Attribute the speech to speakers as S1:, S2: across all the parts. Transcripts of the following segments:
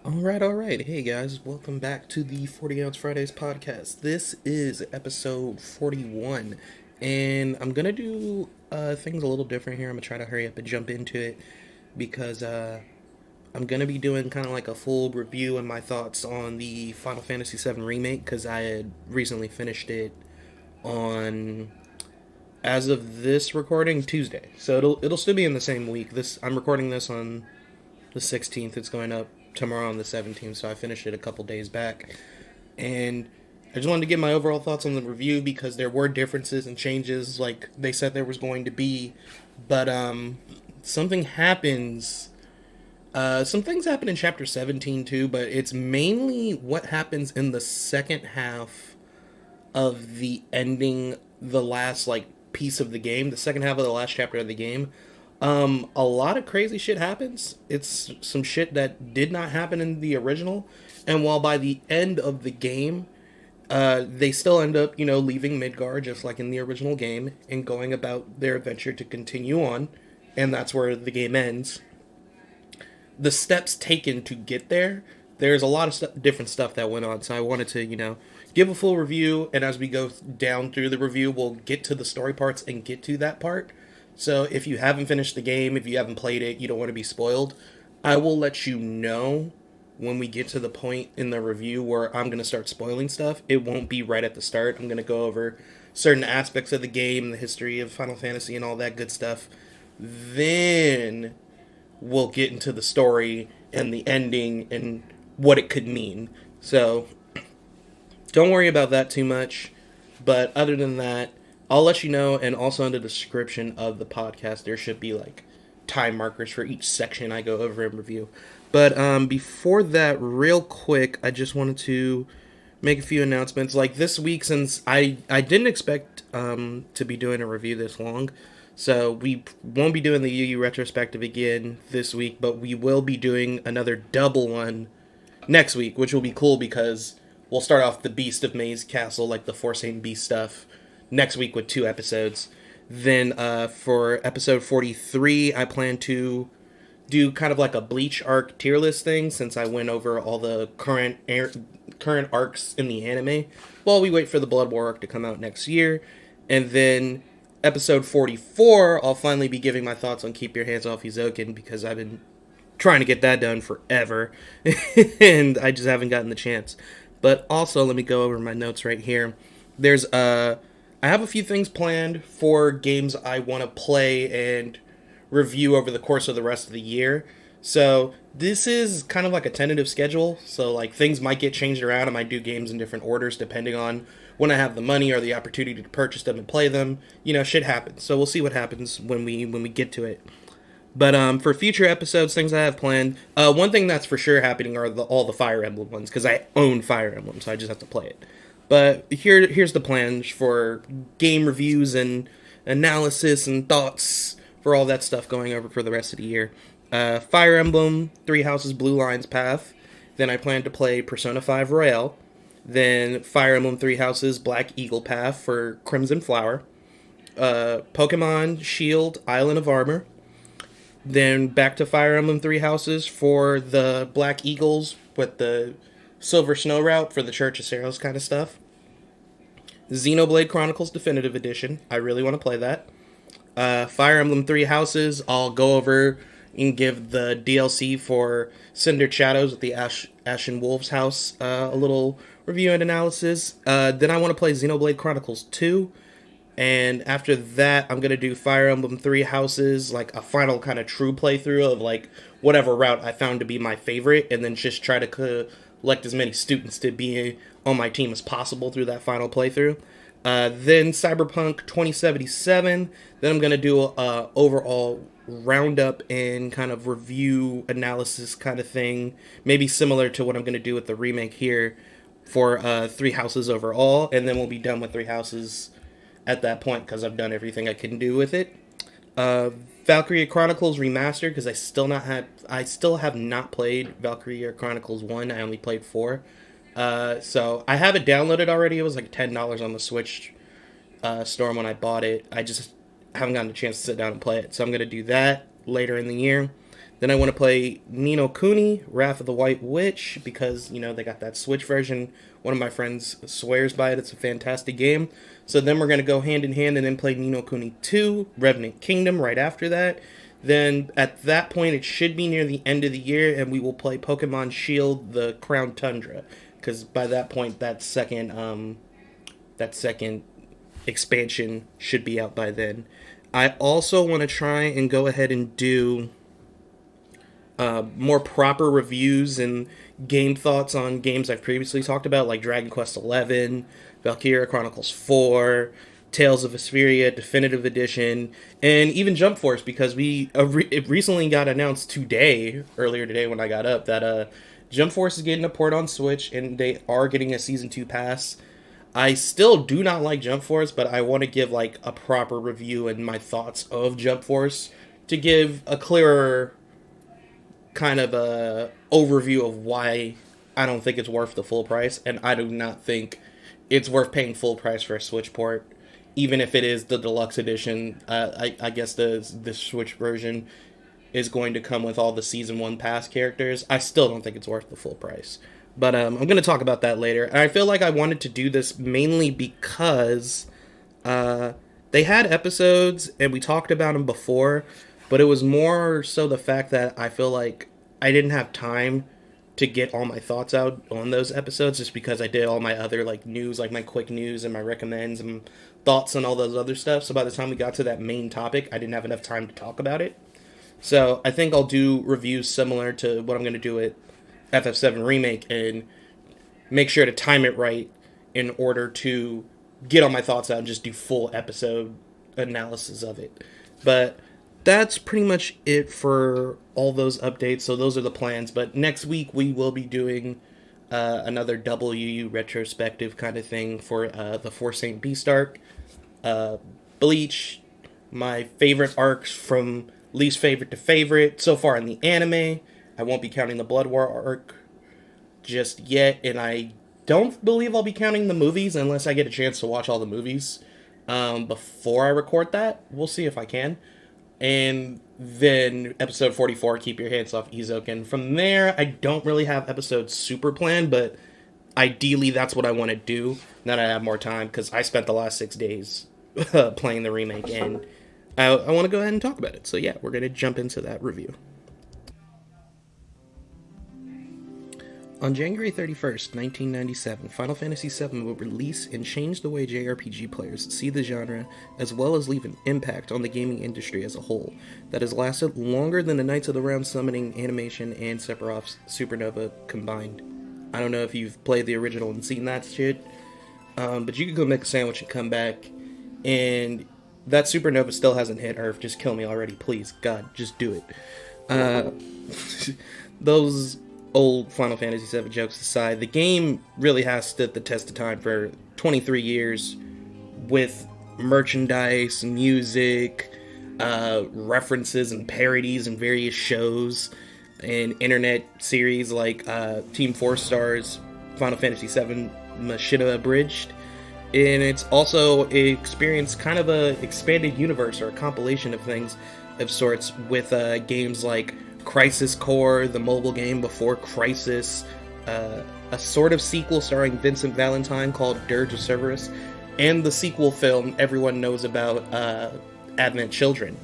S1: All right. Hey guys, welcome back to the 40 Ounce Fridays podcast. This is episode 41, and I'm gonna do things a little different here. I'm gonna try to hurry up and jump into it because I'm gonna be doing kind of like a full review and my thoughts on the Final Fantasy VII Remake because I had recently finished it on, as of this recording, Tuesday. So it'll still be in the same week. I'm recording this on the 16th. It's going up tomorrow on the 17th, so I finished it a couple days back. And I just wanted to get my overall thoughts on the review because there were differences and changes like they said there was going to be. But something happens. Some things happen in chapter 17 too, but it's mainly what happens in the second half of the ending, the last like piece of the game, the second half of the last chapter of the game. A lot of crazy shit happens. It's some shit that did not happen in the original, and while by the end of the game, they still end up, leaving Midgar just like in the original game and going about their adventure to continue on, and that's where the game ends. The steps taken to get there, there's a lot of different stuff that went on, so I wanted to, give a full review, and as we go down through the review, we'll get to the story parts and get to that part. So if you haven't finished the game, if you haven't played it, you don't want to be spoiled, I will let you know when we get to the point in the review where I'm going to start spoiling stuff. It won't be right at the start. I'm going to go over certain aspects of the game, the history of Final Fantasy and all that good stuff. Then we'll get into the story and the ending and what it could mean. So don't worry about that too much. But other than that, I'll let you know, and also in the description of the podcast, there should be like time markers for each section I go over and review. But before that, real quick, I just wanted to make a few announcements. Like this week, since I didn't expect to be doing a review this long, so we won't be doing the UU retrospective again this week, but we will be doing another double one next week, which will be cool because we'll start off the Beast of Maze Castle, like the Forsaken Beast stuff, next week with 2 episodes. Then for episode 43, I plan to do kind of like a Bleach arc tier list thing since I went over all the current arcs in the anime while we wait for the Blood War arc to come out next year. And then episode 44, I'll finally be giving my thoughts on Keep Your Hands Off Hizoken because I've been trying to get that done forever and I just haven't gotten the chance. But also, let me go over my notes right here. I have a few things planned for games I want to play and review over the course of the rest of the year. So this is kind of like a tentative schedule. So like things might get changed around. I might do games in different orders depending on when I have the money or the opportunity to purchase them and play them. Shit happens. So we'll see what happens when we get to it. But for future episodes, things I have planned, one thing that's for sure happening are all the Fire Emblem ones because I own Fire Emblem, so I just have to play it. But here's the plans for game reviews and analysis and thoughts for all that stuff going over for the rest of the year. Fire Emblem, Three Houses Blue Lines Path. Then I plan to play Persona 5 Royale. Then Fire Emblem Three Houses Black Eagle Path for Crimson Flower. Pokemon Shield Island of Armor. Then back to Fire Emblem Three Houses for the Black Eagles with the Silver Snow route for the Church of Cerros kind of stuff. Xenoblade Chronicles Definitive Edition. I really want to play that. Fire Emblem Three Houses. I'll go over and give the DLC for Cindered Shadows with the Ashen Wolves house a little review and analysis. Then I want to play Xenoblade Chronicles 2. And after that, I'm going to do Fire Emblem Three Houses, like a final kind of true playthrough of like whatever route I found to be my favorite, and then just try to collect as many students to be on my team as possible through that final playthrough. Then Cyberpunk 2077. Then I'm going to do a overall roundup and kind of review analysis kind of thing. Maybe similar to what I'm going to do with the remake here for Three Houses overall. And then we'll be done with Three Houses at that point because I've done everything I can do with it. Valkyria Chronicles Remastered because I still have not played Valkyria Chronicles 1. I only played 4. So I have it downloaded already. It was like $10 on the Switch store when I bought it. I just haven't gotten a chance to sit down and play it. So I'm going to do that later in the year. Then I want to play Ni no Kuni, Wrath of the White Witch, because, you know, they got that Switch version. One of my friends swears by it. It's a fantastic game. So then we're going to go hand in hand and then play Ni no Kuni 2, Revenant Kingdom right after that. Then at that point, it should be near the end of the year, and we will play Pokemon Shield, the Crown Tundra. Because by that point, that second expansion should be out by then. I also want to try and go ahead and do more proper reviews and game thoughts on games I've previously talked about, like Dragon Quest XI, Valkyria Chronicles 4, Tales of Vesperia Definitive Edition, and even Jump Force, because it recently got announced earlier today when I got up, that Jump Force is getting a port on Switch, and they are getting a Season 2 pass. I still do not like Jump Force, but I want to give like a proper review and my thoughts of Jump Force to give a clearer kind of a overview of why I don't think it's worth the full price, and I do not think it's worth paying full price for a Switch port, even if it is the deluxe edition. I guess the Switch version is going to come with all the Season 1 pass characters. I still don't think it's worth the full price. But I'm going to talk about that later. And I feel like I wanted to do this mainly because they had episodes, and we talked about them before, but it was more so the fact that I feel like I didn't have time to get all my thoughts out on those episodes, just because I did all my other like news, like my quick news and my recommends and thoughts and all those other stuff. So by the time we got to that main topic, I didn't have enough time to talk about it. So I think I'll do reviews similar to what I'm going to do at FF7 Remake, and make sure to time it right in order to get all my thoughts out and just do full episode analysis of it. But that's pretty much it for all those updates. So those are the plans. But next week we will be doing another WU retrospective kind of thing for the Force Saint Beast arc, Bleach, my favorite arcs from least favorite to favorite so far in the anime. I won't be counting the Blood War arc just yet, and I don't believe I'll be counting the movies unless I get a chance to watch all the movies before I record that. We'll see if I can. And then episode 44, Keep Your Hands Off Izoken. From there, I don't really have episodes super planned, but ideally that's what I want to do now that I have more time, because I spent the last 6 days playing the remake, and I want to go ahead and talk about it. So yeah, we're going to jump into that review. On January 31st, 1997, Final Fantasy VII will release and change the way JRPG players see the genre, as well as leave an impact on the gaming industry as a whole that has lasted longer than the Knights of the Round Summoning animation and Sephiroth's Supernova combined. I don't know if you've played the original and seen that shit, but you could go make a sandwich and come back, and that Supernova still hasn't hit Earth. Just kill me already, please. God, just do it. Those old Final Fantasy VII jokes aside, the game really has stood the test of time for 23 years with merchandise, music, references and parodies in various shows and internet series like Team 4 Star's Final Fantasy VII Machinima Abridged. And it's also experienced kind of a expanded universe, or a compilation of things of sorts, with games like Crisis Core, the mobile game before Crisis, a sort of sequel starring Vincent Valentine called Dirge of Cerberus, and the sequel film everyone knows about, Advent Children.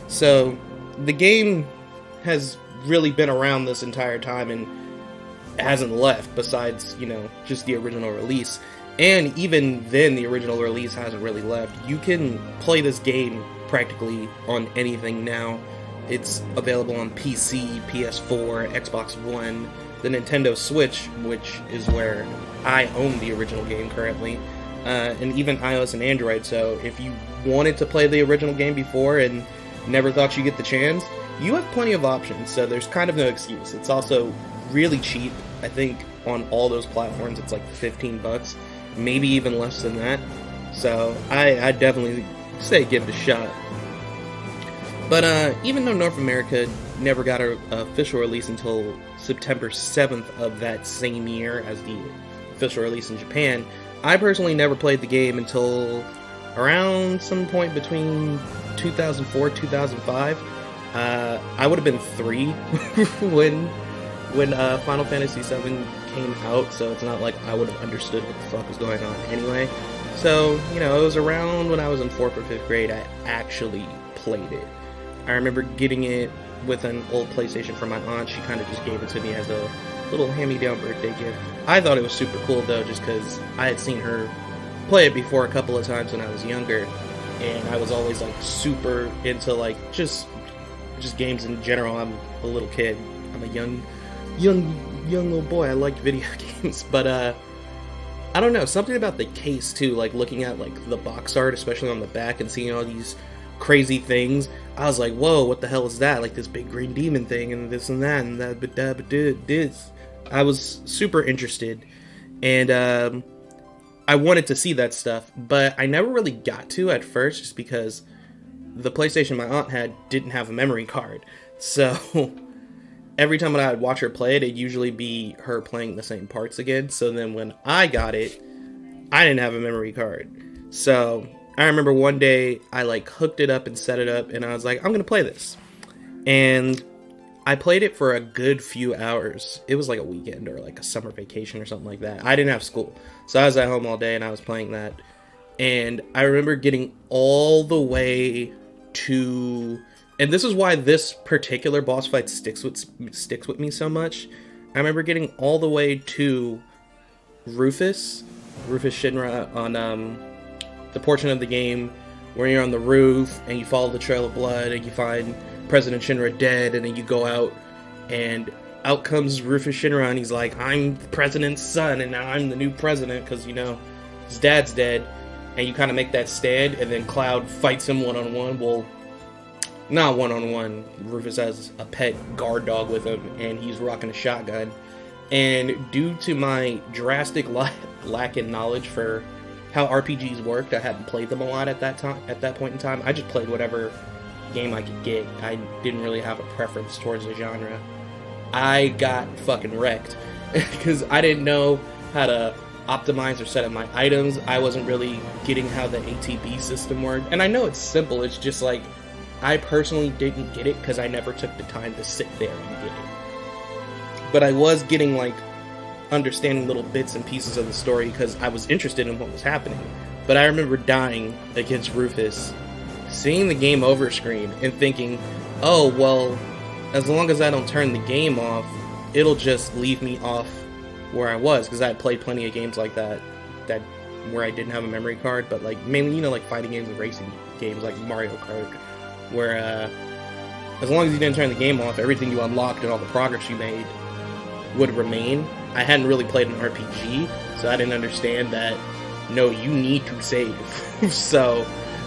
S1: So the game has really been around this entire time and hasn't left, besides, just the original release. And even then, the original release hasn't really left. You can play this game practically on anything now. It's available on PC, PS4, Xbox One, the Nintendo Switch, which is where I own the original game currently, and even iOS and Android. So if you wanted to play the original game before and never thought you'd get the chance, you have plenty of options, so there's kind of no excuse. It's also really cheap. I think on all those platforms it's like $15, maybe even less than that. So I definitely say give it a shot. But even though North America never got an official release until September 7th of that same year as the official release in Japan, I personally never played the game until around some point between 2004 2005. I would have been 3 when Final Fantasy VII came out, so it's not like I would have understood what the fuck was going on anyway. So, you know, it was around when I was in 4th or 5th grade I actually played it. I remember getting it with an old PlayStation from my aunt. She kind of just gave it to me as a little hand-me-down birthday gift. I thought it was super cool, though, just because I had seen her play it before a couple of times when I was younger, and I was always, like, super into, like, just games in general. I'm a little kid. I'm a young little boy. I like video games, but I don't know, something about the case too, like looking at like the box art, especially on the back, and seeing all these crazy things. I was like, whoa, what the hell is that? Like this big green demon thing, and this and that, and that, but this. I was super interested, and I wanted to see that stuff, but I never really got to at first, just because the PlayStation my aunt had didn't have a memory card, so every time when I would watch her play it, it'd usually be her playing the same parts again. So then when I got it, I didn't have a memory card. So I remember one day I like hooked it up and set it up, and I was like, I'm going to play this. And I played it for a good few hours. It was like a weekend or like a summer vacation or something like that. I didn't have school, so I was at home all day and I was playing that. And I remember getting all the way to... And this is why this particular boss fight sticks with me so much. I remember getting all the way to Rufus Shinra on the portion of the game where you're on the roof and you follow the trail of blood and you find President Shinra dead, and then you go out and out comes Rufus Shinra and he's like, I'm the president's son and now I'm the new president because, you know, his dad's dead. And you kind of make that stand, and then Cloud fights him one-on-one. Well, not one-on-one. Rufus has a pet guard dog with him, and he's rocking a shotgun. And due to my drastic lack in knowledge for how RPGs worked, I hadn't played them a lot at that point in time. I just played whatever game I could get. I didn't really have a preference towards the genre. I got fucking wrecked because I didn't know how to optimize or set up my items. I wasn't really getting how the ATB system worked. And I know it's simple, it's just like, I personally didn't get it because I never took the time to sit there and get it. But I was getting, like, understanding little bits and pieces of the story because I was interested in what was happening. But I remember dying against Rufus, seeing the game over screen, and thinking, oh, well, as long as I don't turn the game off, it'll just leave me off where I was, because I had played plenty of games like that where I didn't have a memory card, but, like, mainly, you know, like, fighting games and racing games like Mario Kart, where, as long as you didn't turn the game off, everything you unlocked and all the progress you made would remain. I hadn't really played an RPG, so I didn't understand that, no, you need to save. So,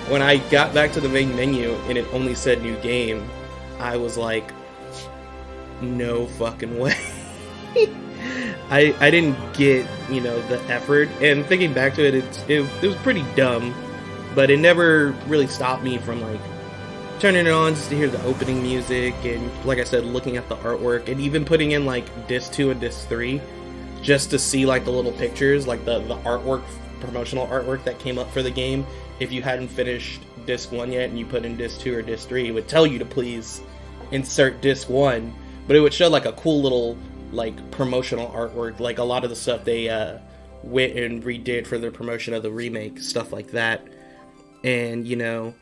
S1: when I got back to the main menu and it only said new game, I was like, no fucking way. I didn't get, you know, the effort, and thinking back to it, it was pretty dumb, but it never really stopped me from, like, turning it on just to hear the opening music, and like I said, looking at the artwork, and even putting in like disc 2 and disc 3 just to see like the little pictures, like the artwork, promotional artwork that came up for the game. If you hadn't finished disc 1 yet and you put in disc 2 or disc 3, it would tell you to please insert disc 1, but it would show like a cool little like promotional artwork, like a lot of the stuff they went and redid for their promotion of the remake, stuff like that. And you know,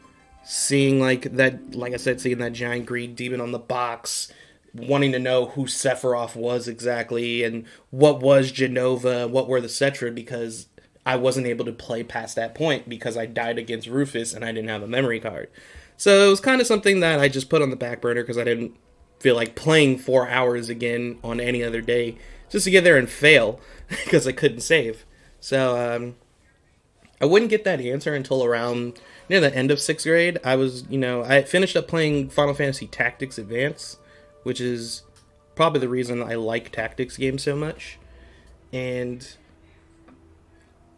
S1: seeing like that, like I said, seeing that giant green demon on the box, wanting to know who Sephiroth was exactly, and what was Genova, what were the Cetra, because I wasn't able to play past that point because I died against Rufus and I didn't have a memory card. So it was kind of something that I just put on the back burner because I didn't feel like playing 4 hours again on any other day just to get there and fail because I couldn't save. So I wouldn't get that answer until around near the end of 6th grade. I finished up playing Final Fantasy Tactics Advance, which is probably the reason I like tactics games so much. And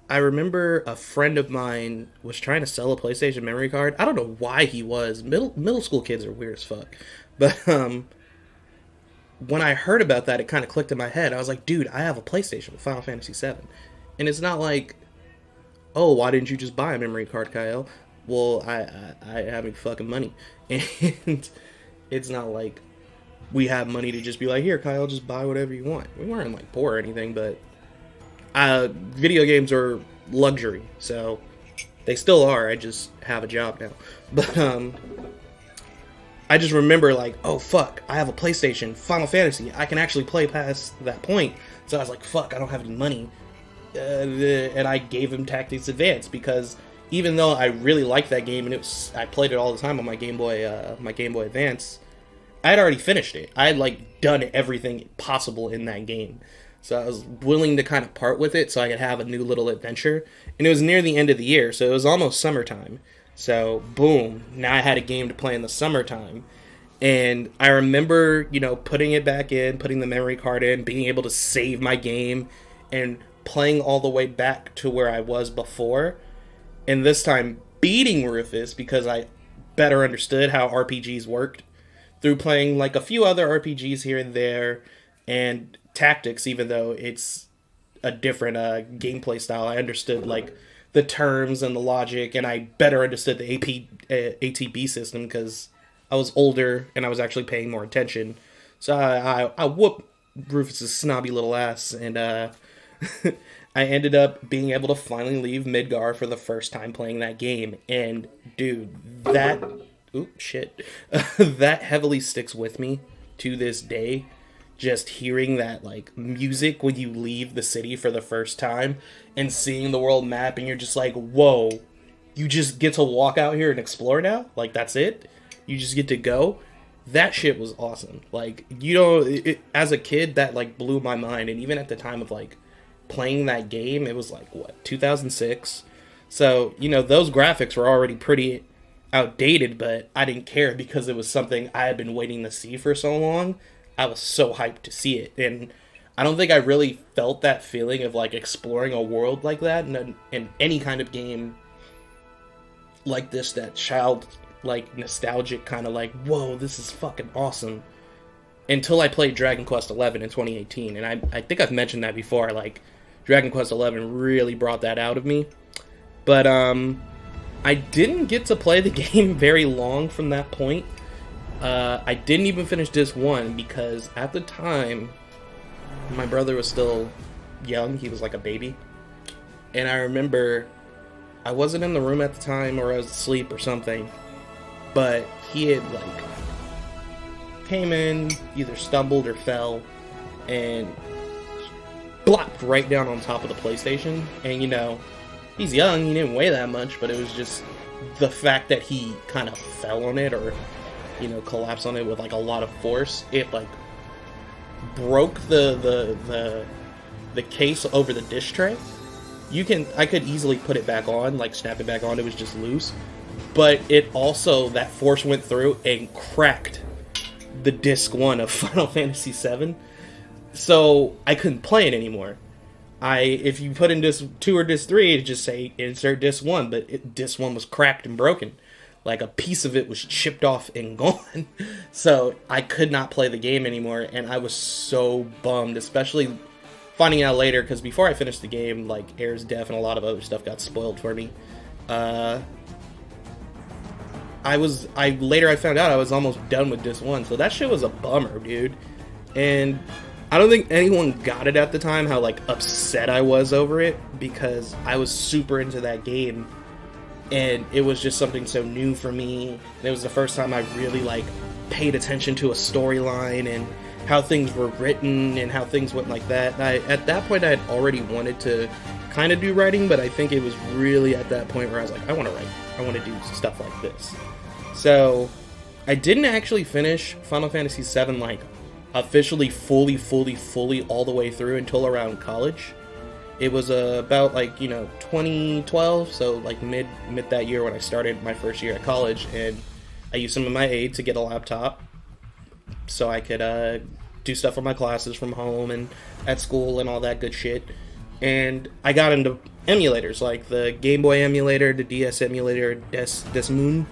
S1: I remember a friend of mine was trying to sell a PlayStation memory card. I don't know why he was. Middle school kids are weird as fuck. But when I heard about that, it kind of clicked in my head. I was like, dude, I have a PlayStation with Final Fantasy VII. And it's not like, oh, why didn't you just buy a memory card, Kyle? Well, I have any fucking money. And It's not like we have money to just be like, here, Kyle, just buy whatever you want. We weren't like poor or anything, but video games are luxury, so they still are. I just have a job now. But I just remember like, oh fuck, I have a PlayStation, Final Fantasy. I can actually play past that point. So I was like, fuck, I don't have any money. And I gave him Tactics Advance because even though I really liked that game and I played it all the time on my Game Boy Advance, I had already finished it. I had like done everything possible in that game. So I was willing to kind of part with it so I could have a new little adventure. And it was near the end of the year, so it was almost summertime. So, boom, now I had a game to play in the summertime. And I remember, putting it back in, putting the memory card in, being able to save my game, and playing all the way back to where I was before. And this time, beating Rufus because I better understood how RPGs worked through playing like a few other RPGs here and there, and Tactics, even though it's a different gameplay style. I understood like the terms and the logic, and I better understood the ATB system because I was older and I was actually paying more attention. So I whooped Rufus's snobby little ass, and I ended up being able to finally leave Midgar for the first time playing that game. And dude, that that heavily sticks with me to this day. Just hearing that like music when you leave the city for the first time and seeing the world map, and you're just like, whoa, you just get to walk out here and explore now? Like, that's it? You just get to go? That shit was awesome. Like, as a kid, that like blew my mind. And even at the time of like playing that game, it was like, what, 2006? So, those graphics were already pretty outdated, but I didn't care because it was something I had been waiting to see for so long. I was so hyped to see it, and I don't think I really felt that feeling of like exploring a world like that in any kind of game like this, that child like nostalgic kind of like, whoa, this is fucking awesome, until I played Dragon Quest XI in 2018. And I think I've mentioned that before, like Dragon Quest XI really brought that out of me. But I didn't get to play the game very long from that point. I didn't even finish Disc 1 because at the time, my brother was still young. He was like a baby. And I remember I wasn't in the room at the time, or I was asleep or something. But he had like came in, either stumbled or fell, and blopped right down on top of the PlayStation. And he's young, he didn't weigh that much, but it was just the fact that he kind of fell on it, or collapse on it with like a lot of force. It like broke the case over the dish tray. I could easily put it back on, like snap it back on. It was just loose, but it also, that force went through and cracked the disc 1 of Final Fantasy VII. So I couldn't play it anymore. If you put in disc 2 or disc 3, it'd just say insert disc 1, but disc 1 was cracked and broken. Like, a piece of it was chipped off and gone. So I could not play the game anymore, and I was so bummed, especially finding out later, because before I finished the game, like, Air's Death and a lot of other stuff got spoiled for me. Later I found out I was almost done with Disc 1, so that shit was a bummer, dude. And I don't think anyone got it at the time, how, like, upset I was over it, because I was super into that game. And it was just something so new for me. It was the first time I really, like, paid attention to a storyline and how things were written and how things went like that. At that point, I had already wanted to kind of do writing, but I think it was really at that point where I was like, I want to write. I want to do stuff like this. So, I didn't actually finish Final Fantasy VII, like, officially, fully all the way through until around college. It was about, like, 2012, so, like, mid that year when I started my first year at college, and I used some of my aid to get a laptop so I could do stuff for my classes from home and at school and all that good shit. And I got into emulators, like the Game Boy emulator, the DS emulator, Des Moon,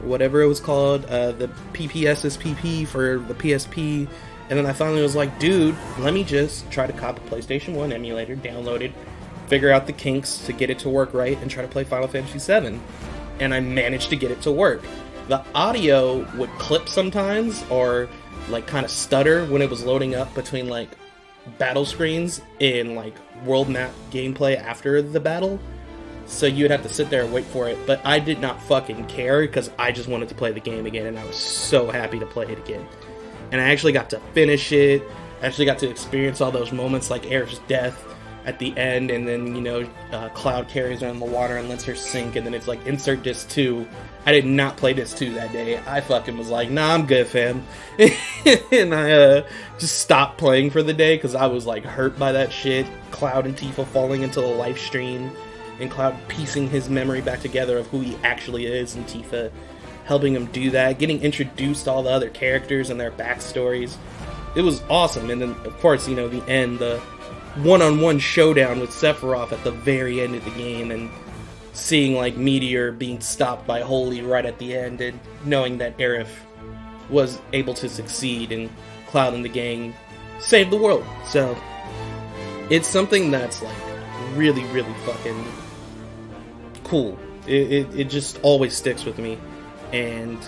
S1: or whatever it was called, the PPSSPP for the PSP. And then I finally was like, dude, let me just try to cop a PlayStation 1 emulator, download it, figure out the kinks to get it to work right, and try to play Final Fantasy VII. And I managed to get it to work. the audio would clip sometimes, or like kind of stutter when it was loading up between like battle screens in like world map gameplay after the battle. So you would have to sit there and wait for it, but I did not fucking care because I just wanted to play the game again, and I was so happy to play it again. And I actually got to finish it. I actually got to experience all those moments like Aerith's death at the end, and then, you know, Cloud carries her in the water and lets her sink, and then it's like, insert disc 2. I did not play disc 2 that day. I fucking was like, nah, I'm good, fam. And I just stopped playing for the day because I was like hurt by that shit. Cloud and Tifa falling into the live stream, and Cloud piecing his memory back together of who he actually is, and Tifa helping him do that, getting introduced to all the other characters and their backstories. It was awesome. And then, of course, you know, the end, the one-on-one showdown with Sephiroth at the very end of the game, and seeing, like, Meteor being stopped by Holy right at the end, and knowing that Aerith was able to succeed, and Cloud and the gang saved the world. So, it's something that's, like, really, really fucking cool. It just always sticks with me. And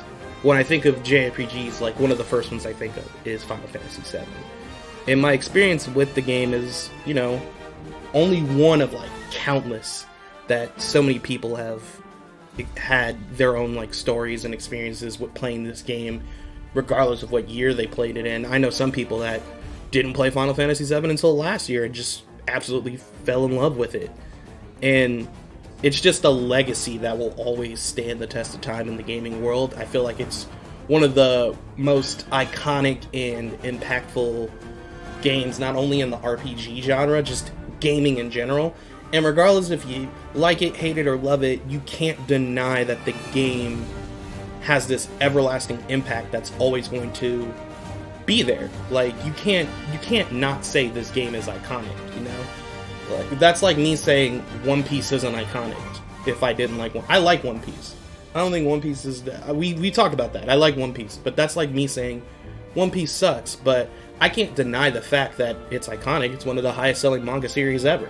S1: when I think of JRPGs, like, one of the first ones I think of is Final Fantasy VII. And my experience with the game is, you know, only one of, like, countless that so many people have had their own, like, stories and experiences with playing this game, regardless of what year they played it in. I know some people that didn't play Final Fantasy VII until last year and just absolutely fell in love with it. And it's just a legacy that will always stand the test of time in the gaming world. I feel like it's one of the most iconic and impactful games, not only in the RPG genre, just gaming in general. And regardless if you like it, hate it, or love it, you can't deny that the game has this everlasting impact that's always going to be there. Like, you can't not say this game is iconic, you know? Like, that's like me saying One Piece isn't iconic if I didn't like one. I like One Piece. I don't think One Piece is... We talked about that. I like One Piece, but that's like me saying One Piece sucks, but I can't deny the fact that it's iconic. It's one of the highest selling manga series ever.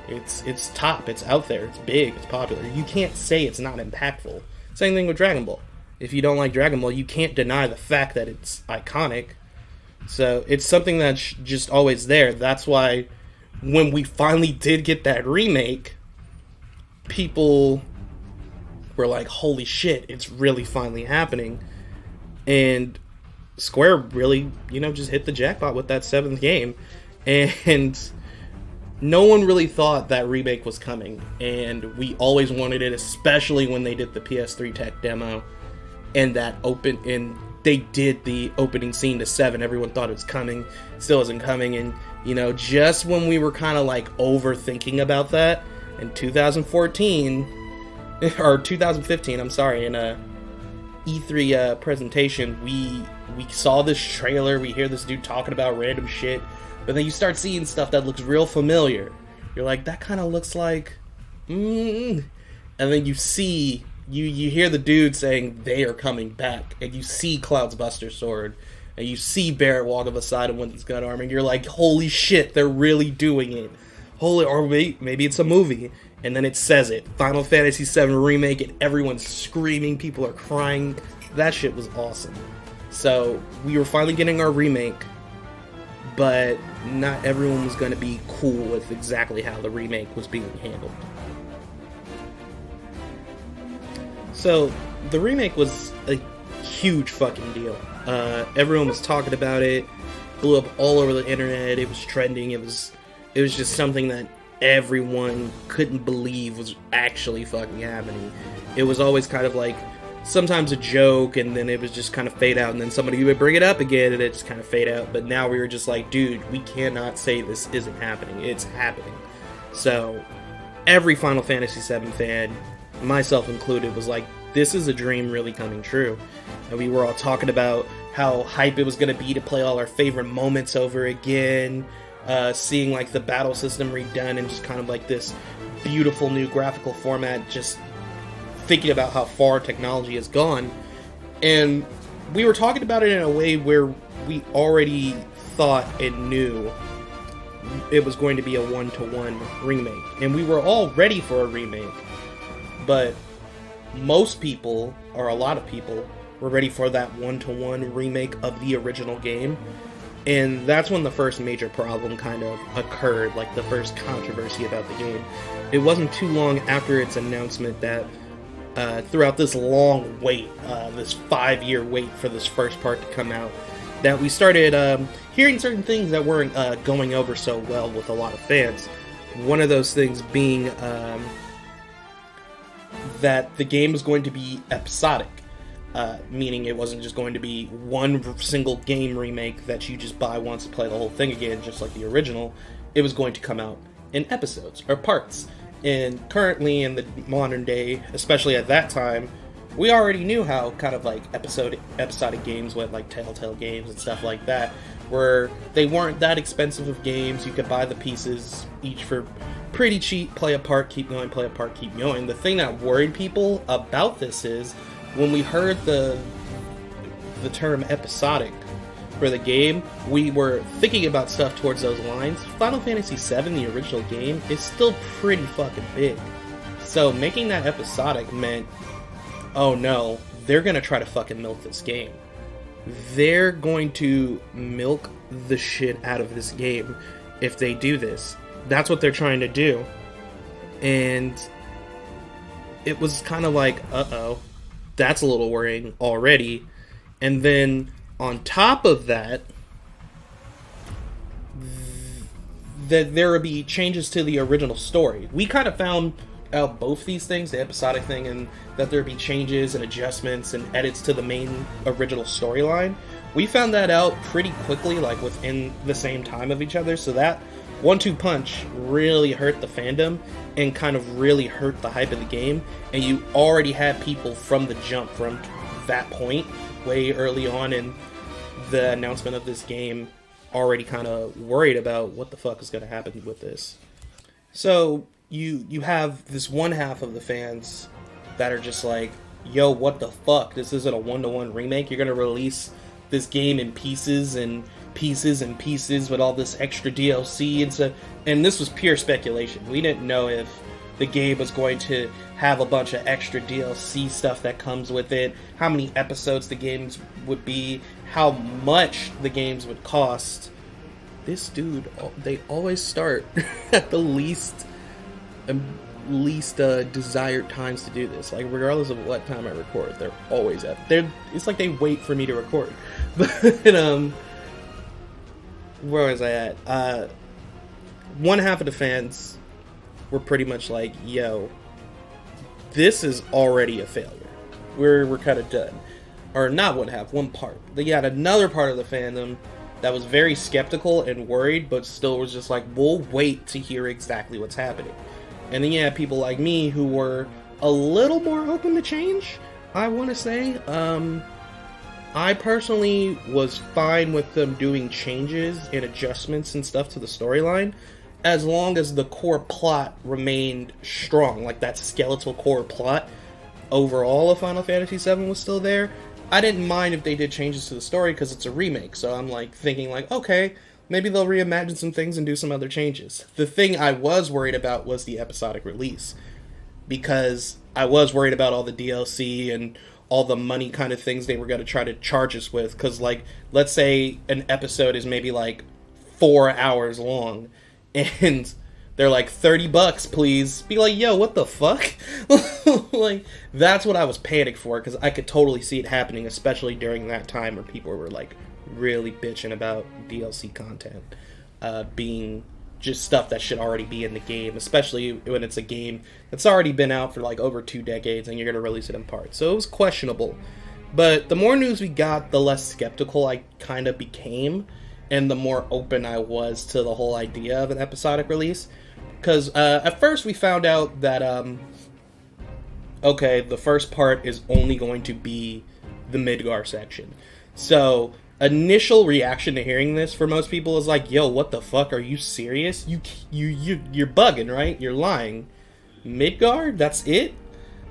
S1: It's top, it's out there, it's big, it's popular. You can't say it's not impactful. Same thing with Dragon Ball. If you don't like Dragon Ball, you can't deny the fact that it's iconic. So it's something that's just always there. That's why when we finally did get that remake, people were like, holy shit, it's really finally happening. And Square really, you know, just hit the jackpot with that 7th game. And no one really thought that remake was coming. And we always wanted it, especially when they did the PS3 tech demo. And they did the opening scene to 7. Everyone thought it was coming. Still isn't coming. And, you know, just when we were kind of like overthinking about that, in 2014, or 2015, I'm sorry, in a E3 presentation, we saw this trailer, we hear this dude talking about random shit, but then you start seeing stuff that looks real familiar. You're like, that kind of looks like... And then you see... You hear the dude saying they are coming back, and you see Cloud's Buster Sword, and you see Barrett walk beside him with his gun arm, and you're like, holy shit, they're really doing it. Or maybe it's a movie, and then it says it. Final Fantasy VII Remake, and everyone's screaming, people are crying. That shit was awesome. So, we were finally getting our remake, but not everyone was going to be cool with exactly how the remake was being handled. So, the remake was a huge fucking deal. Everyone was talking about it, blew up all over the internet, it was trending, it was just something that everyone couldn't believe was actually fucking happening. It was always kind of like, sometimes a joke, and then it was just kind of fade out, and then somebody would bring it up again, and it just kind of fade out. But now we were just like, dude, we cannot say this isn't happening. It's happening. So, every Final Fantasy VII fan, myself included, was like, this is a dream really coming true. And we were all talking about how hype it was going to be to play all our favorite moments over again, seeing like the battle system redone and just kind of like this beautiful new graphical format, just thinking about how far technology has gone. And we were talking about it in a way where we already thought and knew it was going to be a one-to-one remake. And we were all ready for a remake. But most people, or a lot of people, were ready for that one-to-one remake of the original game. And that's when the first major problem kind of occurred, like the first controversy about the game. It wasn't too long after its announcement that throughout this long wait, this 5-year wait for this first part to come out, that we started hearing certain things that weren't going over so well with a lot of fans. One of those things being that the game was going to be episodic. Meaning it wasn't just going to be one single game remake that you just buy once to play the whole thing again, just like the original. It was going to come out in episodes, or parts. And currently, in the modern day, especially at that time, we already knew how kind of like episodic games went, like Telltale games and stuff like that, where they weren't that expensive of games. You could buy the pieces each for pretty cheap, play a part, keep going, play a part, keep going. The thing that worried people about this is, when we heard the term episodic for the game, we were thinking about stuff towards those lines. Final Fantasy VII, the original game, is still pretty fucking big. So making that episodic meant, oh no, they're gonna try to fucking milk this game. They're going to milk the shit out of this game if they do this. That's what they're trying to do. And it was kind of like, uh-oh. That's a little worrying already. And then on top of that, that there would be changes to the original story. We kind of found out both these things, the episodic thing, and that there would be changes and adjustments and edits to the main original storyline. We found that out pretty quickly, like within the same time of each other, so that 1-2 punch really hurt the fandom and kind of really hurt the hype of the game. And you already had people from the jump, from that point, way early on in the announcement of this game, already kind of worried about what the fuck is going to happen with this. So you have this one half of the fans that are just like, yo, what the fuck? This isn't a one-to-one remake. You're going to release this game in pieces and pieces and pieces with all this extra DLC and stuff. And this was pure speculation. We didn't know if the game was going to have a bunch of extra DLC stuff that comes with it, how many episodes the games would be, how much the games would cost. This dude, they always start at the least desired times to do this. Like, regardless of what time I record, they're always it's like they wait for me to record. But where was I at? One half of the fans were pretty much like, yo, this is already a failure. We're kind of done. Or not one half, one part. They had another part of the fandom that was very skeptical and worried, but still was just like, we'll wait to hear exactly what's happening. And then you had people like me who were a little more open to change, I want to say. I personally was fine with them doing changes and adjustments and stuff to the storyline, as long as the core plot remained strong, like that skeletal core plot overall of Final Fantasy VII was still there. I didn't mind if they did changes to the story because it's a remake, so I'm like thinking like, okay, maybe they'll reimagine some things and do some other changes. The thing I was worried about was the episodic release, because I was worried about all the DLC and all the money kind of things they were going to try to charge us with, because like, let's say an episode is maybe like 4 hours long, and they're like, $30 please. Be like, yo, what the fuck? Like, that's what I was panicked for, because I could totally see it happening, especially during that time where people were like really bitching about DLC content being just stuff that should already be in the game, especially when it's a game that's already been out for like over 2 decades and you're going to release it in parts. So it was questionable. But the more news we got, the less skeptical I kind of became, and the more open I was to the whole idea of an episodic release. Because at first we found out that, okay, the first part is only going to be the Midgar section. So initial reaction to hearing this for most people is like, yo, what the fuck, are you serious? You're bugging, right? You're lying. Midgar? That's it?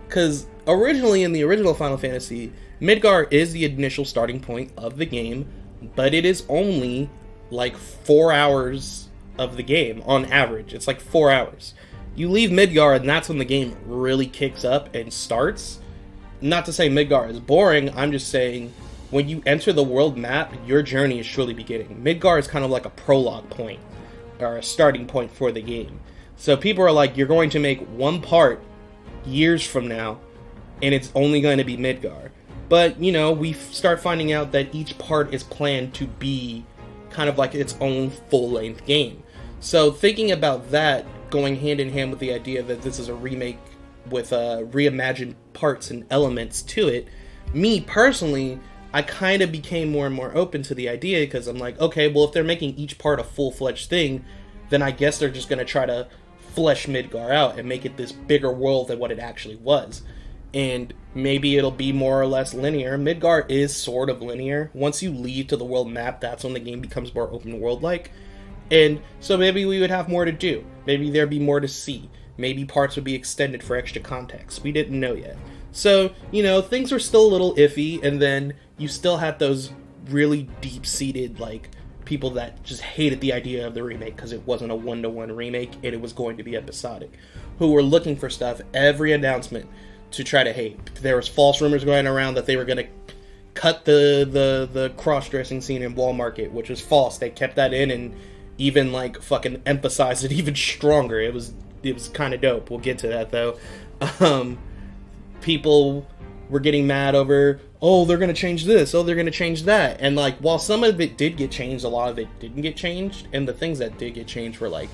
S1: Because originally in the original Final Fantasy, Midgar is the initial starting point of the game, but it is only like 4 hours of the game on average. It's like 4 hours. You leave Midgar and that's when the game really kicks up and starts. not to say Midgar is boring, I'm just saying when you enter the world map, your journey is surely beginning. Midgar is kind of like a prologue point, or a starting point for the game. So people are like, you're going to make one part years from now, and it's only going to be Midgar. But, you know, we start finding out that each part is planned to be kind of like its own full-length game. So thinking about that, going hand in hand with the idea that this is a remake with reimagined parts and elements to it, me personally, I kind of became more and more open to the idea, because I'm like, okay, well, if they're making each part a full-fledged thing, then I guess they're just going to try to flesh Midgar out and make it this bigger world than what it actually was. And maybe it'll be more or less linear. Midgar is sort of linear. Once you leave to the world map, that's when the game becomes more open world-like. And so maybe we would have more to do. Maybe there'd be more to see. Maybe parts would be extended for extra context. We didn't know yet. So, you know, things were still a little iffy, and then you still had those really deep-seated, like, people that just hated the idea of the remake because it wasn't a one-to-one remake and it was going to be episodic, who were looking for stuff every announcement to try to hate. There was false rumors going around that they were going to cut the cross-dressing scene in Wall Market, which was false. They kept that in and even, like, fucking emphasized it even stronger. It was kind of dope. We'll get to that, though. People were getting mad over, oh, they're going to change this, oh, they're going to change that. And, like, while some of it did get changed, a lot of it didn't get changed. And the things that did get changed were, like,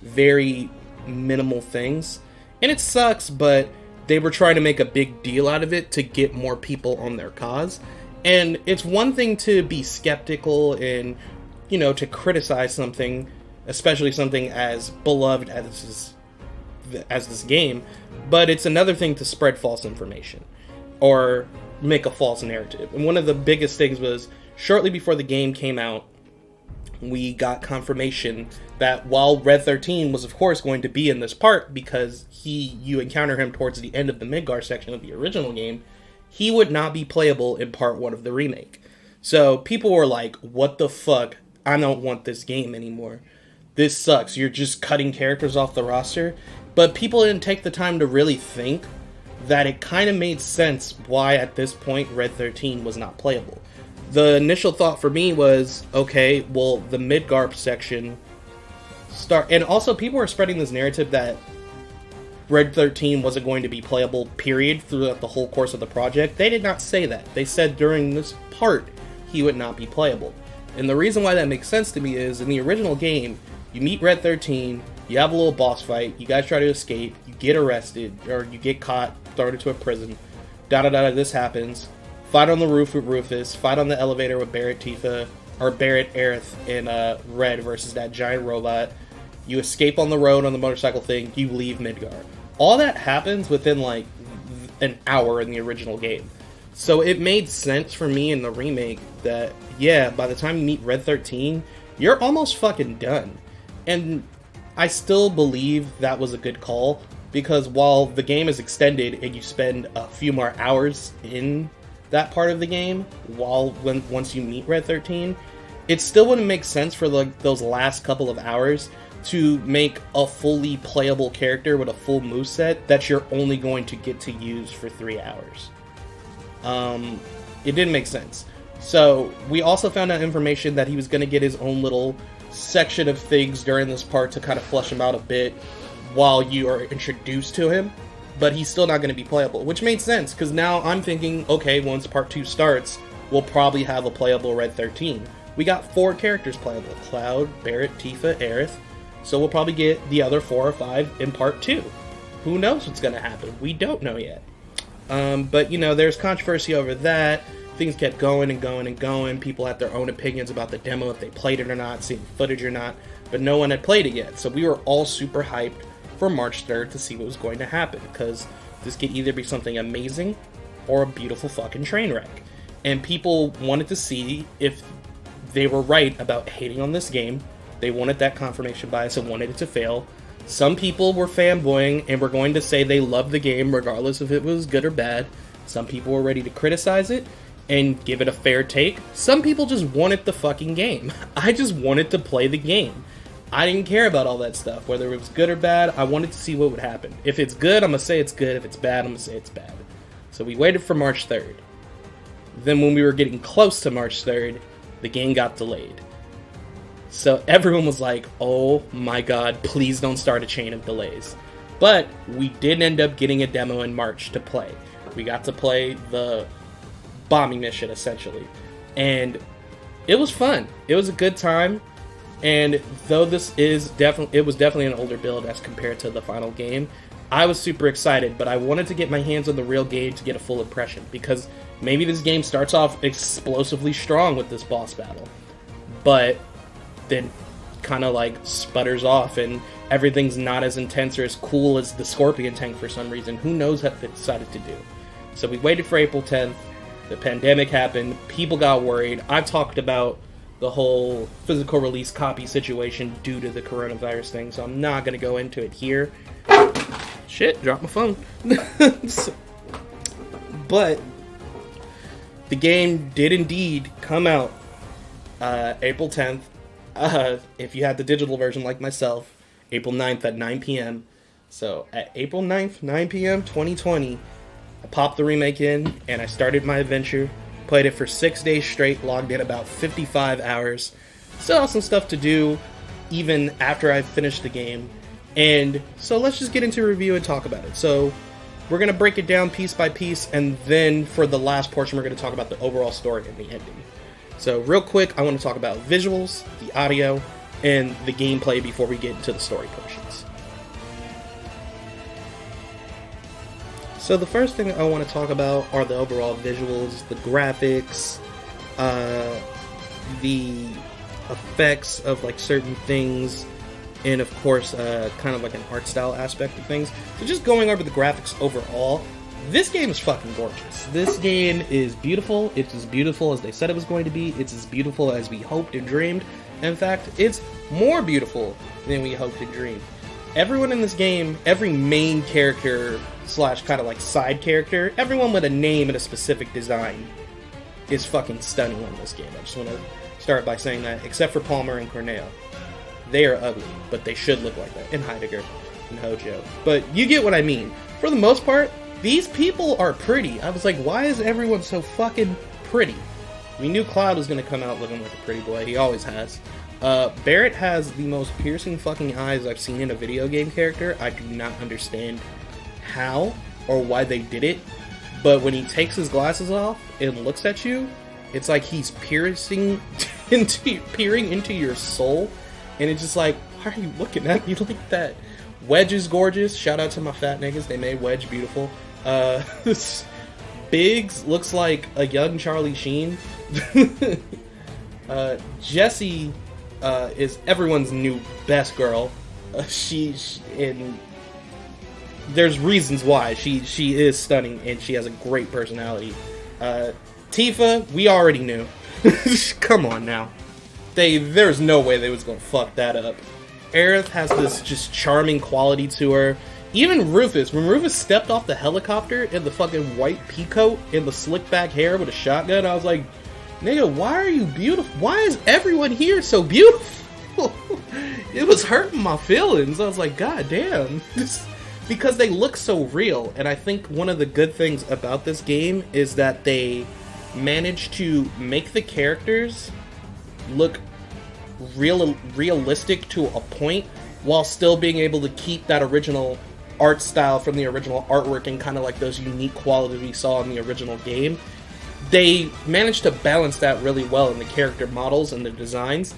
S1: very minimal things. And it sucks, but they were trying to make a big deal out of it to get more people on their cause. And it's one thing to be skeptical and, you know, to criticize something, especially something as beloved as this game, but it's another thing to spread false information or make a false narrative. And one of the biggest things was, shortly before the game came out, we got confirmation that while Red 13 was of course going to be in this part, because you encounter him towards the end of the Midgar section of the original game, he would not be playable in part 1 of the remake. So people were like, what the fuck? I don't want this game anymore. This sucks. You're just cutting characters off the roster. But people didn't take the time to really think that it kind of made sense why at this point Red 13 was not playable. The initial thought for me was, okay, well, the Midgar section and also people were spreading this narrative that Red 13 wasn't going to be playable, period, throughout the whole course of the project. They did not say that. They said during this part he would not be playable. And the reason why that makes sense to me is, in the original game, you meet Red 13, you have a little boss fight, you guys try to escape, you get arrested, or you get caught, thrown into a prison, this happens, fight on the roof with Rufus, fight on the elevator with Barrett Tifa, or Barrett Aerith in Red versus that giant robot, you escape on the road on the motorcycle thing, you leave Midgar. All that happens within, like, an hour in the original game. So it made sense for me in the remake that, yeah, by the time you meet Red 13, you're almost fucking done. And I still believe that was a good call, because while the game is extended and you spend a few more hours in that part of the game, once you meet Red 13, it still wouldn't make sense for those last couple of hours to make a fully playable character with a full moveset that you're only going to get to use for 3 hours. It didn't make sense. So we also found out information that he was going to get his own little section of things during this part to kind of flesh him out a bit while you are introduced to him, but he's still not going to be playable, which made sense, because now I'm thinking, okay, once part 2 starts, we'll probably have a playable Red 13. We got 4 characters playable: Cloud, Barrett, Tifa, Aerith, so we'll probably get the other 4 or 5 in part 2. Who knows what's going to happen? We don't know yet. But, you know, there's controversy over that. Things kept going and going and going. People had their own opinions about the demo, if they played it or not, seen footage or not, but no one had played it yet. So we were all super hyped for March 3rd to see what was going to happen, because this could either be something amazing or a beautiful fucking train wreck. And people wanted to see if they were right about hating on this game. They wanted that confirmation bias and wanted it to fail. Some people were fanboying and were going to say they loved the game regardless if it was good or bad. Some people were ready to criticize it and give it a fair take. Some people just wanted the fucking game. I just wanted to play the game. I didn't care about all that stuff, whether it was good or bad. I wanted to see what would happen. If it's good, I'm going to say it's good. If it's bad, I'm going to say it's bad. So we waited for March 3rd. Then when we were getting close to March 3rd, the game got delayed. So everyone was like, oh my god, please don't start a chain of delays. But we did end up getting a demo in March to play. We got to play the bombing mission, essentially. And it was fun. It was a good time. And though it was definitely an older build as compared to the final game, I was super excited, but I wanted to get my hands on the real game to get a full impression, because maybe this game starts off explosively strong with this boss battle, but then kind of like sputters off and everything's not as intense or as cool as the Scorpion tank for some reason. Who knows what they decided to do. So we waited for April 10th, the pandemic happened, people got worried. I've talked about the whole physical release copy situation due to the coronavirus thing, so I'm not going to go into it here. Shit, dropped my phone. But the game did indeed come out April 10th. If you had the digital version like myself, April 9th at 9 p.m. So at April 9th, 9 p.m. 2020, I popped the remake in and I started my adventure. Played it for 6 days straight, logged in about 55 hours. Still have some stuff to do even after I finished the game. And so let's just get into a review and talk about it. So we're going to break it down piece by piece, and then for the last portion we're going to talk about the overall story and the ending. So real quick, I want to talk about visuals, the audio, and the gameplay before we get into the story portions. So the first thing I want to talk about are the overall visuals, the graphics, the effects of like certain things, and of course kind of like an art style aspect of things. So just going over the graphics overall, this game is fucking gorgeous. This game is beautiful. It's as beautiful as they said it was going to be. It's as beautiful as we hoped and dreamed. In fact, it's more beautiful than we hoped and dreamed. Everyone in this game, every main character slash kind of like side character, everyone with a name and a specific design is fucking stunning in this game. I just want to start by saying that, except for Palmer and Corneo. They are ugly, but they should look like that. And Heidegger and Hojo. But you get what I mean. For the most part, these people are pretty. I was like, why is everyone so fucking pretty? We knew Cloud was going to come out looking like a pretty boy. He always has. Barrett has the most piercing fucking eyes I've seen in a video game character. I do not understand how or why they did it. But when he takes his glasses off and looks at you, it's like he's peering into your soul. And it's just like, why are you looking at me like that? Wedge is gorgeous. Shout out to my fat niggas. They made Wedge beautiful. Biggs looks like a young Charlie Sheen. Jessie is everyone's new best girl. And there's reasons why. She is stunning and she has a great personality. Tifa, we already knew. Come on now. There's no way they was gonna fuck that up. Aerith has this just charming quality to her. Even Rufus, when Rufus stepped off the helicopter in the fucking white peacoat and the slick back hair with a shotgun, I was like, nigga, why are you beautiful? Why is everyone here so beautiful? It was hurting my feelings. I was like, god damn. Because they look so real. And I think one of the good things about this game is that they managed to make the characters look realistic to a point while still being able to keep that original art style from the original artwork and kind of like those unique qualities we saw in the original game. They managed to balance that really well in the character models and the designs,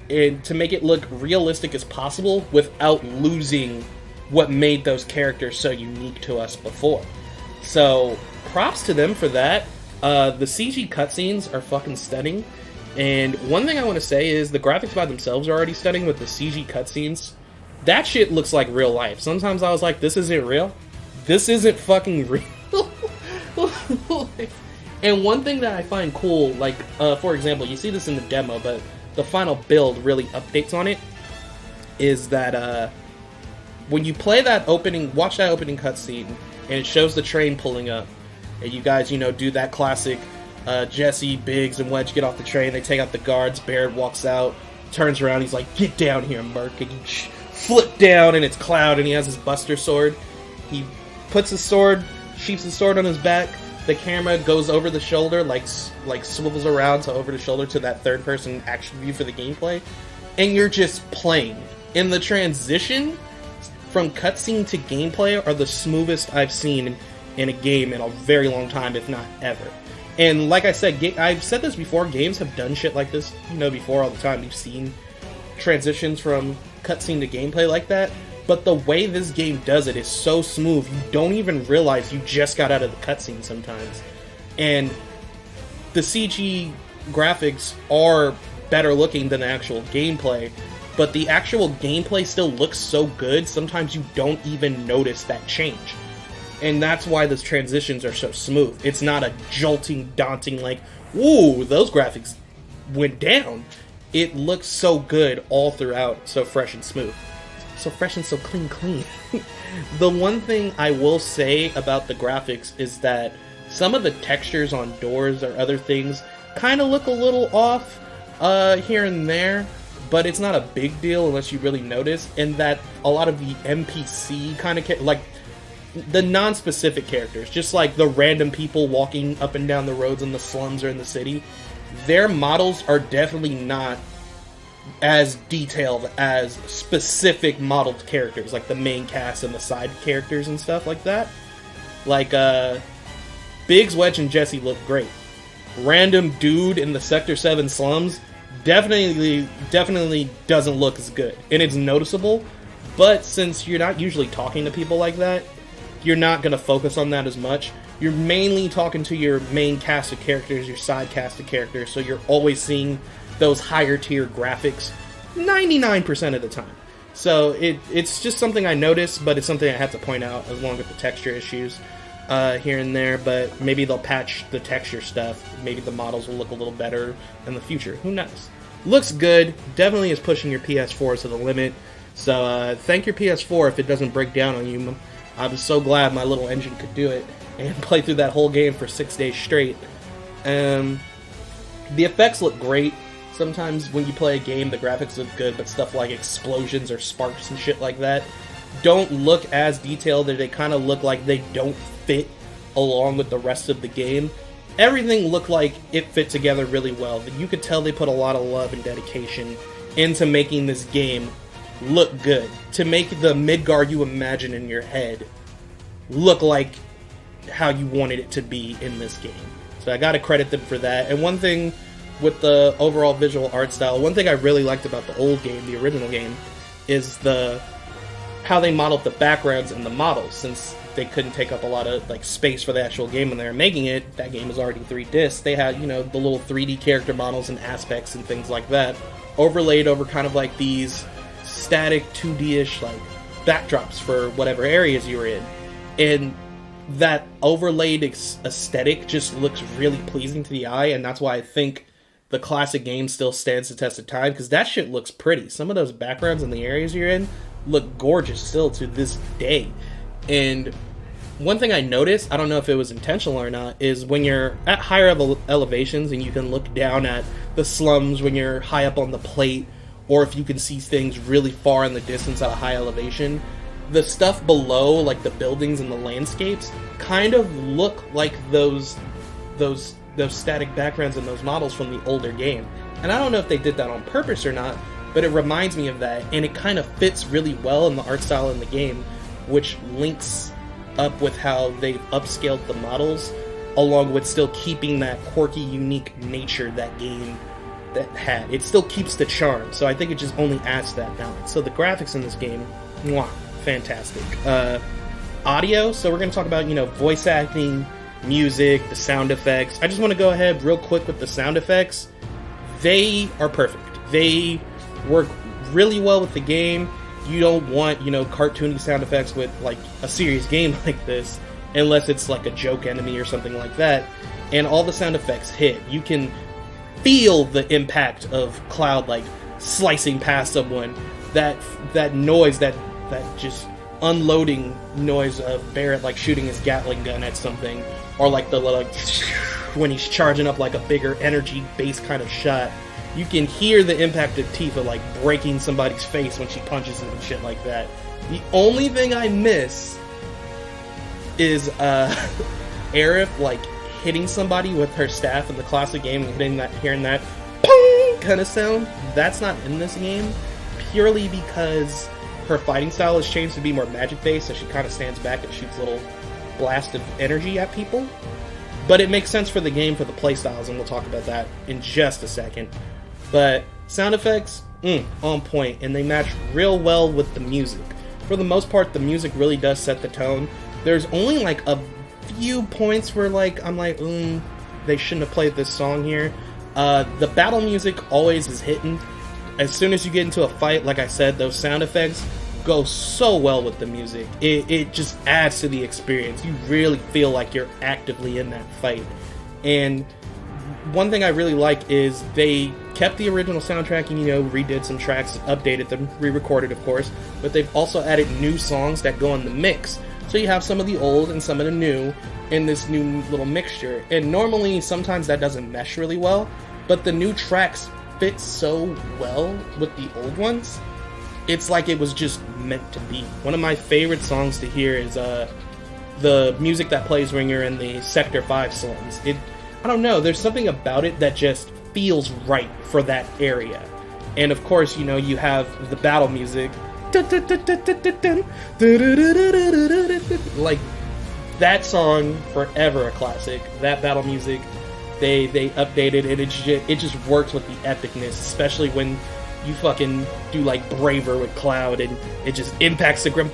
S1: and to make it look realistic as possible without losing what made those characters so unique to us before. So props to them for that. The CG cutscenes are fucking stunning. And one thing I want to say is the graphics by themselves are already stunning, with the CG cutscenes. That shit looks like real life. Sometimes I was like, this isn't real. This isn't fucking real. And one thing that I find cool, like, for example, you see this in the demo, but the final build really updates on it, is that when you play that watch that opening cutscene, and it shows the train pulling up, and you guys, do that classic Jesse, Biggs, and Wedge get off the train, they take out the guards, Barrett walks out, turns around, he's like, get down here, Merc, and he flip down, and it's Cloud, and he has his Buster sword. He puts his sword, sheaths his sword on his back, the camera goes over the shoulder, like swivels around to over the shoulder to that third person action view for the gameplay, and you're just playing. And the transition from cutscene to gameplay are the smoothest I've seen in a game in a very long time, if not ever. And like I said, I've said this before, games have done shit like this, before all the time. You've seen transitions from cutscene to gameplay like that, but the way this game does it is so smooth, you don't even realize you just got out of the cutscene sometimes. And the CG graphics are better looking than the actual gameplay, but the actual gameplay still looks so good, sometimes you don't even notice that change. And that's why those transitions are so smooth. It's not a jolting, daunting, like, ooh, those graphics went down. It looks so good all throughout, so fresh and smooth. So fresh and so clean. The one thing I will say about the graphics is that some of the textures on doors or other things kind of look a little off here and there, but it's not a big deal unless you really notice. And that a lot of the NPC kind of like the non-specific characters, just like the random people walking up and down the roads in the slums or in the city, their models are definitely not as detailed as specific modeled characters, like the main cast and the side characters and stuff like that. Like, Biggs, Wedge, and Jesse look great. Random dude in the Sector 7 slums definitely doesn't look as good. And it's noticeable, but since you're not usually talking to people like that, you're not going to focus on that as much. You're mainly talking to your main cast of characters, your side cast of characters, so you're always seeing those higher tier graphics 99% of the time. So it's just something I noticed, but it's something I have to point out along with the texture issues here and there. But maybe they'll patch the texture stuff. Maybe the models will look a little better in the future. Who knows? Looks good. Definitely is pushing your PS4 to the limit. So thank your PS4 if it doesn't break down on you. I was so glad my little engine could do it and play through that whole game for 6 days straight. The effects look great. Sometimes when you play a game, the graphics look good, but stuff like explosions or sparks and shit like that don't look as detailed, or they kind of look like they don't fit along with the rest of the game. Everything looked like it fit together really well. You could tell they put a lot of love and dedication into making this game look good, to make the Midgard you imagine in your head look like how you wanted it to be in this game. So I gotta credit them for that. And one thing with the overall visual art style, one thing I really liked about the old game, the original game, is how they modeled the backgrounds and the models. Since they couldn't take up a lot of space for the actual game when they were making it, that game was already 3 discs, they had, the little 3D character models and aspects and things like that overlaid over kind of like these static 2D-ish backdrops for whatever areas you were in. And that overlaid aesthetic just looks really pleasing to the eye, and that's why I think the classic game still stands the test of time, because that shit looks pretty. Some of those backgrounds in the areas you're in look gorgeous still to this day. And one thing I noticed, I don't know if it was intentional or not, is when you're at higher elevations and you can look down at the slums when you're high up on the plate, or if you can see things really far in the distance at a high elevation, the stuff below, like the buildings and the landscapes, kind of look like those static backgrounds and those models from the older game. And I don't know if they did that on purpose or not, but it reminds me of that, and it kind of fits really well in the art style in the game, which links up with how they've upscaled the models, along with still keeping that quirky, unique nature that game that had. It still keeps the charm, so I think it just only adds to that balance. So the graphics in this game, mwah, fantastic. Audio, so we're going to talk about, voice acting, music, the sound effects. I just want to go ahead real quick with the sound effects. They are perfect. They work really well with the game. You don't want, cartoony sound effects with, a serious game like this, unless it's, a joke enemy or something like that. And all the sound effects hit. You can feel the impact of Cloud, slicing past someone. That noise, that just unloading noise of Barrett, shooting his Gatling gun at something. Or, when he's charging up, a bigger energy base kind of shot. You can hear the impact of Tifa, breaking somebody's face when she punches him and shit like that. The only thing I miss is, Aerith, hitting somebody with her staff in the classic game and hearing that pong kind of sound, that's not in this game, purely because her fighting style has changed to be more magic-based, so she kind of stands back and shoots little blasts of energy at people. But it makes sense for the game, for the playstyles, and we'll talk about that in just a second. But sound effects, on point, and they match real well with the music. For the most part, the music really does set the tone. There's only like a few points where I'm like, they shouldn't have played this song here. The battle music always is hitting. As soon as you get into a fight, like I said, those sound effects go so well with the music. It just adds to the experience. You really feel like you're actively in that fight. And one thing I really like is they kept the original soundtrack and, redid some tracks, updated them, re-recorded, of course, but they've also added new songs that go in the mix. So you have some of the old and some of the new in this new little mixture. And normally, sometimes that doesn't mesh really well, but the new tracks fit so well with the old ones. It's like it was just meant to be. One of my favorite songs to hear is the music that plays when you're in the Sector 5 slums. I don't know, there's something about it that just feels right for that area. And of course, you have the battle music. Like, that song, forever a classic. That battle music, they updated it. It just works with the epicness, especially when you fucking do like Braver with Cloud and it just impacts the ground.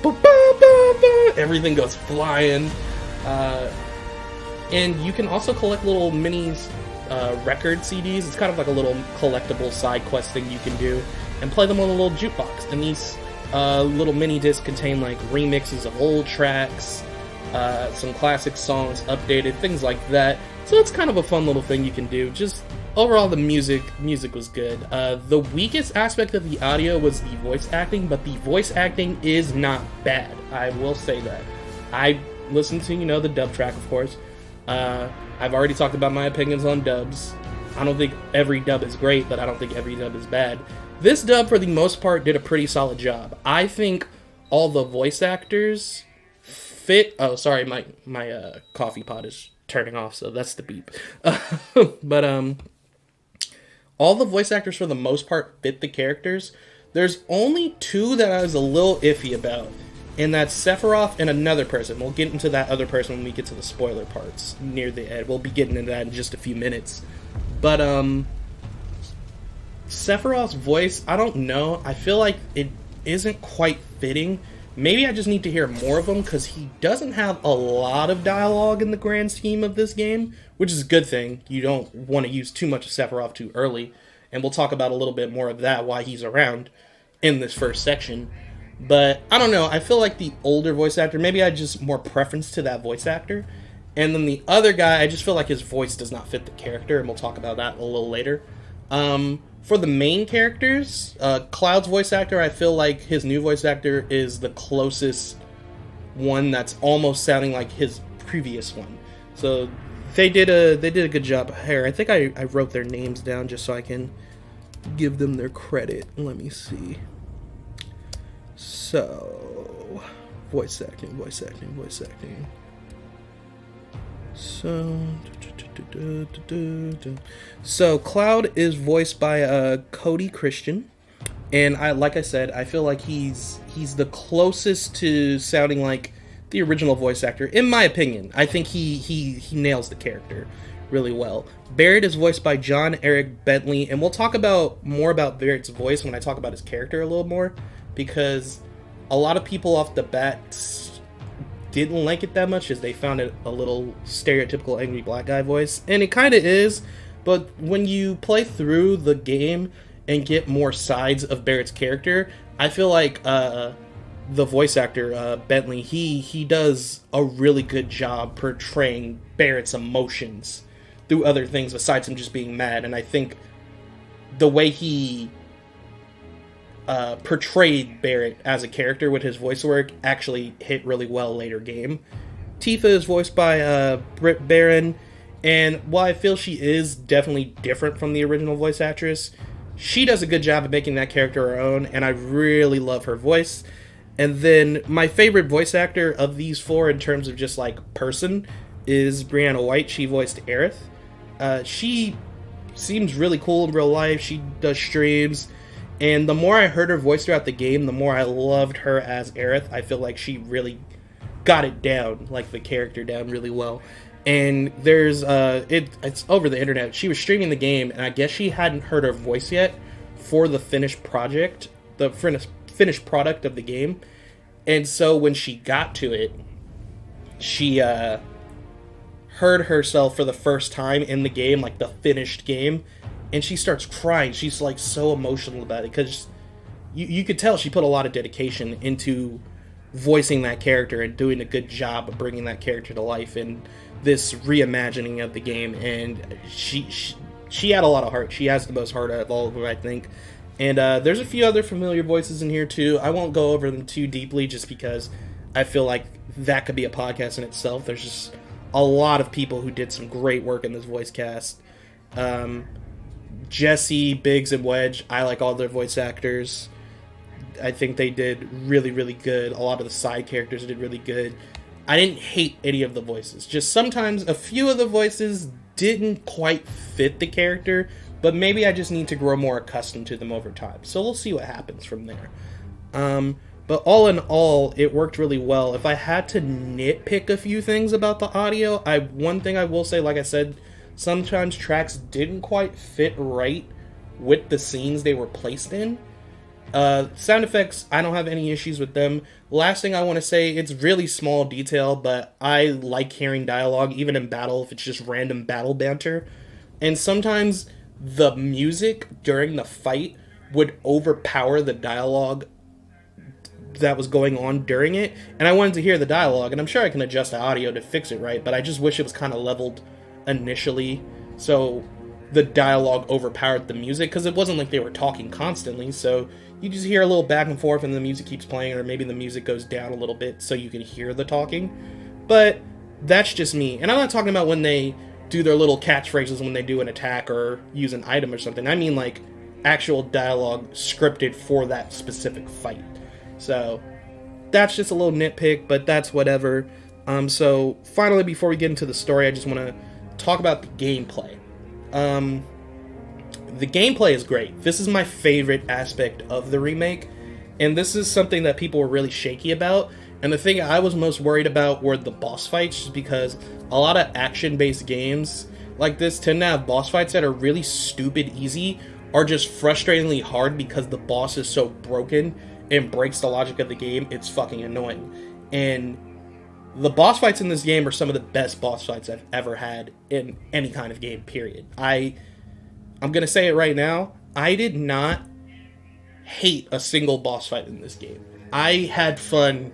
S1: Everything goes flying. And you can also collect little mini record CDs. It's kind of like a little collectible side quest thing you can do, and play them on a little jukebox. And these little mini discs contain like remixes of old tracks, some classic songs updated, things like that. So it's kind of a fun little thing you can do. Just overall, the music was good. The weakest aspect of the audio was the voice acting, but the voice acting is not bad. I will say that. I listened to, the dub track, of course. I've already talked about my opinions on dubs. I don't think every dub is great, but I don't think every dub is bad. This dub, for the most part, did a pretty solid job. I think all the voice actors fit... Oh, sorry, my coffee pot is turning off, so that's the beep. But all the voice actors, for the most part, fit the characters. There's only two that I was a little iffy about, and that's Sephiroth and another person. We'll get into that other person when we get to the spoiler parts near the end. We'll be getting into that in just a few minutes. But, Sephiroth's voice, I don't know. I feel like it isn't quite fitting. Maybe I just need to hear more of him, because he doesn't have a lot of dialogue in the grand scheme of this game, which is a good thing. You don't want to use too much of Sephiroth too early, and we'll talk about a little bit more of that, why he's around in this first section. But, I don't know, I feel like the older voice actor, maybe I just more preference to that voice actor. And then the other guy, I just feel like his voice does not fit the character, and we'll talk about that a little later. For the main characters, Cloud's voice actor, I feel like his new voice actor is the closest one that's almost sounding like his previous one. So they did a good job here. I think I wrote their names down just so I can give them their credit. Let me see. So, voice acting. So Cloud is voiced by Cody Christian, and like I said, I feel like he's the closest to sounding like the original voice actor, in my opinion. I think he nails the character really well. Barrett is voiced by John Eric Bentley, and we'll talk more about Barrett's voice when I talk about his character a little more, because a lot of people off the bat didn't like it that much, as they found it a little stereotypical angry black guy voice, and it kind of is. But when you play through the game and get more sides of Barrett's character, I feel like the voice actor Bentley, he does a really good job portraying Barrett's emotions through other things besides him just being mad. And I think the way he portrayed Barrett as a character with his voice work actually hit really well later game. Tifa is voiced by Britt Baron, and while I feel she is definitely different from the original voice actress, she does a good job of making that character her own, and I really love her voice. And then my favorite voice actor of these four in terms of just like person is Brianna White. She voiced Aerith. She seems really cool in real life. She does streams, and the more I heard her voice throughout the game, the more I loved her as Aerith. I feel like she really got it down, like the character down really well. And there's it's over the internet. She was streaming the game, and I guess she hadn't heard her voice yet for the finished project, the finished product of the game. And so when she got to it, she heard herself for the first time in the game, like the finished game, and she starts crying. She's like so emotional about it because you could tell she put a lot of dedication into voicing that character and doing a good job of bringing that character to life in this reimagining of the game. And she had a lot of heart. She has the most heart out of all of them, I think. And there's a few other familiar voices in here too. I won't go over them too deeply just because I feel like that could be a podcast in itself. There's just a lot of people who did some great work in this voice cast. Jesse, Biggs, and Wedge, I like all their voice actors. I think they did really, really good. A lot of the side characters did really good. I didn't hate any of the voices. Just sometimes a few of the voices didn't quite fit the character, but maybe I just need to grow more accustomed to them over time. So we'll see what happens from there. But all in all, it worked really well. If I had to nitpick a few things about the audio, one thing I will say, like I said, sometimes tracks didn't quite fit right with the scenes they were placed in. Sound effects, I don't have any issues with them. Last thing I want to say, it's really small detail, but I like hearing dialogue, even in battle, if it's just random battle banter. And sometimes the music during the fight would overpower the dialogue that was going on during it, and I wanted to hear the dialogue, and I'm sure I can adjust the audio to fix it right, but I just wish it was kind of leveled initially so the dialogue overpowered the music, because it wasn't like they were talking constantly, so you just hear a little back and forth and the music keeps playing, or maybe the music goes down a little bit so you can hear the talking. But that's just me, and I'm not talking about when they do their little catchphrases when they do an attack or use an item or something. I mean like actual dialogue scripted for that specific fight. So that's just a little nitpick, but that's whatever. So finally, before we get into the story, I just want to talk about the gameplay. The gameplay is great. This is my favorite aspect of the remake, and this is something that people were really shaky about. And the thing I was most worried about were the boss fights, just because a lot of action-based games like this tend to have boss fights that are really stupid easy, or just frustratingly hard because the boss is so broken and breaks the logic of the game. It's fucking annoying. And the boss fights in this game are some of the best boss fights I've ever had in any kind of game, period. I'm gonna say it right now, I did not hate a single boss fight in this game. I had fun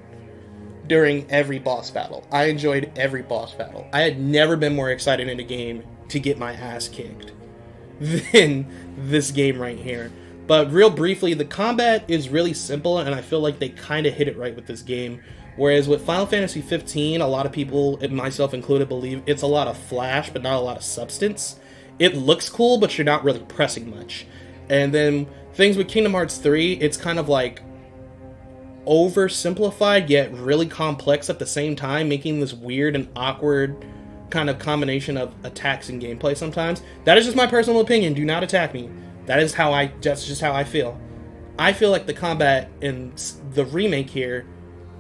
S1: during every boss battle. I enjoyed every boss battle. I had never been more excited in a game to get my ass kicked than this game right here. But real briefly, the combat is really simple, and I feel like they kind of hit it right with this game. Whereas with Final Fantasy 15, a lot of people, and myself included, believe it's a lot of flash, but not a lot of substance. It looks cool, but you're not really pressing much. And then things with Kingdom Hearts 3, it's kind of like oversimplified, yet really complex at the same time, making this weird and awkward kind of combination of attacks and gameplay sometimes. That is just my personal opinion. Do not attack me. That's just how I feel. I feel like the combat in the remake here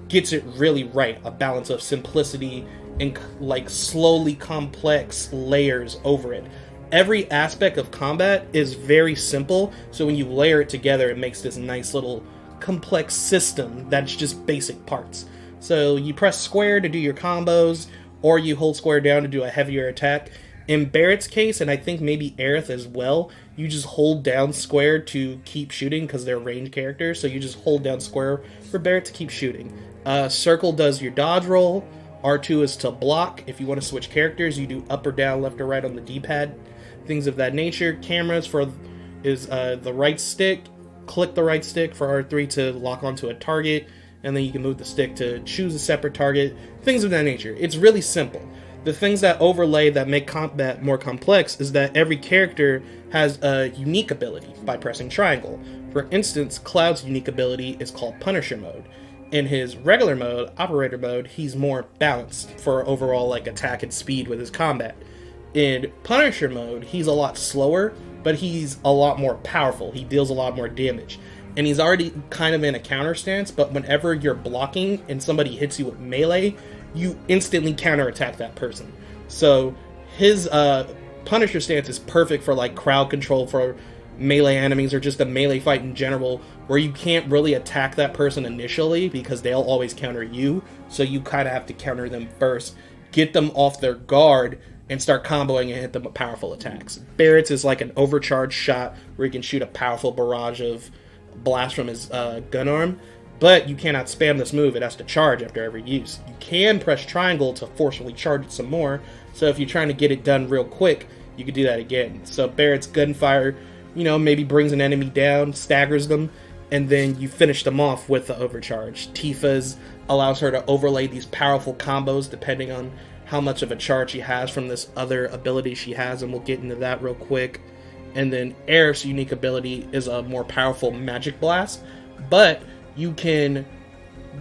S1: gets it really right. A balance of simplicity and like slowly complex layers over it. Every aspect of combat is very simple, so when you layer it together, it makes this nice little complex system that's just basic parts. So you press square to do your combos, or you hold square down to do a heavier attack. In Barrett's case, and I think maybe Aerith as well, you just hold down square to keep shooting because they're ranged characters, so you just hold down square for Barrett to keep shooting. Circle does your dodge roll. R2 is to block. If you want to switch characters, you do up or down, left or right on the D-pad. Things of that nature. Cameras is the right stick. Click the right stick for R3 to lock onto a target, and then you can move the stick to choose a separate target. Things of that nature. It's really simple. The things that overlay that make combat more complex is that every character has a unique ability by pressing triangle. For instance, Cloud's unique ability is called Punisher Mode. In his regular mode, operator mode, he's more balanced for overall like attack and speed with his combat. In Punisher mode, he's a lot slower, but he's a lot more powerful. He deals a lot more damage. And he's already kind of in a counter stance, but whenever you're blocking and somebody hits you with melee, you instantly counterattack that person. So his Punisher stance is perfect for like crowd control for melee enemies or just a melee fight in general, where you can't really attack that person initially because they'll always counter you. So you kind of have to counter them first, get them off their guard, and start comboing and hit them with powerful attacks. Barrett's is like an overcharged shot where he can shoot a powerful barrage of blast from his gun arm, but you cannot spam this move. It has to charge after every use. You can press triangle to forcefully charge it some more, so if you're trying to get it done real quick, you can do that again. So Barrett's gunfire, maybe brings an enemy down, staggers them, and then you finish them off with the overcharge. Tifa's allows her to overlay these powerful combos depending on how much of a charge she has from this other ability she has, and we'll get into that real quick. And then Aerith's unique ability is a more powerful magic blast, but you can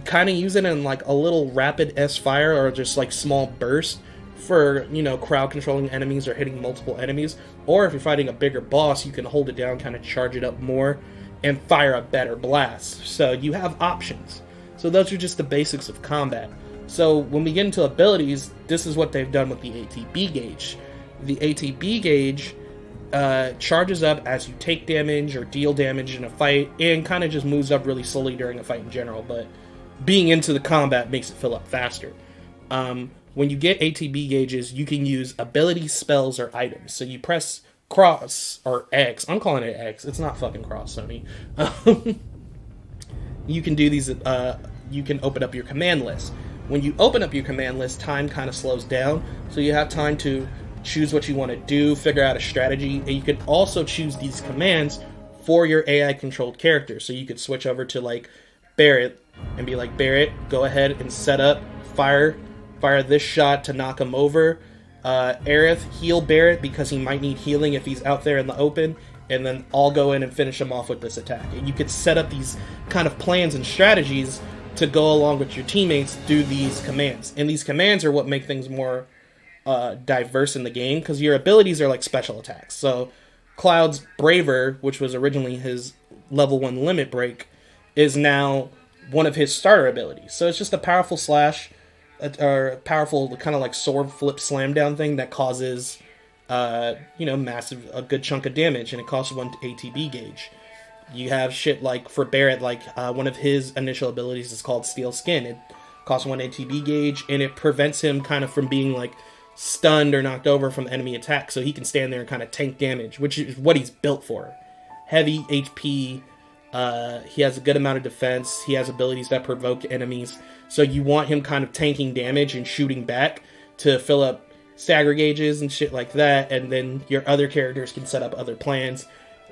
S1: kind of use it in like a little rapid S-fire or just like small burst for, crowd controlling enemies or hitting multiple enemies. Or if you're fighting a bigger boss, you can hold it down, kind of charge it up more, and fire a better blast. So you have options. So those are just the basics of combat. So when we get into abilities, this is what they've done with the ATB gauge. The ATB gauge charges up as you take damage or deal damage in a fight, and kind of just moves up really slowly during a fight in general, but being into the combat makes it fill up faster. When you get ATB gauges, you can use ability, spells, or items. So you press cross, or X. I'm calling it X. It's not fucking cross, Sony. You can do these, you can open up your command list. When you open up your command list, time kind of slows down, so you have time to choose what you want to do, figure out a strategy, and you can also choose these commands for your AI-controlled character. So you could switch over to, like, Barrett, and be like, Barrett, go ahead and set up, fire this shot to knock him over. Aerith, heal Barrett because he might need healing if he's out there in the open, and then I'll go in and finish him off with this attack. And you could set up these kind of plans and strategies to go along with your teammates through these commands. And these commands are what make things more diverse in the game, because your abilities are like special attacks. So Cloud's Braver, which was originally his level 1 limit break, is now one of his starter abilities. So it's just a powerful slash, or powerful kind of like sword flip slam down thing that causes a good chunk of damage, and it costs 1 ATB gauge. You have shit like, for Barrett, like one of his initial abilities is called Steel Skin. It costs 1 ATB gauge, and it prevents him kind of from being like stunned or knocked over from enemy attack, so he can stand there and kind of tank damage, which is what he's built for. Heavy HP, he has a good amount of defense, he has abilities that provoke enemies, so you want him kind of tanking damage and shooting back to fill up stagger gauges and shit like that, and then your other characters can set up other plans,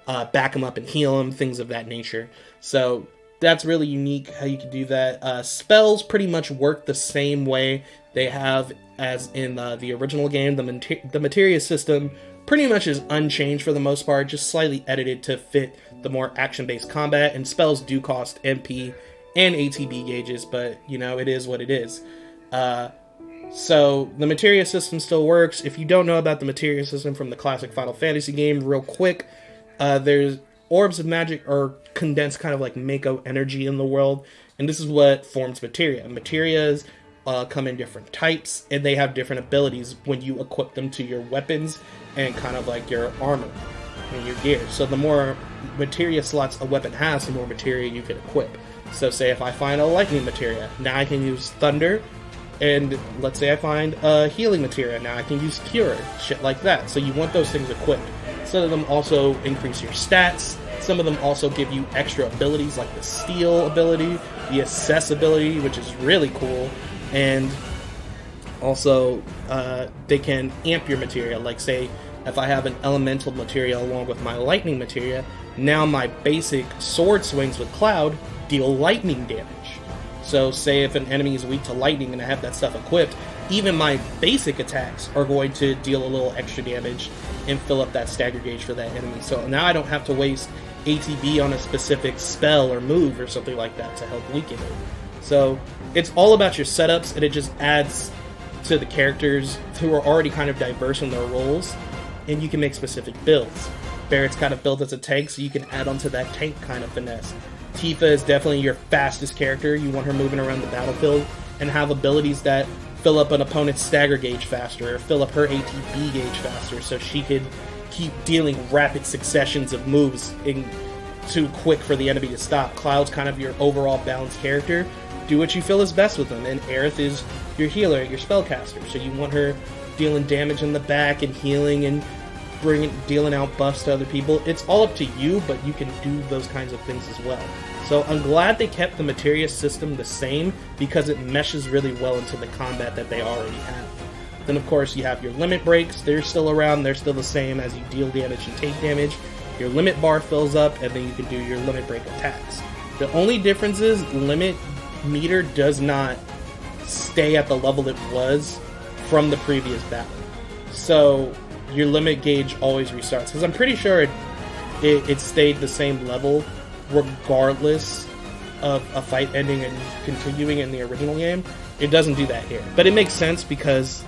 S1: back him up and heal him, things of that nature. So that's really unique how you can do that. Spells pretty much work the same way they have as in the original game. The materia system pretty much is unchanged for the most part, just slightly edited to fit the more action-based combat, and spells do cost MP and ATB gauges, but, it is what it is. So the materia system still works. If you don't know about the materia system from the classic Final Fantasy game, real quick, there's orbs of magic, or condensed kind of like Mako energy in the world, and this is what forms materia. Materias come in different types, and they have different abilities when you equip them to your weapons and kind of like your armor and your gear. So the more materia slots a weapon has, the more materia you can equip. So say if I find a lightning materia, now I can use thunder, and let's say I find a healing materia, now I can use cure, shit like that. So you want those things equipped. Some of them also increase your stats. Some of them also give you extra abilities, like the steal ability, the assess ability, which is really cool. And also, they can amp your materia. Like, say, if I have an elemental materia along with my lightning materia, now my basic sword swings with Cloud deal lightning damage. So, say if an enemy is weak to lightning and I have that stuff equipped, even my basic attacks are going to deal a little extra damage and fill up that stagger gauge for that enemy. So now I don't have to waste ATB on a specific spell or move or something like that to help weaken it. So it's all about your setups, and it just adds to the characters who are already kind of diverse in their roles, and you can make specific builds. Barrett's kind of built as a tank, so you can add onto that tank kind of finesse. Tifa is definitely your fastest character. You want her moving around the battlefield and have abilities that fill up an opponent's stagger gauge faster, or fill up her ATB gauge faster, so she could keep dealing rapid successions of moves too quick for the enemy to stop. Cloud's kind of your overall balanced character. Do what you feel is best with them. And Aerith is your healer, your spellcaster. So you want her dealing damage in the back and healing and dealing out buffs to other people. It's all up to you, but you can do those kinds of things as well. So I'm glad they kept the materia system the same, because it meshes really well into the combat that they already have. Then of course you have your limit breaks. They're still around. They're still the same. As you deal damage and take damage, your limit bar fills up, and then you can do your limit break attacks. The only difference is limit meter does not stay at the level it was from the previous battle. So your limit gauge always restarts, because I'm pretty sure it stayed the same level regardless of a fight ending and continuing in the original game. It doesn't do that here, but it makes sense because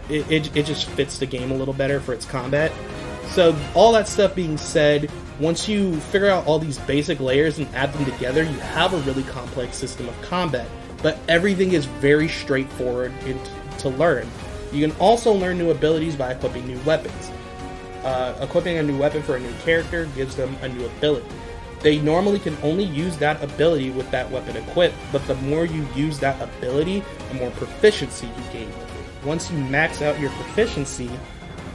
S1: it just fits the game a little better for its combat. So all that stuff being said, once you figure out all these basic layers and add them together, you have a really complex system of combat, but everything is very straightforward to learn. You can also learn new abilities by equipping new weapons. Equipping a new weapon for a new character gives them a new ability. They normally can only use that ability with that weapon equipped, but the more you use that ability, the more proficiency you gain with it. Once you max out your proficiency,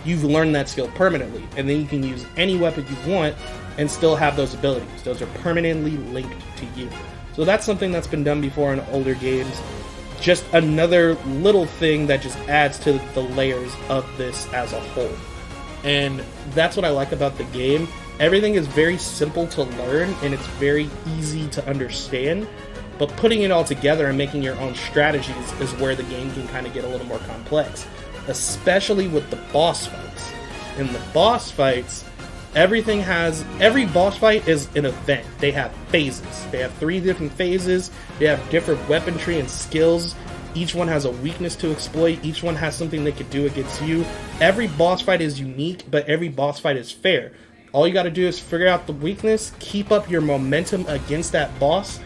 S1: you've learned that skill permanently, and then you can use any weapon you want and still have those abilities. Those are permanently linked to you. So that's something that's been done before in older games. Just another little thing that just adds to the layers of this as a whole. And that's what I like about the game. Everything is very simple to learn, and it's very easy to understand, but putting it all together and making your own strategies is where the game can kind of get a little more complex, especially with the boss fights. In the boss fights, every boss fight is an event. They have phases. They have 3 different phases. They have different weaponry and skills. Each one has a weakness to exploit. Each one has something they could do against you. Every boss fight is unique, but every boss fight is fair. All you got to do is figure out the weakness, keep up your momentum against that boss,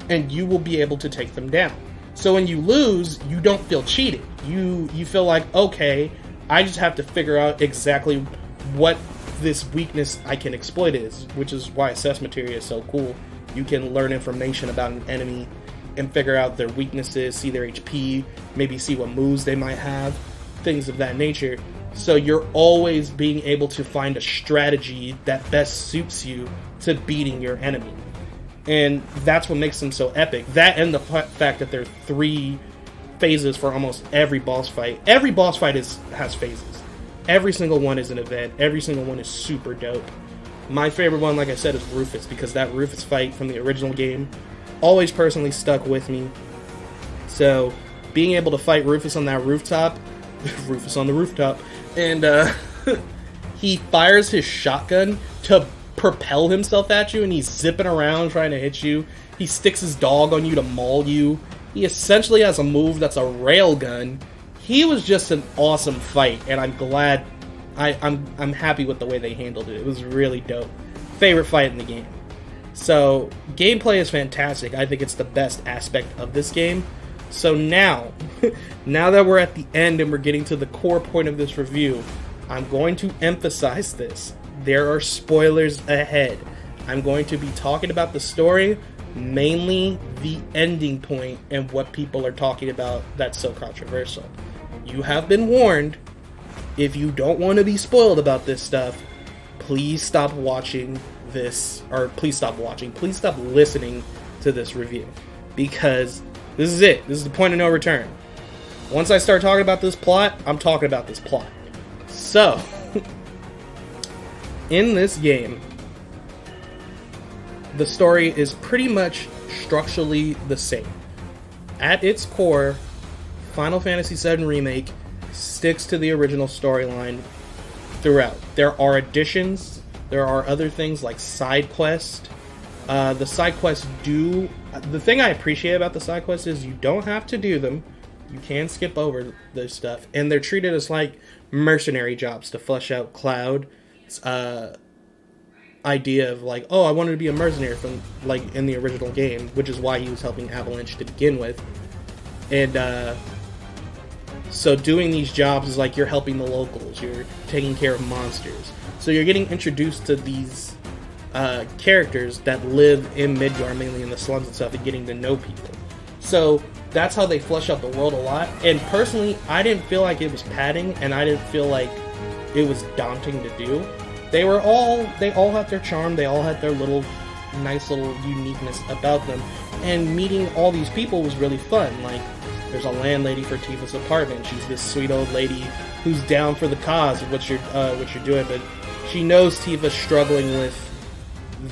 S1: and you will be able to take them down. So when you lose, you don't feel cheated. You feel like, okay, I just have to figure out exactly what this weakness I can exploit is, which is why assess materia is so cool. You can learn information about an enemy and figure out their weaknesses, see their HP, maybe see what moves they might have, things of that nature. So you're always being able to find a strategy that best suits you to beating your enemy. And that's what makes them so epic. That and the fact that there are 3 phases for almost every boss fight. Every boss fight has phases. Every single one is an event. Every single one is super dope. My favorite one, like I said, is Rufus, because that Rufus fight from the original game always personally stuck with me. So being able to fight Rufus on that rooftop, Rufus on the rooftop, and he fires his shotgun to propel himself at you, and he's zipping around trying to hit you. He sticks his dog on you to maul you. He essentially has a move that's a railgun. He was just an awesome fight, and I'm glad. I'm happy with the way they handled it. It was really dope. Favorite fight in the game. So gameplay is fantastic. I think it's the best aspect of this game. So now that we're at the end and we're getting to the core point of this review, I'm going to emphasize this. There are spoilers ahead. I'm going to be talking about the story, mainly the ending point and what people are talking about that's so controversial. You have been warned. If you don't want to be spoiled about this stuff, please stop watching this, or please stop listening to this review, because this is it. This is the point of no return. Once I start talking about this plot, I'm talking about this plot. So, in this game, the story is pretty much structurally the same. At its core, Final Fantasy VII Remake sticks to the original storyline throughout. There are additions. There are other things like side quests. The side quests do the thing I appreciate about the side quests is you don't have to do them. You can skip over this stuff, and they're treated as like mercenary jobs to flesh out Cloud's idea of like, oh, I wanted to be a mercenary from like in the original game, which is why he was helping Avalanche to begin with. And so doing these jobs is like you're helping the locals, you're taking care of monsters. So you're getting introduced to these characters that live in Midgar, mainly in the slums and stuff, and getting to know people. So that's how they flesh out the world a lot. And personally, I didn't feel like it was padding, and I didn't feel like it was daunting to do. They all had their charm, they all had their nice little uniqueness about them. And meeting all these people was really fun. Like, there's a landlady for Tifa's apartment. She's this sweet old lady who's down for the cause of what you're doing, but she knows Tifa's struggling with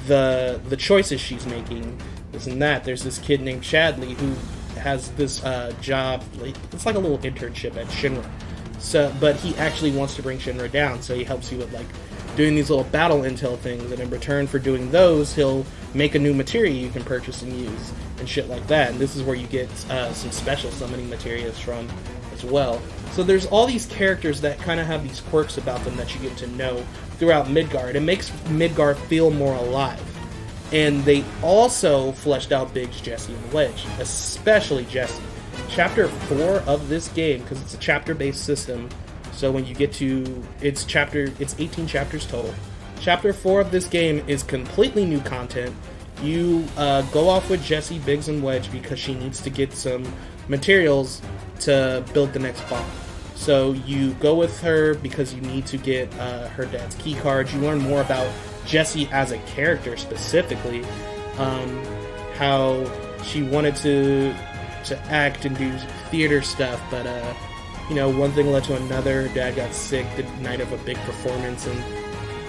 S1: the choices she's making, this and that. There's this kid named Chadley who has this job, it's like a little internship at Shinra. So, but he actually wants to bring Shinra down, so he helps you with like doing these little battle intel things, and in return for doing those, he'll make a new materia you can purchase and use, and shit like that. And this is where you get some special summoning materias from as well. So there's all these characters that kind of have these quirks about them that you get to know throughout Midgar. It makes Midgar feel more alive. And they also fleshed out Biggs, Jesse, and Wedge, especially Jesse. Chapter 4 of this game, because it's a chapter-based system, so when you get to it's 18 chapters total. Chapter 4 of this game is completely new content. You go off with Jesse, Biggs, and Wedge because she needs to get some materials to build the next bomb. So you go with her because you need to get her dad's key cards. You learn more about Jesse as a character specifically, how she wanted to act and do theater stuff, but one thing led to another. Her dad got sick the night of a big performance and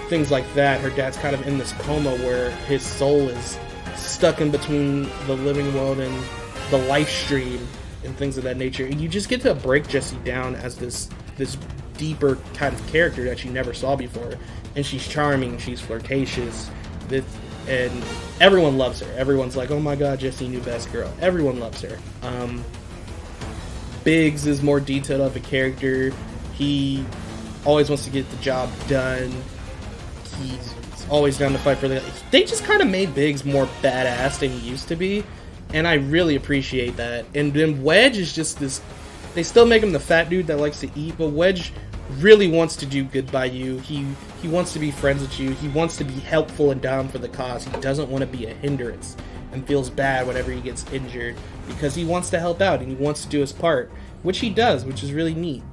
S1: things like that. Her dad's kind of in this coma where his soul is stuck in between the living world and the life stream and things of that nature. And you just get to break Jessie down as this deeper kind of character that you never saw before. And she's charming, she's flirtatious, and everyone loves her. Everyone's like, oh my god, Jessie, new best girl. Everyone loves her. Biggs is more detailed of a character. He always wants to get the job done. He's always down to fight for They just kind of made Biggs more badass than he used to be, and I really appreciate that. And then Wedge is just this. They still make him the fat dude that likes to eat, but Wedge really wants to do good by you. He wants to be friends with you. He wants to be helpful and down for the cause. He doesn't want to be a hindrance and feels bad whenever he gets injured because he wants to help out and he wants to do his part, which he does, which is really neat.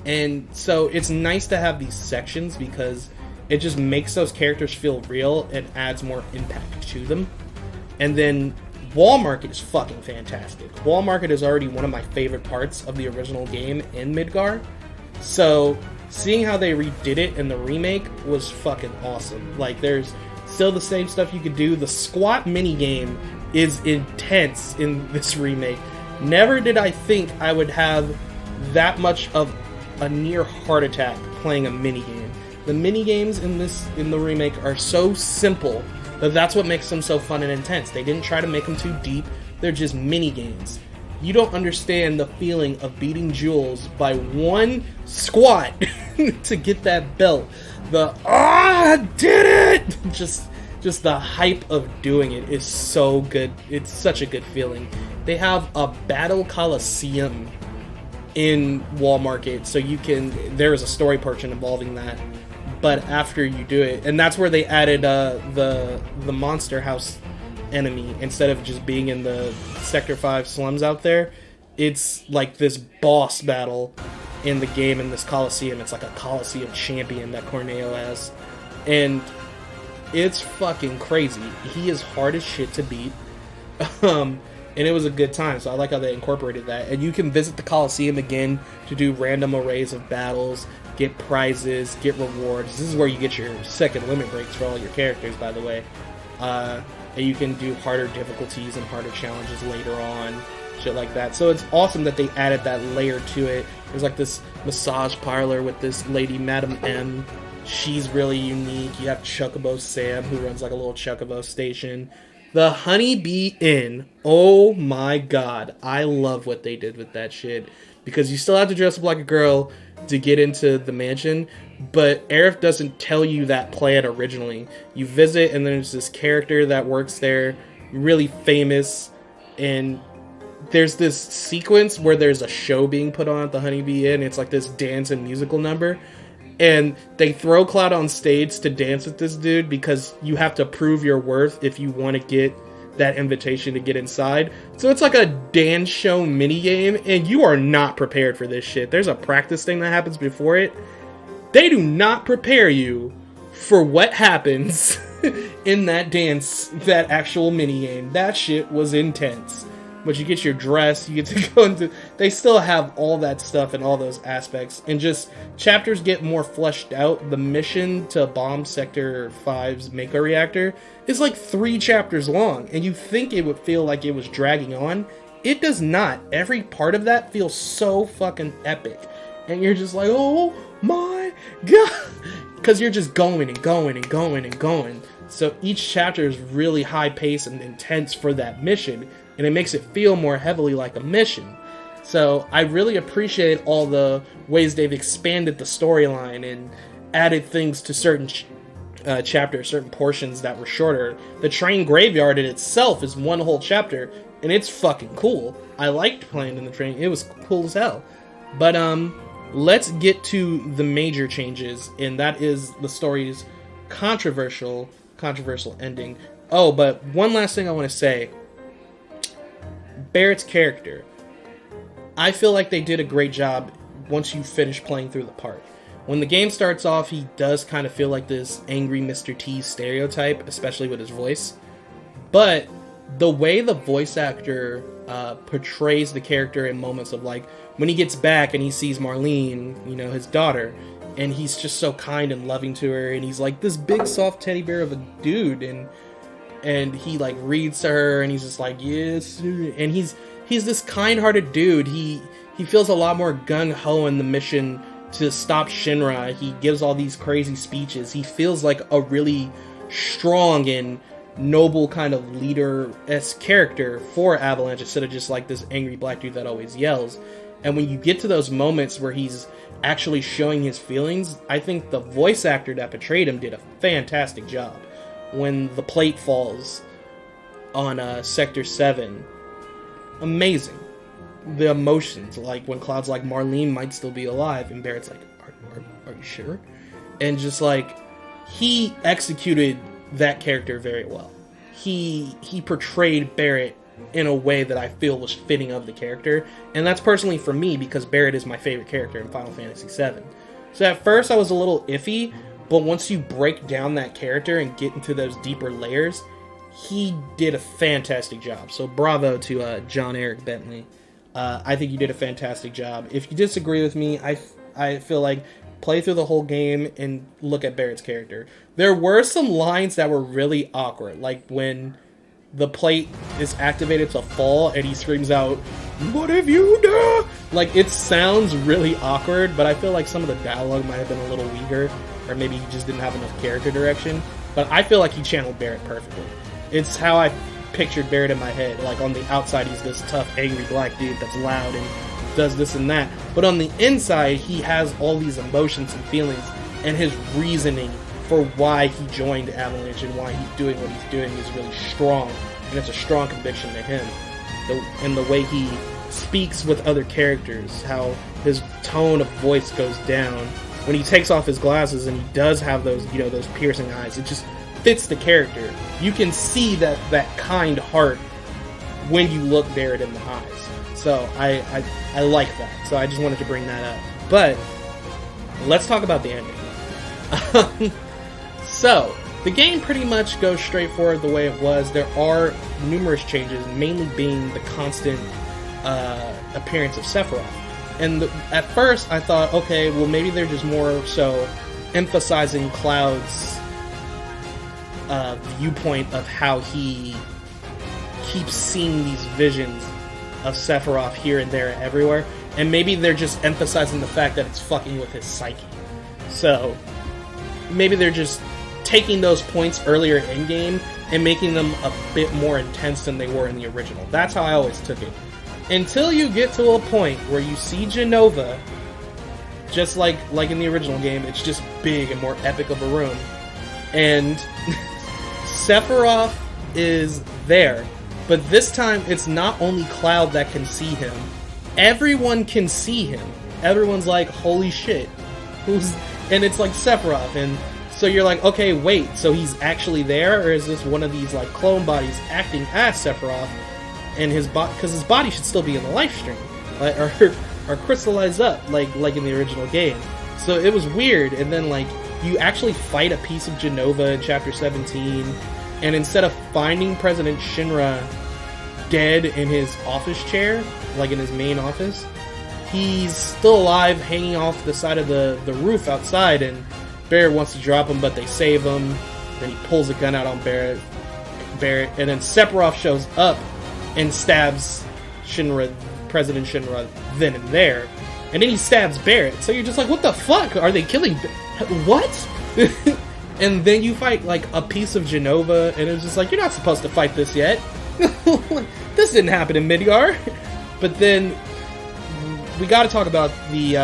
S1: And so it's nice to have these sections because it just makes those characters feel real and adds more impact to them. And then Wall Market is fucking fantastic. Wall Market is already one of my favorite parts of the original game in Midgar. So seeing how they redid it in the remake was fucking awesome. Like, there's still the same stuff you could do. The squat minigame is intense in this remake. Never did I think I would have that much of a near heart attack playing a minigame. The minigames in the remake are so simple that that's what makes them so fun and intense. They didn't try to make them too deep. They're just minigames. You don't understand the feeling of beating Jules by one squat to get that belt. I did it! Just the hype of doing it is so good. It's such a good feeling. They have a battle coliseum in Wall Market, so there is a story portion involving that. But after you do it, and that's where they added the Monster House enemy. Instead of just being in the Sector 5 slums out there, it's like this boss battle in the game in this Coliseum. It's like a Coliseum champion that Corneo has. And it's fucking crazy. He is hard as shit to beat. And it was a good time, so I like how they incorporated that. And you can visit the Coliseum again to do random arrays of battles, get prizes, get rewards. This is where you get your second limit breaks for all your characters, by the way. And you can do harder difficulties and harder challenges later on, shit like that. So it's awesome that they added that layer to it. There's like this massage parlor with this lady, Madam M. She's really unique. You have Chocobo Sam, who runs like a little Chocobo station. The Honeybee Inn. Oh my god. I love what they did with that shit. Because you still have to dress up like a girl to get into the mansion. But Aerith doesn't tell you that plan originally. You visit and there's this character that works there. Really famous. And there's this sequence where there's a show being put on at the Honeybee Inn. It's like this dance and musical number. And they throw Cloud on stage to dance with this dude because you have to prove your worth if you want to get that invitation to get inside. So it's like a dance show minigame, and you are not prepared for this shit. There's a practice thing that happens before it. They do not prepare you for what happens in that dance, that actual minigame. That shit was intense. But you get your dress, you get to go into... They still have all that stuff and all those aspects. And just chapters get more fleshed out. The mission to bomb Sector 5's Mako reactor is like 3 chapters long. And you think it would feel like it was dragging on. It does not. Every part of that feels so fucking epic. And you're just like, oh my god. Because you're just going and going and going and going. So each chapter is really high paced and intense for that mission. And it makes it feel more heavily like a mission. So I really appreciate all the ways they've expanded the storyline and added things to certain chapters, certain portions that were shorter. The train graveyard in itself is one whole chapter, and it's fucking cool. I liked playing in the train. It was cool as hell. But let's get to the major changes, and that is the story's controversial ending. Oh, but one last thing I want to say. Barrett's character. I feel like they did a great job once you finish playing through the part. When the game starts off, he does kind of feel like this angry Mr. T stereotype, especially with his voice. But the way the voice actor portrays the character in moments of like, when he gets back and he sees Marlene, you know, his daughter, and he's just so kind and loving to her, and he's like this big soft teddy bear of a dude, and he like reads to her and he's just like, yes, and he's this kind-hearted dude. He feels a lot more gung-ho in the mission to stop Shinra. He gives all these crazy speeches. He feels like a really strong and noble kind of leader-esque character for Avalanche instead of just like this angry black dude that always yells. And when you get to those moments where he's actually showing his feelings, I think the voice actor that portrayed him did a fantastic job. When the plate falls on Sector 7, amazing. The emotions, like when Cloud's like, Marlene might still be alive, and Barrett's like, are you sure? And just like, he executed that character very well. He portrayed Barrett in a way that I feel was fitting of the character, and that's personally for me because Barrett is my favorite character in Final Fantasy VII. So at first I was a little iffy, but once you break down that character and get into those deeper layers, he did a fantastic job. So bravo to John Eric Bentley. I think you did a fantastic job. If you disagree with me, I feel like play through the whole game and look at Barrett's character. There were some lines that were really awkward, like when the plate is activated to fall and he screams out, "What have you done?" Like, it sounds really awkward, but I feel like some of the dialogue might have been a little weaker, or maybe he just didn't have enough character direction. But I feel like he channeled Barrett perfectly. It's how I pictured Barrett in my head. Like, on the outside, he's this tough, angry black dude that's loud and does this and that. But on the inside, he has all these emotions and feelings, and his reasoning for why he joined Avalanche and why he's doing what he's doing is really strong. And it's a strong conviction to him. And the way he speaks with other characters, how his tone of voice goes down. When he takes off his glasses and he does have those, you know, those piercing eyes, it just fits the character. You can see that kind heart when you look Barrett in the eyes. So I like that. So I just wanted to bring that up. But let's talk about the ending. So the game pretty much goes straight forward the way it was. There are numerous changes, mainly being the constant appearance of Sephiroth. And at first I thought, okay, well maybe they're just more so emphasizing Cloud's viewpoint of how he keeps seeing these visions of Sephiroth here and there and everywhere. And maybe they're just emphasizing the fact that it's fucking with his psyche. So maybe they're just taking those points earlier in game and making them a bit more intense than they were in the original. That's how I always took it. Until you get to a point where you see Jenova, just like in the original game, it's just big and more epic of a room. And Sephiroth is there. But this time, it's not only Cloud that can see him. Everyone can see him. Everyone's like, holy shit. And it's like Sephiroth. And so you're like, okay, wait, so he's actually there? Or is this one of these like clone bodies acting as Sephiroth? And his body, because his body should still be in the live stream. Or crystallized up, like in the original game. So it was weird. And then like, you actually fight a piece of Jenova in Chapter 17. And instead of finding President Shinra dead in his office chair, like in his main office, he's still alive, hanging off the side of the roof outside, and Barrett wants to drop him, but they save him. Then he pulls a gun out on Barrett, and then Sephiroth shows up and stabs President Shinra then and there, and then he stabs Barrett. So you're just like, what the fuck? Are they killing... What? And then you fight, like, a piece of Jenova, and it's just like, you're not supposed to fight this yet. This didn't happen in Midgar. But then, we gotta talk about the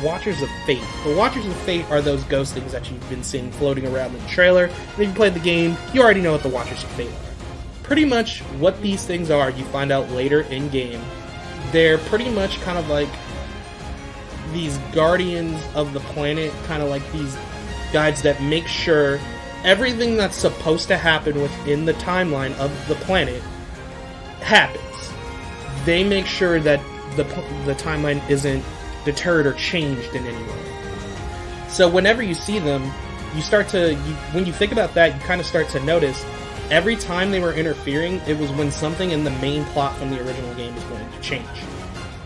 S1: Watchers of Fate. The Watchers of Fate are those ghost things that you've been seeing floating around in the trailer. And if you played the game, you already know what the Watchers of Fate are. Pretty much what these things are, you find out later in-game. They're pretty much kind of like these guardians of the planet, kind of like these guides that make sure everything that's supposed to happen within the timeline of the planet happens. They make sure that the timeline isn't deterred or changed in any way. So whenever you see them, you start to, when you think about that, you kind of start to notice every time they were interfering, it was when something in the main plot from the original game was going to change.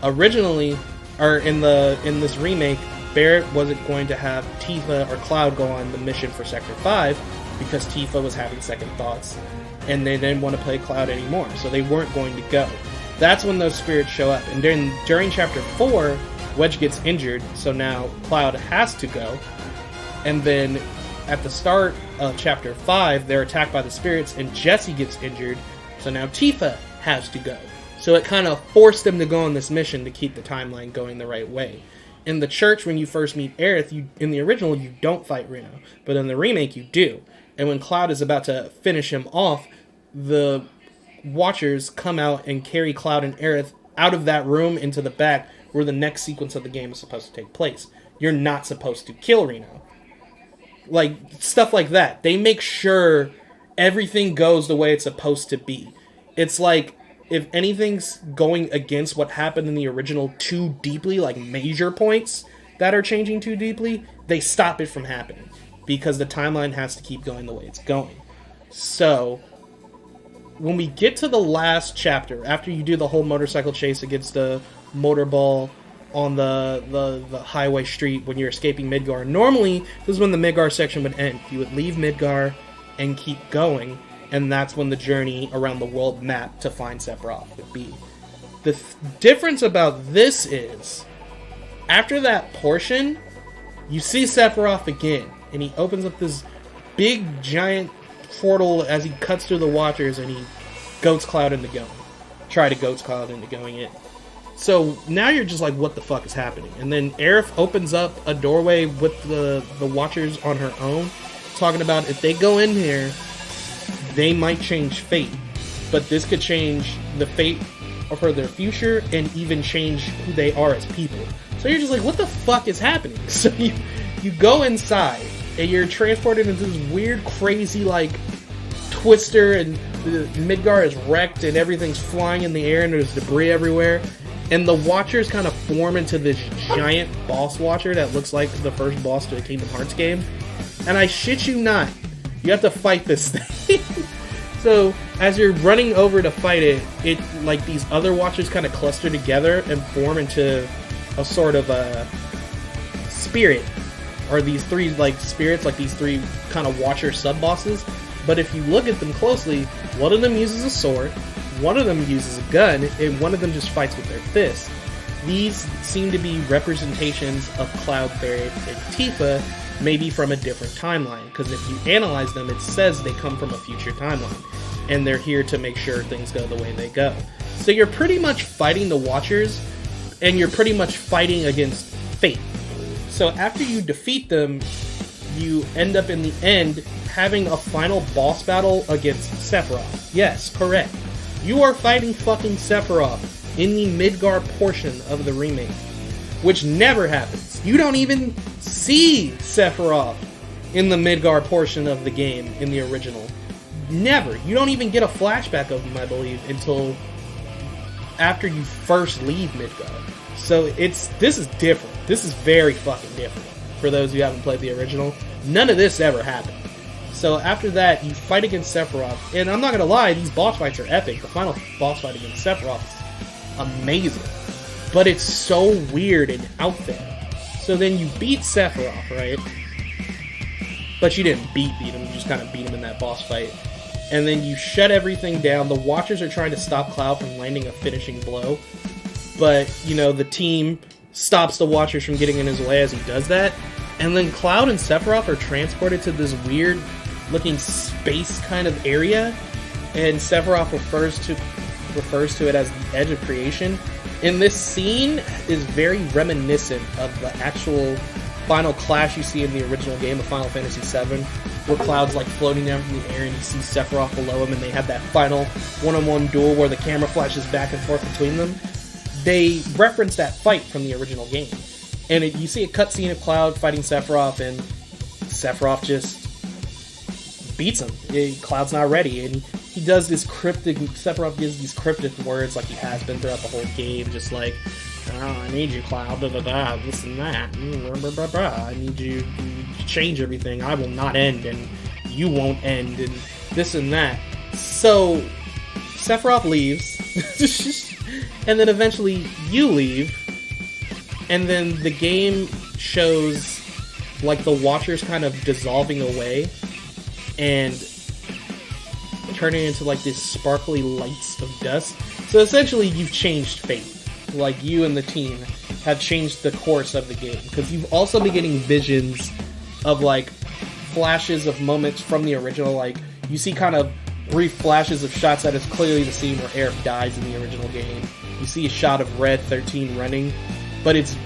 S1: Originally, or in this remake, Barrett wasn't going to have Tifa or Cloud go on the mission for Sector 5 because Tifa was having second thoughts and they didn't want to play Cloud anymore, so they weren't going to go. That's when those spirits show up, and during Chapter 4, Wedge gets injured, so now Cloud has to go. And then at the start of Chapter 5, they're attacked by the spirits and Jessie gets injured, so now Tifa has to go. So it kind of forced them to go on this mission to keep the timeline going the right way. In the church, when you first meet Aerith, in the original, you don't fight Reno. But in the remake, you do. And when Cloud is about to finish him off, the Watchers come out and carry Cloud and Aerith out of that room into the back where the next sequence of the game is supposed to take place. You're not supposed to kill Reno. Like, stuff like that. They make sure everything goes the way it's supposed to be. It's like, if anything's going against what happened in the original too deeply, like major points that are changing too deeply, they stop it from happening. Because the timeline has to keep going the way it's going. So, when we get to the last chapter, after you do the whole motorcycle chase against the motorball on the highway street when you're escaping Midgar, normally, this is when the Midgar section would end. You would leave Midgar and keep going, and that's when the journey around the world map to find Sephiroth would be. The difference about this is, after that portion, you see Sephiroth again, and he opens up this big, giant portal as he cuts through the Watchers, and he goats Cloud into going. Try to goats Cloud into going in. So now you're just like, what the fuck is happening? And then Aerith opens up a doorway with the Watchers on her own, talking about if they go in here, they might change fate. But this could change the fate for their future and even change who they are as people. So you're just like, what the fuck is happening? So you go inside, and you're transported into this weird, crazy, like, twister, and the Midgar is wrecked, and everything's flying in the air, and there's debris everywhere. And the Watchers kind of form into this giant boss Watcher that looks like the first boss to a Kingdom Hearts game. And I shit you not, you have to fight this thing. So, as you're running over to fight it, like, these other Watchers kind of cluster together and form into a sort of a spirit. Or these three, like, spirits, like these three kind of Watcher sub-bosses. But if you look at them closely, one of them uses a sword, one of them uses a gun, and one of them just fights with their fists. These seem to be representations of Cloud, Barrett, and Tifa, maybe from a different timeline. Because if you analyze them, it says they come from a future timeline. And they're here to make sure things go the way they go. So you're pretty much fighting the Watchers, and you're pretty much fighting against fate. So after you defeat them, you end up in the end having a final boss battle against Sephiroth. Yes, correct. You are fighting fucking Sephiroth in the Midgar portion of the remake, which never happens. You don't even see Sephiroth in the Midgar portion of the game in the original. Never. You don't even get a flashback of him, I believe, until after you first leave Midgar. So this is different. This is very fucking different. For those who haven't played the original, none of this ever happened. So after that, you fight against Sephiroth, and I'm not gonna lie, these boss fights are epic. The final boss fight against Sephiroth is amazing, but it's so weird and out there. So then you beat Sephiroth, right? But you didn't beat him, you just kind of beat him in that boss fight. And then you shut everything down. The Watchers are trying to stop Cloud from landing a finishing blow, but, you know, the team stops the Watchers from getting in his way as he does that. And then Cloud and Sephiroth are transported to this weird looking space kind of area, and Sephiroth refers to it as the edge of creation. And this scene is very reminiscent of the actual final clash you see in the original game of Final Fantasy VII, where Cloud's like floating down from the air and you see Sephiroth below him, and they have that final one-on-one duel where the camera flashes back and forth between them. They reference that fight from the original game. And you see a cutscene of Cloud fighting Sephiroth, and Sephiroth just beats him. Cloud's not ready, and he does this cryptic... Sephiroth gives these cryptic words like he has been throughout the whole game, just like, oh, I need you, Cloud, da-da-da, this and that, I need you to change everything, I will not end, and you won't end, and this and that. So, Sephiroth leaves, and then eventually you leave, and then the game shows like the Watchers kind of dissolving away and turning into like this sparkly lights of dust. So essentially you've changed fate. Like you and the team have changed the course of the game, because you've also been getting visions of like flashes of moments from the original. Like you see kind of brief flashes of shots that is clearly the scene where Aerith dies in the original game. You see a shot of Red 13 running, but it's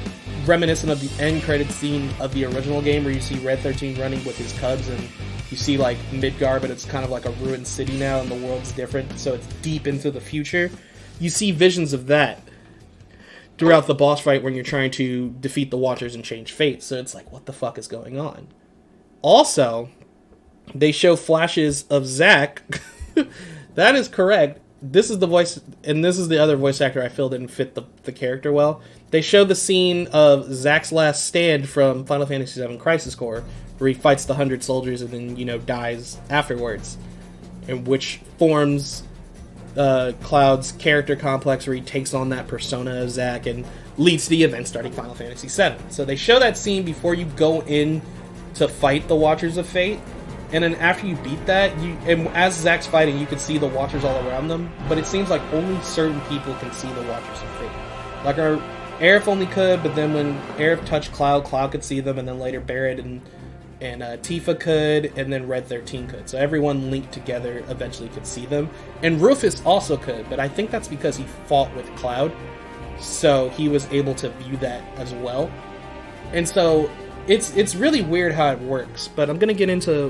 S1: reminiscent of the end credits scene of the original game where you see Red 13 running with his cubs, and you see like Midgar, but it's kind of like a ruined city now and the world's different, so it's deep into the future. You see visions of that throughout the boss fight when you're trying to defeat the Watchers and change fate, so it's like, what the fuck is going on? Also, they show flashes of Zack. That is correct. This is the voice, and this is the other voice actor I feel didn't fit the character well. They show the scene of Zack's last stand from Final Fantasy VII Crisis Core, where he fights the 100 soldiers and then, you know, dies afterwards, and which forms Cloud's character complex, where he takes on that persona of Zack and leads to the event starting Final Fantasy VII. So they show that scene before you go in to fight the Watchers of Fate. And then after you beat that, and as Zack's fighting, you can see the Watchers all around them, but it seems like only certain people can see the Watchers of Fate. Like Aerith only could, but then when Aerith touched Cloud, Cloud could see them, and then later Barret and Tifa could, and then Red 13 could. So everyone linked together eventually could see them. And Rufus also could, but I think that's because he fought with Cloud, so he was able to view that as well. And so it's really weird how it works, but I'm gonna get into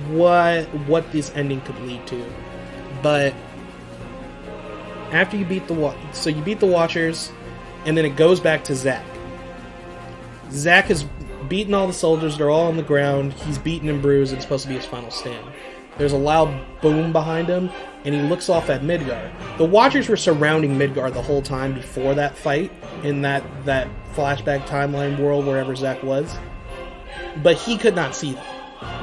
S1: what this ending could lead to. But after you beat you beat the Watchers, and then it goes back to Zack. Zack has beaten all the soldiers, they're all on the ground, he's beaten and bruised, and it's supposed to be his final stand. There's a loud boom behind him, and he looks off at Midgar. The Watchers were surrounding Midgar the whole time before that fight, in that flashback timeline world wherever Zack was, but he could not see them.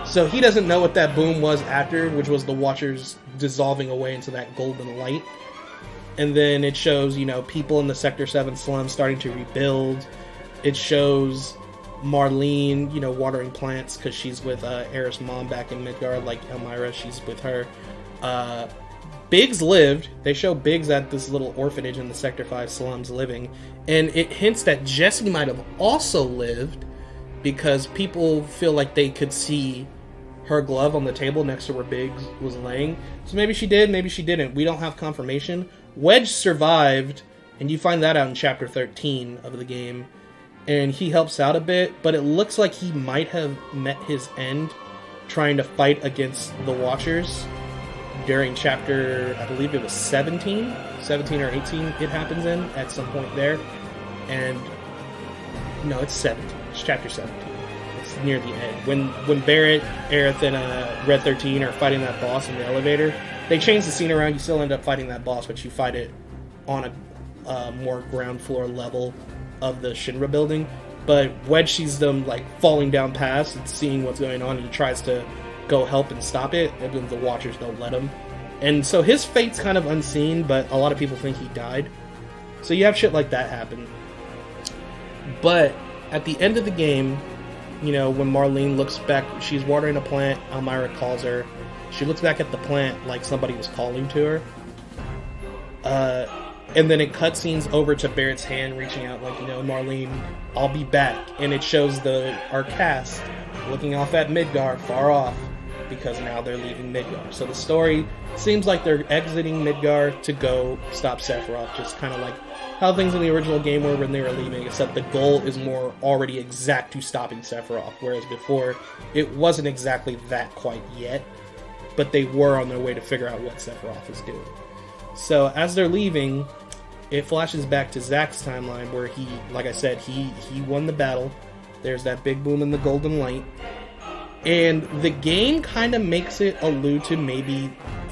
S1: So he doesn't know what that boom was after, which was the Watchers dissolving away into that golden light. And then it shows, you know, people in the Sector 7 slums starting to rebuild. It shows Marlene, you know, watering plants because she's with Aerith's mom back in Midgard, like Elmira, she's with her. Biggs lived. They show Biggs at this little orphanage in the Sector 5 slums living, and it hints that Jessie might have also lived because people feel like they could see her glove on the table next to where Biggs was laying. So maybe she did, maybe she didn't. We don't have confirmation. Wedge survived, and you find that out in Chapter 13 of the game, and he helps out a bit, but it looks like he might have met his end trying to fight against the Watchers during Chapter, I believe it was 17 or 18 it happens in, at some point there. And no, it's 17. It's Chapter 17. It's near the end. When Barrett, Aerith, and Red 13 are fighting that boss in the elevator, they change the scene around. You still end up fighting that boss, but you fight it on a more ground floor level of the Shinra building. But Wedge sees them like falling down past and seeing what's going on, and he tries to go help and stop it, and then the Watchers don't let him. And so his fate's kind of unseen, but a lot of people think he died. So you have shit like that happen. But at the end of the game, you know, when Marlene looks back, she's watering a plant, Elmira calls her. She looks back at the plant like somebody was calling to her. And then it cutscenes over to Barrett's hand reaching out like, you know, Marlene, I'll be back. And it shows our cast looking off at Midgar, far off, because now they're leaving Midgar. So the story seems like they're exiting Midgar to go stop Sephiroth, just kind of like how things in the original game were when they were leaving, except the goal is more already exact to stopping Sephiroth, whereas before it wasn't exactly that quite yet, but they were on their way to figure out what Sephiroth was doing. So as they're leaving, it flashes back to Zack's timeline where he, like I said, he won the battle. There's that big boom in the golden light. And the game kind of makes it allude to maybe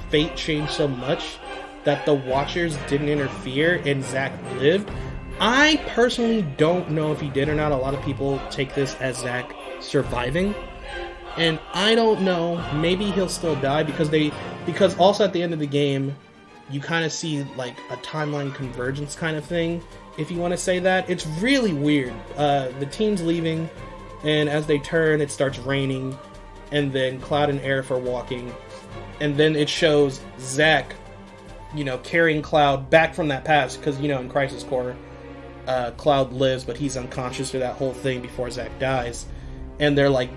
S1: fate changed so much that the Watchers didn't interfere and Zack lived. I personally don't know if he did or not. A lot of people take this as Zack surviving. And I don't know. Maybe he'll still die because also at the end of the game, you kind of see like a timeline convergence kind of thing, if you want to say that. It's really weird. The team's leaving, and as they turn, it starts raining, and then Cloud and Aerith are walking, and then it shows Zack, you know, carrying Cloud back from that past, because, you know, in Crisis Core, Cloud lives, but he's unconscious through that whole thing before Zack dies, and they're like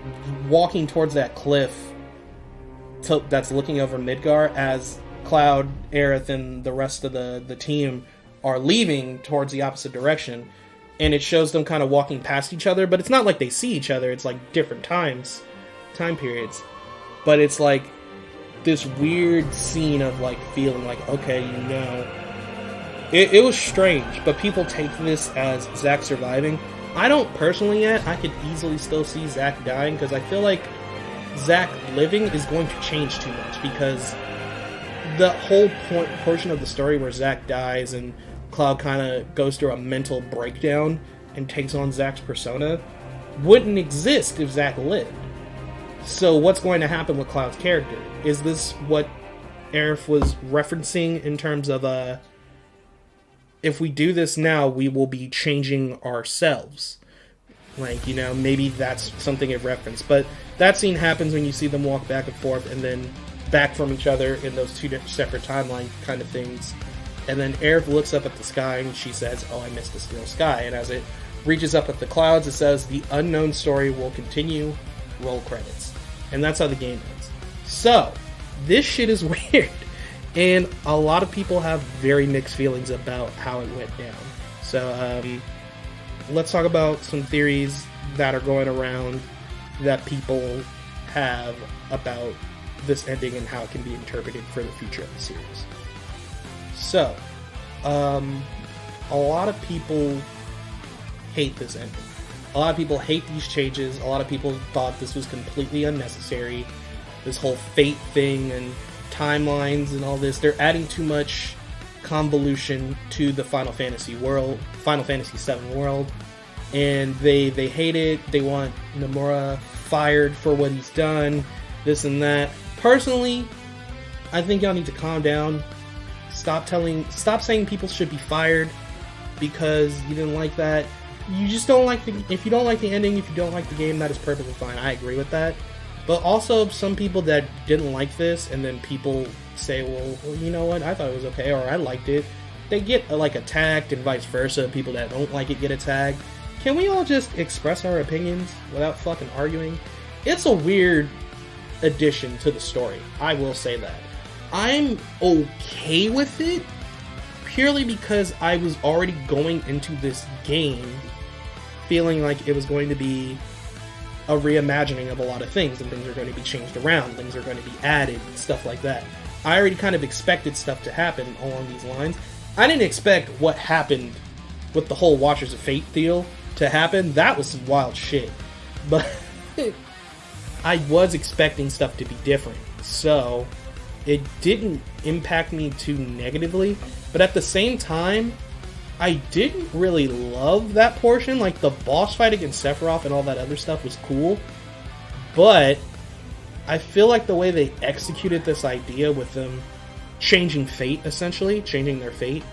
S1: walking towards that cliff that's looking over Midgar as Cloud, Aerith, and the rest of the team are leaving towards the opposite direction, and it shows them kind of walking past each other, but it's not like they see each other, it's like different time periods, but it's like this weird scene of like feeling like, okay, you know, it was strange, but people take this as Zack surviving. I don't personally yet. I could easily still see Zack dying, because I feel like Zack living is going to change too much, because the whole portion of the story where Zack dies and Cloud kind of goes through a mental breakdown and takes on Zack's persona wouldn't exist if Zack lived. So what's going to happen with Cloud's character? Is this what Aerith was referencing in terms of if we do this now, we will be changing ourselves? Like, you know, maybe that's something it referenced. But that scene happens when you see them walk back and forth and then back from each other in those two separate timeline kind of things. And then Aerith looks up at the sky and she says, oh, I missed the steel sky. And as it reaches up at the clouds, it says, the unknown story will continue, roll credits. And that's how the game ends. So, this shit is weird. And a lot of people have very mixed feelings about how it went down. So, let's talk about some theories that are going around that people have about this ending and how it can be interpreted for the future of the series. So, a lot of people hate this ending. A lot of people hate these changes. A lot of people thought this was completely unnecessary. This whole fate thing and timelines and all this. They're adding too much convolution to the Final Fantasy VII world. And they hate it. They want Nomura fired for what he's done. This and that. Personally, I think y'all need to calm down. Stop saying people should be fired because you didn't like that. You just don't like if you don't like the ending, if you don't like the game, that is perfectly fine. I agree with that. But also, some people that didn't like this, and then people say, well, you know what, I thought it was okay, or I liked it, they get like attacked and vice versa. People that don't like it get attacked. can we all just express our opinions without fucking arguing? It's a weird addition to the story. I will say that. I'm okay with it purely because I was already going into this game feeling like it was going to be a reimagining of a lot of things, and things are going to be changed around, things are going to be added, stuff like that. I already kind of expected stuff to happen along these lines. I didn't expect what happened with the whole Watchers of Fate deal to happen. That was some wild shit. But I was expecting stuff to be different, so it didn't impact me too negatively. But at the same time, I didn't really love that portion. Like, the boss fight against Sephiroth and all that other stuff was cool, but I feel like the way they executed this idea with them changing fate, essentially, changing their fate,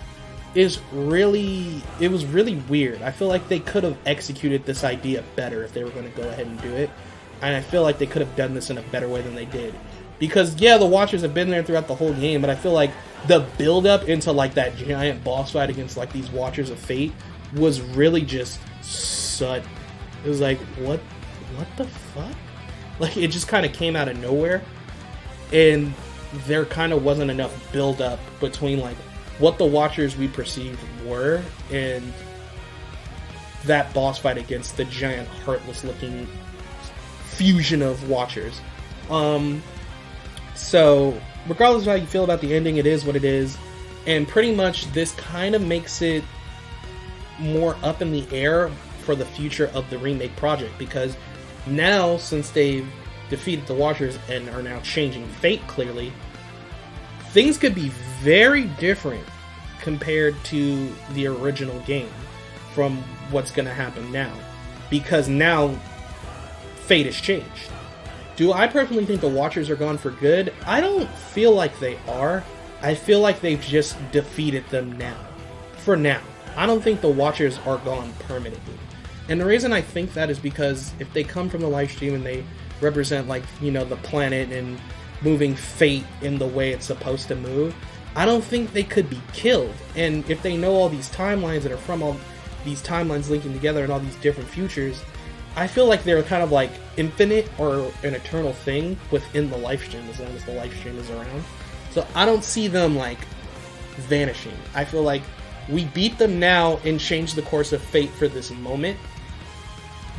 S1: it was really weird. I feel like they could have executed this idea better if they were going to go ahead and do it. And I feel like they could have done this in a better way than they did. Because, yeah, the Watchers have been there throughout the whole game, but I feel like the build-up into, like, that giant boss fight against, like, these Watchers of Fate was really just sudden. It was like, what the fuck? Like, it just kind of came out of nowhere. And there kind of wasn't enough build-up between, like, what the Watchers we perceived were and that boss fight against the giant, heartless-looking fusion of Watchers. So, regardless of how you feel about the ending, it is what it is. And pretty much this kind of makes it more up in the air for the future of the Remake project. Because now, since they've defeated the Watchers and are now changing fate clearly, things could be very different compared to the original game from what's going to happen now. Because now, fate has changed. Do I personally think the Watchers are gone for good? I don't feel like they are. I feel like they've just defeated them now. For now. I don't think the Watchers are gone permanently. And the reason I think that is because if they come from the livestream and they represent, like, you know, the planet and moving fate in the way it's supposed to move, I don't think they could be killed. And if they know all these timelines that are from all these timelines linking together and all these different futures, I feel like they're kind of like infinite or an eternal thing within the life stream as long as the life stream is around. So I don't see them like vanishing. I feel like we beat them now and change the course of fate for this moment,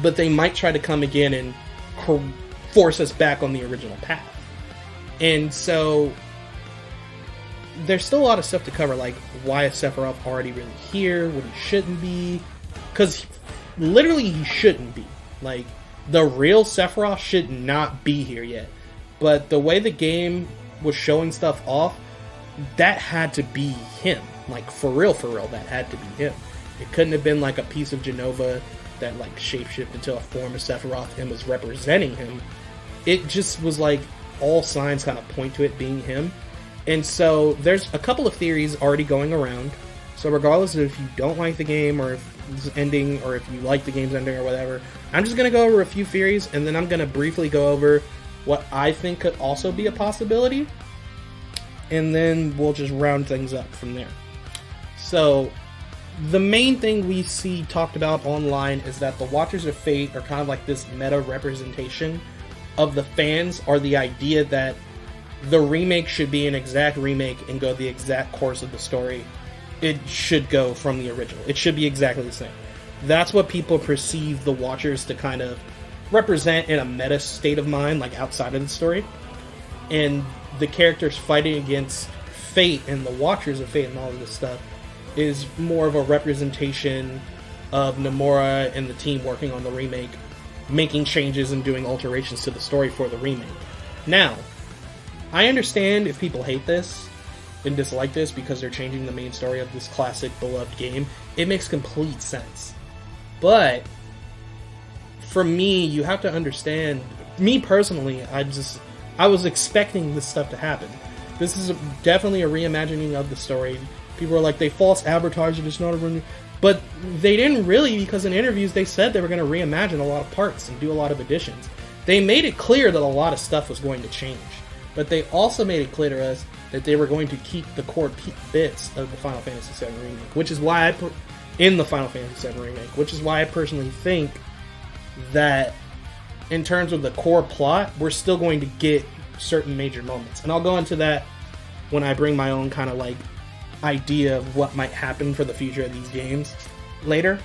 S1: but they might try to come again and force us back on the original path. And so there's still a lot of stuff to cover, like why is Sephiroth already really here when he shouldn't be? Because literally he shouldn't be. Like, the real Sephiroth should not be here yet. But the way the game was showing stuff off, that had to be him. Like, for real, that had to be him. It couldn't have been like a piece of Genova that like shapeshifted into a form of Sephiroth and was representing him. It just was like all signs kind of point to it being him. And so there's a couple of theories already going around. So regardless of if you don't like the game or if it's ending or if you like the game's ending or whatever, I'm just going to go over a few theories and then I'm going to briefly go over what I think could also be a possibility. And then we'll just round things up from there. So the main thing we see talked about online is that the Watchers of Fate are kind of like this meta representation of the fans, or the idea that the remake should be an exact remake and go the exact course of the story it should go from the original. It should be exactly the same. That's what people perceive the Watchers to kind of represent in a meta state of mind, like outside of the story. And the characters fighting against Fate and the Watchers of Fate and all of this stuff is more of a representation of Nomura and the team working on the remake, making changes and doing alterations to the story for the remake. Now, I understand if people hate this and dislike this because they're changing the main story of this classic beloved game. It makes complete sense. But for me, you have to understand, me personally, I was expecting this stuff to happen. This is definitely a reimagining of the story. People are like, they false advertised it, it's not a... But they didn't really, because in interviews they said they were going to reimagine a lot of parts and do a lot of additions. They made it clear that a lot of stuff was going to change. But they also made it clear to us that they were going to keep the core bits of the Final Fantasy VII Remake, which is why in the Final Fantasy VII Remake, which is why I personally think that in terms of the core plot, we're still going to get certain major moments. And I'll go into that when I bring my own kind of like idea of what might happen for the future of these games later.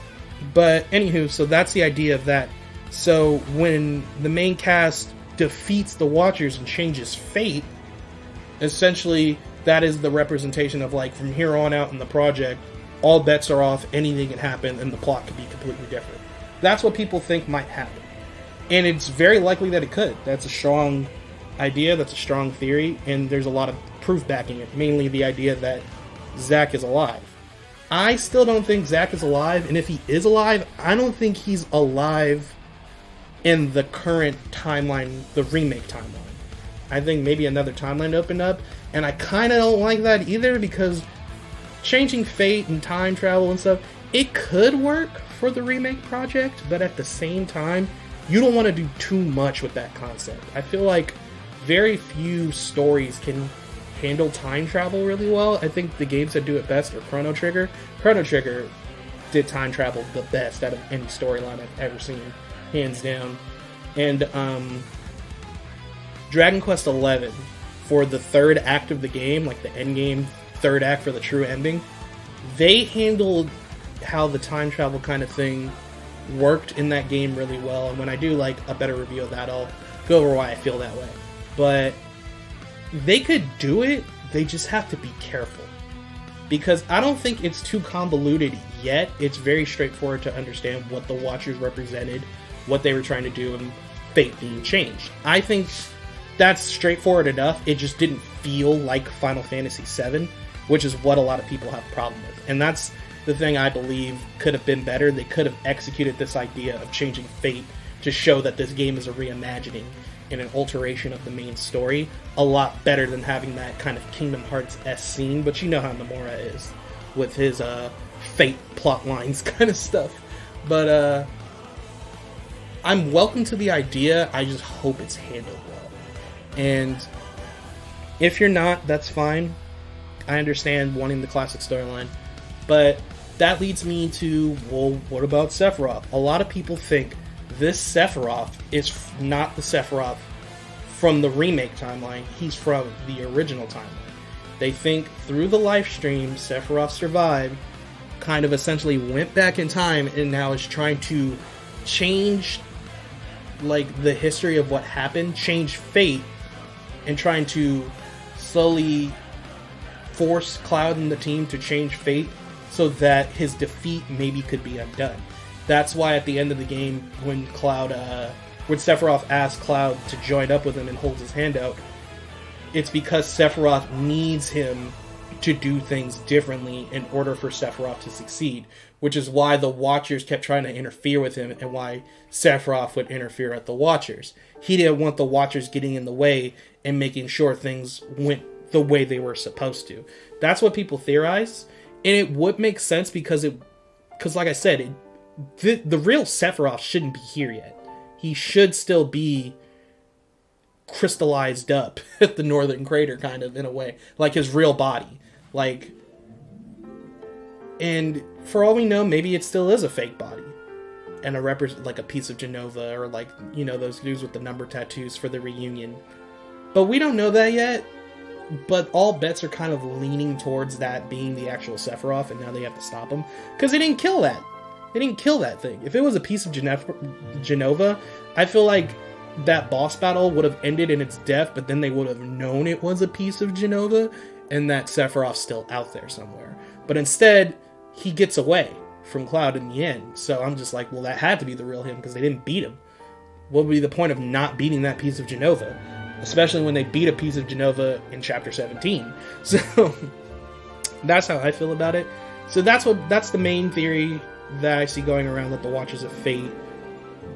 S1: But anywho, so that's the idea of that. So when the main cast defeats the Watchers and changes fate, essentially that is the representation of like from here on out in the project, all bets are off, anything can happen, and the plot could be completely different. That's what people think might happen. And it's very likely that it could. That's a strong idea, that's a strong theory, and there's a lot of proof backing it. Mainly the idea that Zack is alive. I still don't think Zack is alive, and if he is alive, I don't think he's alive in the current timeline, the remake timeline. I think maybe another timeline opened up, and I kind of don't like that either, because changing fate and time travel and stuff, it could work for the remake project, but at the same time, you don't want to do too much with that concept. I feel like very few stories can handle time travel really well. I think the games that do it best are Chrono Trigger. Chrono Trigger did time travel the best out of any storyline I've ever seen, hands down. And Dragon Quest XI, for the third act of the game, like the end game, third act for the true ending, they handled how the time travel kind of thing worked in that game really well. And when I do like a better review of that, I'll go over why I feel that way. But they could do it, they just have to be careful. Because I don't think it's too convoluted yet. It's very straightforward to understand what the Watchers represented, what they were trying to do, and fate being changed. I think that's straightforward enough. It just didn't feel like Final Fantasy VII, which is what a lot of people have a problem with. And that's the thing I believe could have been better. They could have executed this idea of changing fate to show that this game is a reimagining and an alteration of the main story a lot better than having that kind of Kingdom Hearts-esque scene. But you know how Nomura is with his fate plot lines kind of stuff. But I'm welcome to the idea. I just hope it's handled well. And if you're not, that's fine. I understand wanting the classic storyline. But that leads me to, well, what about Sephiroth? A lot of people think this Sephiroth is not the Sephiroth from the remake timeline. He's from the original timeline. They think through the live stream, Sephiroth survived, kind of essentially went back in time, and now is trying to change like the history of what happened, change fate, and trying to slowly force Cloud and the team to change fate so that his defeat maybe could be undone. That's why at the end of the game, when Sephiroth asks Cloud to join up with him and holds his hand out, it's because Sephiroth needs him to do things differently in order for Sephiroth to succeed, which is why the Watchers kept trying to interfere with him and why Sephiroth would interfere at the Watchers. He didn't want the Watchers getting in the way and making sure things went the way they were supposed to. That's what people theorize, and it would make sense because like I said, the real Sephiroth shouldn't be here yet. He should still be crystallized up at the Northern Crater, kind of, in a way. Like his real body. Like, and for all we know, maybe it still is a fake body. And like a piece of Genova, or like, you know, those dudes with the number tattoos for the reunion. But we don't know that yet. But all bets are kind of leaning towards that being the actual Sephiroth, and now they have to stop him. Because they didn't kill that. They didn't kill that thing. If it was a piece of Genova, I feel like that boss battle would have ended in its death, but then they would have known it was a piece of Genova, and that Sephiroth's still out there somewhere. But instead, he gets away from Cloud in the end. So I'm just like, well, that had to be the real him, because they didn't beat him. What would be the point of not beating that piece of Genova? Especially when they beat a piece of Genova in Chapter 17. So, that's how I feel about it. So that's the main theory that I see going around, that the Watchers of Fate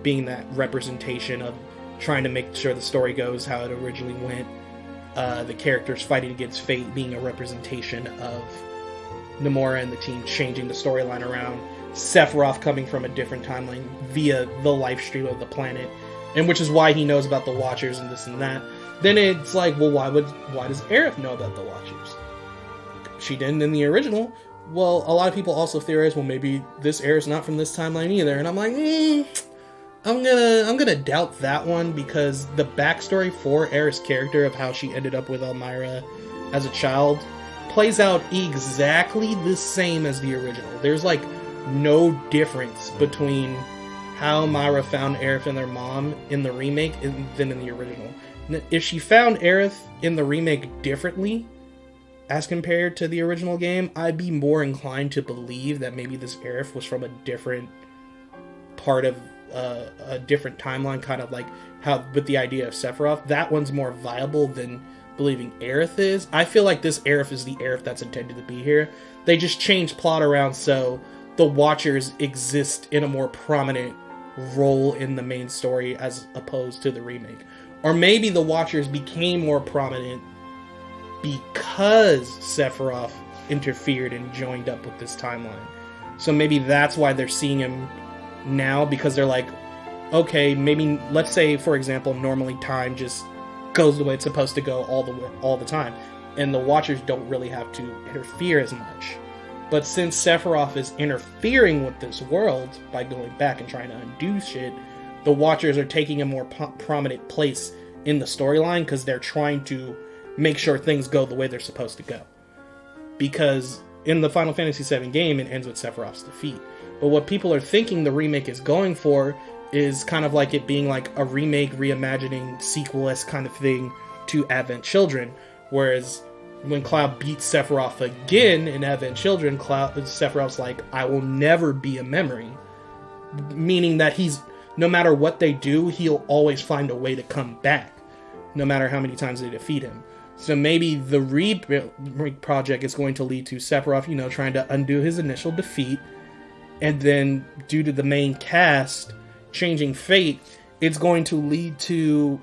S1: being that representation of trying to make sure the story goes how it originally went. The characters fighting against fate being a representation of Nomura and the team changing the storyline around. Sephiroth coming from a different timeline via the live stream of the planet, and which is why he knows about the Watchers and this and that. Then it's like, well, why does Aerith know about the Watchers? She didn't in the original. well, a lot of people also theorize, well, maybe this Aerith's not from this timeline either, and I'm like, I'm gonna doubt that one, because the backstory for Aerith's character of how she ended up with Elmira as a child plays out exactly the same as the original. There's like no difference between how Elmira found Aerith and their mom in the remake than in the original. If she found Aerith in the remake differently as compared to the original game, I'd be more inclined to believe that maybe this Aerith was from a different part of a different timeline, kind of like how with the idea of Sephiroth. That one's more viable than believing Aerith is. I feel like this Aerith is the Aerith that's intended to be here. They just changed plot around so the Watchers exist in a more prominent role in the main story as opposed to the remake. Or maybe the Watchers became more prominent because Sephiroth interfered and joined up with this timeline. So maybe that's why they're seeing him now, because they're like, okay, maybe, let's say, for example, normally time just goes the way it's supposed to go all the time, and the Watchers don't really have to interfere as much. But since Sephiroth is interfering with this world by going back and trying to undo shit, the Watchers are taking a more prominent place in the storyline, because they're trying to make sure things go the way they're supposed to go. Because in the Final Fantasy VII game, it ends with Sephiroth's defeat. But what people are thinking the remake is going for is kind of like it being like a remake, reimagining, sequel-esque kind of thing to Advent Children. Whereas when Cloud beats Sephiroth again in Advent Children, Sephiroth's like, I will never be a memory. Meaning that no matter what they do, he'll always find a way to come back, no matter how many times they defeat him. So maybe the Remake project is going to lead to Sephiroth, trying to undo his initial defeat, and then due to the main cast changing fate, it's going to lead to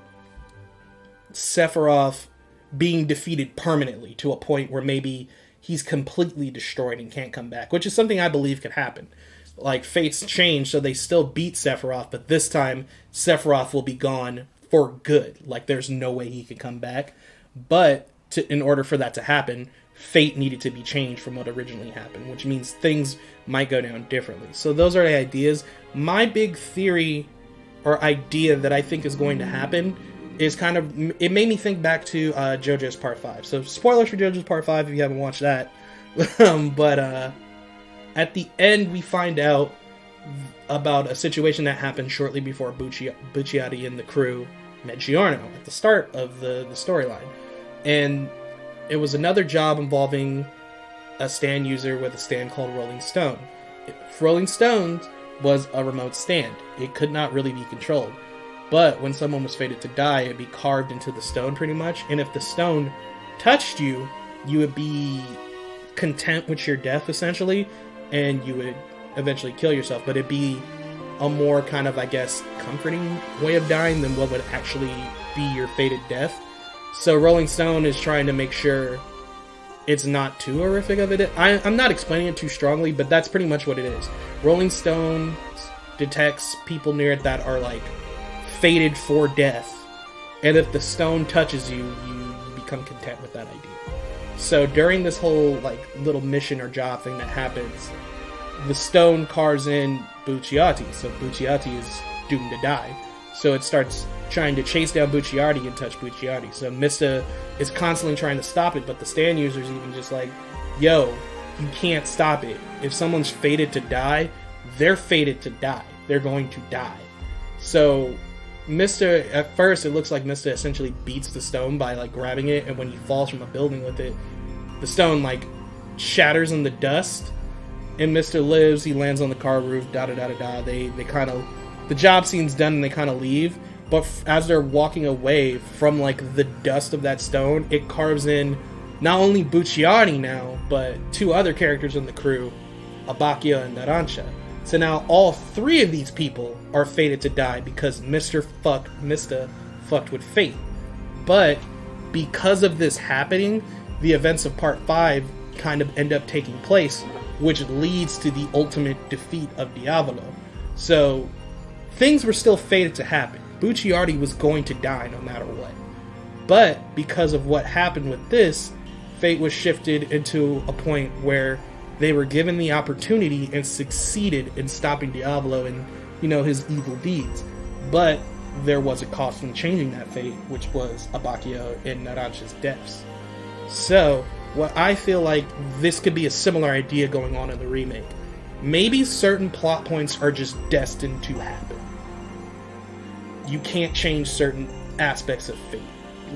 S1: Sephiroth being defeated permanently to a point where maybe he's completely destroyed and can't come back, which is something I believe could happen. Like, fates change, so they still beat Sephiroth, but this time Sephiroth will be gone for good. Like, there's no way he could come back. But in order for that to happen, fate needed to be changed from what originally happened, which means things might go down differently. So those are the ideas. My big theory or idea that I think is going to happen is kind of, it made me think back to JoJo's Part 5. So spoilers for JoJo's Part 5 if you haven't watched that. But at the end, we find out about a situation that happened shortly before Bucciati and the crew met Giorno at the start of the storyline. And it was another job involving a stand user with a stand called Rolling Stone. Rolling Stone was a remote stand. It could not really be controlled. But when someone was fated to die, it'd be carved into the stone pretty much. And if the stone touched you, you would be content with your death, essentially, and you would eventually kill yourself. But it'd be a more kind of, I guess, comforting way of dying than what would actually be your fated death. So Rolling Stone is trying to make sure it's not too horrific of it. I'm not explaining it too strongly, but that's pretty much what it is. Rolling Stone detects people near it that are like fated for death, and if the stone touches you, you become content with that idea. So during this whole like little mission or job thing that happens, the stone carves in Bucciati, so Bucciati is doomed to die. So it starts trying to chase down Bucciati and touch Bucciati. So Mista is constantly trying to stop it, but the stand user's even just like, yo, you can't stop it. If someone's fated to die, they're fated to die. They're going to die. So Mista, at first, it looks like Mista essentially beats the stone by like grabbing it, and when he falls from a building with it, the stone like shatters in the dust, and Mista lives. He lands on the car roof, They kind of, the job seems done and they kind of leave, but as they're walking away from like the dust of that stone, it carves in not only Bucciati now, but two other characters in the crew, Abakia and Narancia. So now all three of these people are fated to die because Mista fucked with fate. But because of this happening, the events of Part 5 kind of end up taking place, which leads to the ultimate defeat of Diavolo. So things were still fated to happen. Bucciati was going to die no matter what. But because of what happened with this, fate was shifted into a point where they were given the opportunity and succeeded in stopping Diablo and, you know, his evil deeds. But there was a cost in changing that fate, which was Abakio and Naranja's deaths. So, what I feel like this could be a similar idea going on in the remake. Maybe certain plot points are just destined to happen. You can't change certain aspects of fate.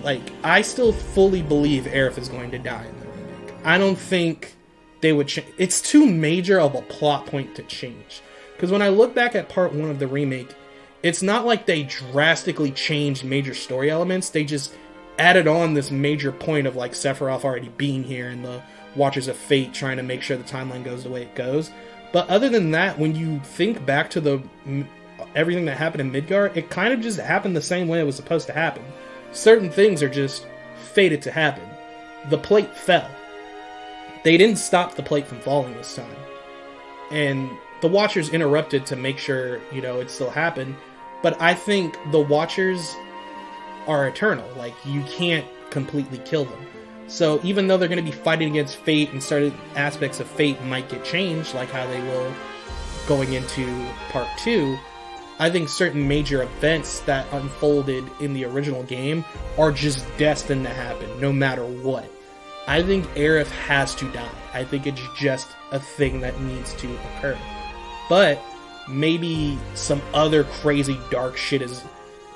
S1: Like, I still fully believe Aerith is going to die in the remake. I don't think they would change. It's too major of a plot point to change. Because when I look back at part 1 of the remake, it's not like they drastically changed major story elements. They just added on this major point of like Sephiroth already being here and the Watchers of Fate trying to make sure the timeline goes the way it goes. But other than that, when you think back to everything that happened in Midgar, it kind of just happened the same way it was supposed to happen. Certain things are just fated to happen. The plate fell. They didn't stop the plate from falling this time. And the Watchers interrupted to make sure, you know, it still happened. But I think the Watchers are eternal. Like, you can't completely kill them. So even though they're going to be fighting against fate and certain aspects of fate might get changed, like how they will going into part 2, I think certain major events that unfolded in the original game are just destined to happen, no matter what. I think Aerith has to die. I think it's just a thing that needs to occur. But maybe some other crazy dark shit is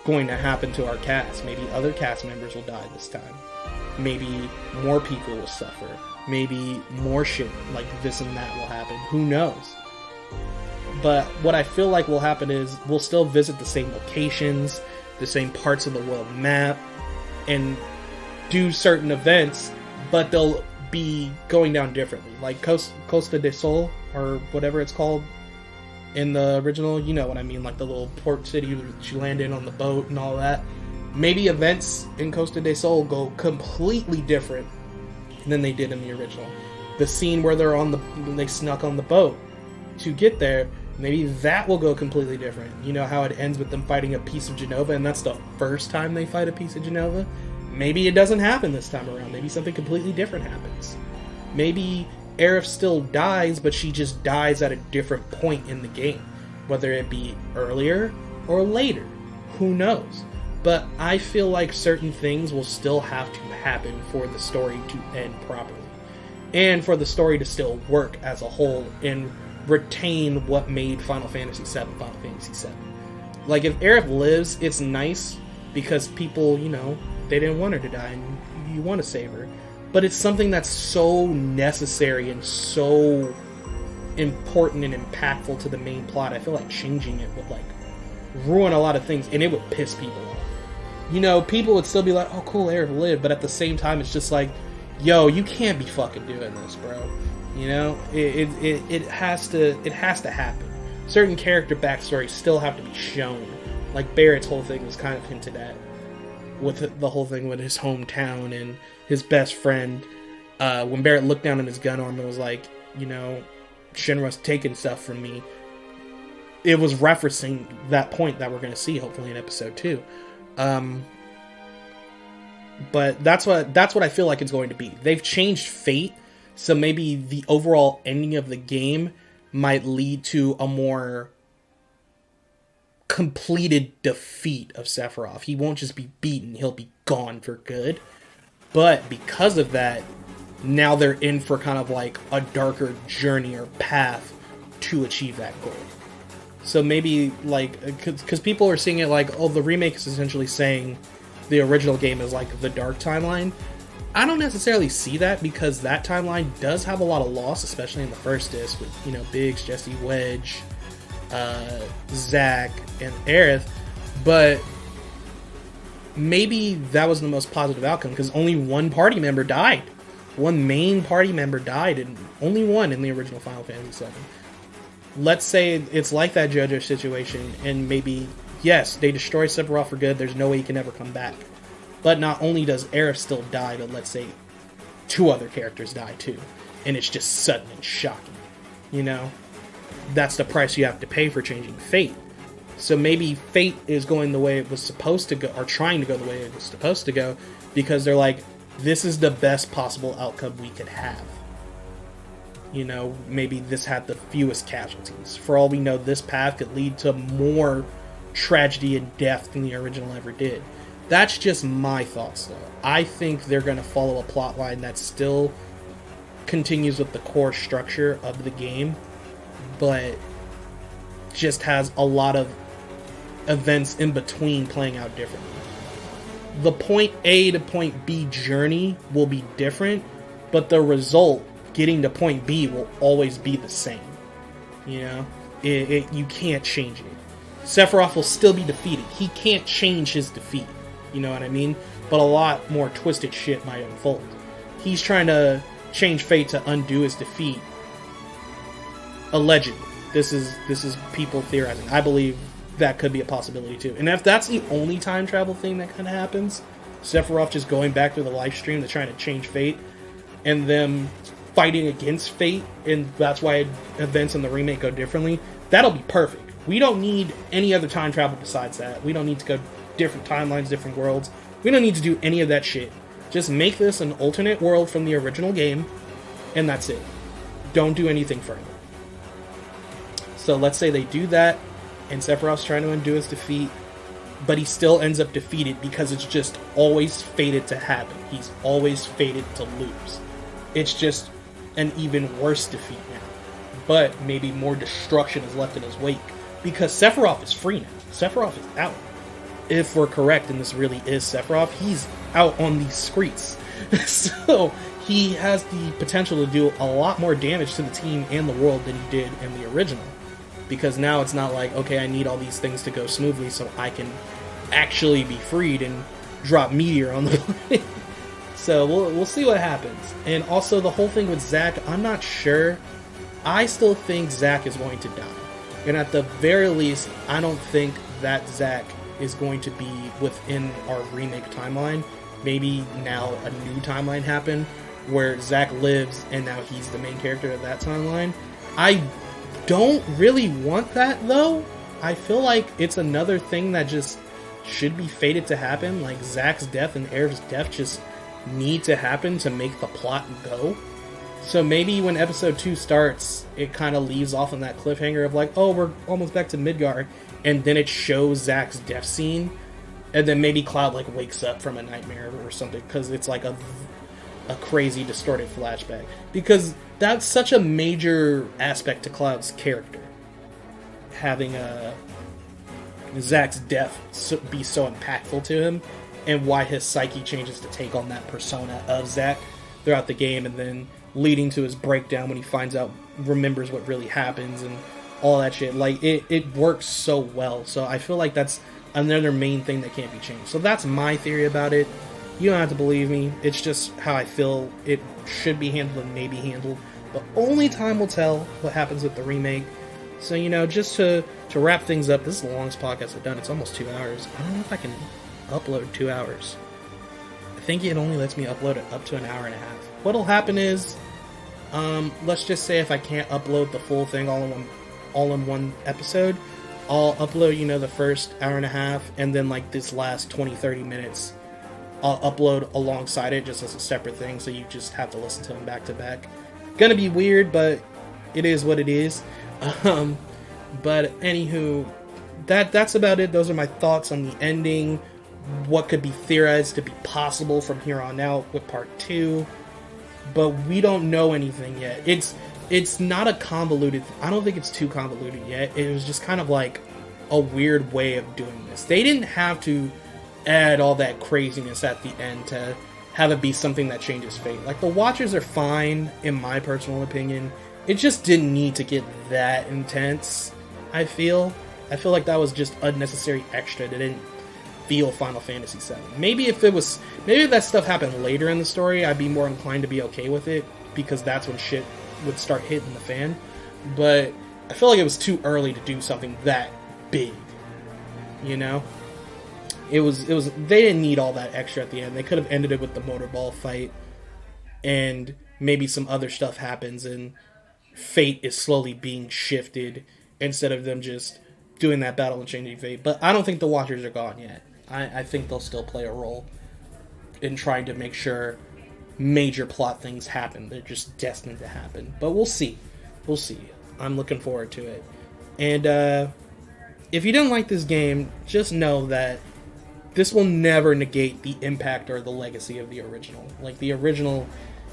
S1: going to happen to our cast. Maybe other cast members will die this time. Maybe more people will suffer. Maybe more shit like this and that will happen. Who knows? But what I feel like will happen is we'll still visit the same locations, the same parts of the world map, and do certain events, but they'll be going down differently. Like Costa del Sol, or whatever it's called in the original, you know what I mean, like the little port city that you land in on the boat and all that. Maybe events in Costa del Sol go completely different than they did in the original. The scene where they snuck on the boat to get there, maybe that will go completely different. You know how it ends with them fighting a piece of Genova, and that's the first time they fight a piece of Genova? Maybe it doesn't happen this time around. Maybe something completely different happens. Maybe Aerith still dies, but she just dies at a different point in the game. Whether it be earlier or later. Who knows? But I feel like certain things will still have to happen for the story to end properly. And for the story to still work as a whole and retain what made Final Fantasy VII Final Fantasy VII. Like, if Aerith lives, it's nice because people, you know, they didn't want her to die and you want to save her. But it's something that's so necessary and so important and impactful to the main plot. I feel like changing it would, like, ruin a lot of things, and it would piss people off. You know, people would still be like, oh, cool, Aerith lived, but at the same time, it's just like, yo, you can't be fucking doing this, bro. You know, it has to happen. Certain character backstories still have to be shown. Like Barrett's whole thing was kind of hinted at with the whole thing with his hometown and his best friend. When Barrett looked down at his gun arm and was like, you know, Shinra's taking stuff from me. It was referencing that point that we're going to see hopefully in episode 2. But that's what I feel like it's going to be. They've changed fate, so maybe the overall ending of the game might lead to a more completed defeat of Sephiroth. He won't just be beaten, he'll be gone for good. But because of that, now they're in for kind of like a darker journey or path to achieve that goal. So maybe, like, because people are seeing it like, oh, the remake is essentially saying the original game is like the dark timeline. I don't necessarily see that, because that timeline does have a lot of loss, especially in the first disc with, you know, Biggs, Jesse, Wedge, Zack, and Aerith. But maybe that was the most positive outcome, because only one party member died. One main party member died, and only one in the original Final Fantasy VII. Let's say it's like that JoJo situation, and maybe, yes, they destroy Sephiroth for good, there's no way he can ever come back. But not only does Aerith still die, but let's say 2 other characters die too. And it's just sudden and shocking. You know? That's the price you have to pay for changing fate. So maybe fate is going the way it was supposed to go, or trying to go the way it was supposed to go, because they're like, this is the best possible outcome we could have. You know, maybe this had the fewest casualties. For all we know, this path could lead to more tragedy and death than the original ever did. That's just my thoughts, though. I think they're going to follow a plot line that still continues with the core structure of the game, but just has a lot of events in between playing out differently. The point A to point B journey will be different, but the result, getting to point B, will always be the same. You know? You can't change it. Sephiroth will still be defeated. He can't change his defeat. You know what I mean? But a lot more twisted shit might unfold. He's trying to change fate to undo his defeat. Allegedly. This is people theorizing. I believe that could be a possibility too. And if that's the only time travel thing that kind of happens, Sephiroth just going back through the live stream to trying to change fate, and them fighting against fate, and that's why events in the remake go differently, that'll be perfect. We don't need any other time travel besides that. We don't need to go different timelines, different worlds. We don't need to do any of that shit. Just make this an alternate world from the original game, and that's it. Don't do anything further. So let's say they do that, and Sephiroth's trying to undo his defeat, but he still ends up defeated because it's just always fated to happen. He's always fated to lose. It's just an even worse defeat now. But maybe more destruction is left in his wake, because Sephiroth is free now. Sephiroth is out. If we're correct and this really is Sephiroth, he's out on these streets. So he has the potential to do a lot more damage to the team and the world than he did in the original. Because now it's not like, okay, I need all these things to go smoothly so I can actually be freed and drop meteor on the planet. So we'll see what happens. And also the whole thing with Zack, I'm not sure. I still think Zack is going to die. And at the very least, I don't think that Zack is going to be within our remake timeline. Maybe now a new timeline happened where Zack lives and now he's the main character of that timeline. I don't really want that, though. I feel like it's another thing that just should be fated to happen. Like, Zack's death and Aerith's death just need to happen to make the plot go. So maybe when episode 2 starts, it kind of leaves off on that cliffhanger of like, oh, we're almost back to Midgar, and then it shows Zack's death scene, and then maybe Cloud like wakes up from a nightmare or something, because it's like a crazy distorted flashback. Because that's such a major aspect to Cloud's character, having Zack's death be so impactful to him, and why his psyche changes to take on that persona of Zack throughout the game, and then leading to his breakdown when he remembers what really happens and all that shit. Like, it works so well. So I feel like that's another main thing that can't be changed. So that's my theory about it. You don't have to believe me. It's just how I feel it should be handled and may be handled. But only time will tell what happens with the remake. So, you know, just to wrap things up, this is the longest podcast I've done. It's almost 2 hours. I don't know if I can upload 2 hours. I think it only lets me upload it up to an hour and a half. What'll happen is, let's just say if I can't upload the full thing all in one episode, I'll upload, you know, the first hour and a half, and then like this last 20-30 minutes I'll upload alongside it just as a separate thing, so you just have to listen to them back to back. Gonna be weird, but it is what it is. But anywho, that's about it. Those are my thoughts on the ending, what could be theorized to be possible from here on out with part 2, but we don't know anything yet. It's not a convoluted, I don't think it's too convoluted yet. It was just kind of like a weird way of doing this. They didn't have to add all that craziness at the end to have it be something that changes fate. Like, the Watchers are fine, in my personal opinion. It just didn't need to get that intense, I feel. I feel like that was just unnecessary extra that didn't feel Final Fantasy VII. Maybe if that stuff happened later in the story, I'd be more inclined to be okay with it, because that's when shit would start hitting the fan. But I feel like it was too early to do something that big, you know? It was they didn't need all that extra at the end. They could have ended it with the motorball fight, and maybe some other stuff happens and fate is slowly being shifted instead of them just doing that battle and changing fate. But I don't think the Watchers are gone yet. I think they'll still play a role in trying to make sure major plot things happen. They're just destined to happen. But we'll see. We'll see. I'm looking forward to it. And if you didn't like this game, just know that this will never negate the impact or the legacy of the original. Like, the original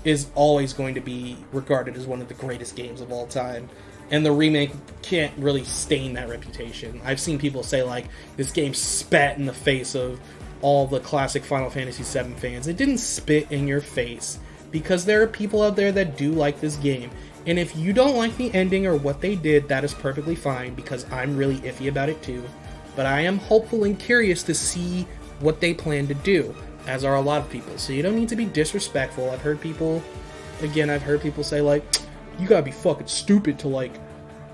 S1: is always going to be regarded as one of the greatest games of all time. And the remake can't really stain that reputation. I've seen people say, like, this game spat in the face of all the classic Final Fantasy VII fans. It didn't spit in your face, because there are people out there that do like this game. And if you don't like the ending or what they did, that is perfectly fine, because I'm really iffy about it too. But I am hopeful and curious to see what they plan to do, as are a lot of people. So you don't need to be disrespectful. I've heard people say, like, you gotta be fucking stupid to like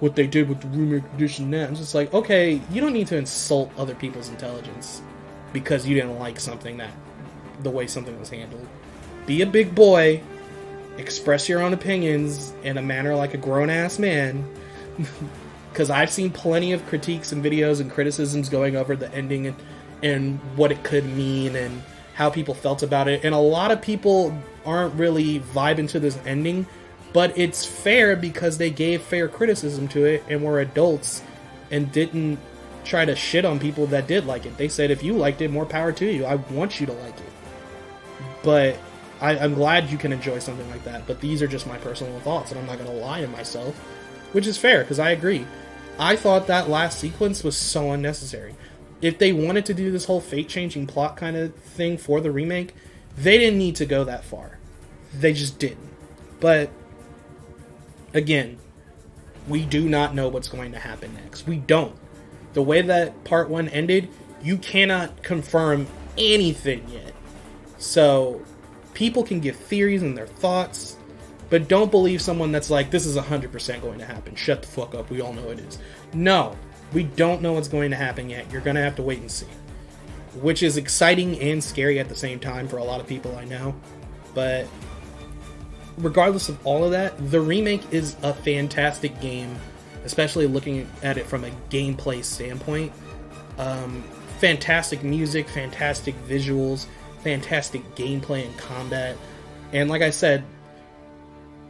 S1: what they did with the Remake edition now. I'm just like, okay, you don't need to insult other people's intelligence because you didn't like the way something was handled. Be a big boy, express your own opinions in a manner like a grown-ass man. Because I've seen plenty of critiques and videos and criticisms going over the ending and what it could mean and how people felt about it. And a lot of people aren't really vibing to this ending, but it's fair because they gave fair criticism to it and were adults and didn't try to shit on people that did like it. They said, if you liked it, more power to you. I want you to like it. But I'm glad you can enjoy something like that. But these are just my personal thoughts, and I'm not going to lie to myself, which is fair because I agree. I thought that last sequence was so unnecessary. If they wanted to do this whole fate-changing plot kind of thing for the remake, they didn't need to go that far. They just didn't. But, again, we do not know what's going to happen next. We don't. The way that Part 1 ended, you cannot confirm anything yet. So, people can give theories and their thoughts, but don't believe someone that's like, this is 100% going to happen. Shut the fuck up. We all know it is. No. We don't know what's going to happen yet. You're going to have to wait and see. Which is exciting and scary at the same time for a lot of people I know. But regardless of all of that, the remake is a fantastic game, especially looking at it from a gameplay standpoint. Fantastic music, fantastic visuals, fantastic gameplay and combat. And like I said,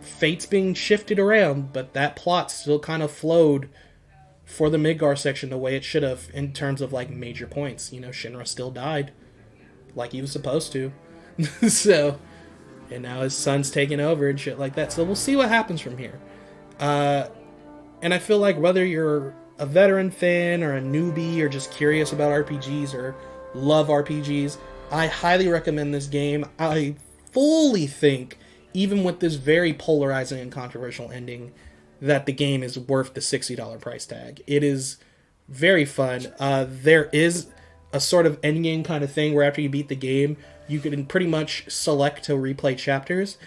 S1: fate's being shifted around, but that plot still kind of flowed for the Midgar section the way it should have in terms of like major points. You know, Shinra still died like he was supposed to. So, and now his son's taking over and shit like that. So we'll see what happens from here. And I feel like whether you're a veteran fan or a newbie or just curious about RPGs or love RPGs, I highly recommend this game. I fully think, even with this very polarizing and controversial ending, that the game is worth the $60 price tag. It is very fun. There is a sort of endgame kind of thing where after you beat the game, you can pretty much select to replay chapters,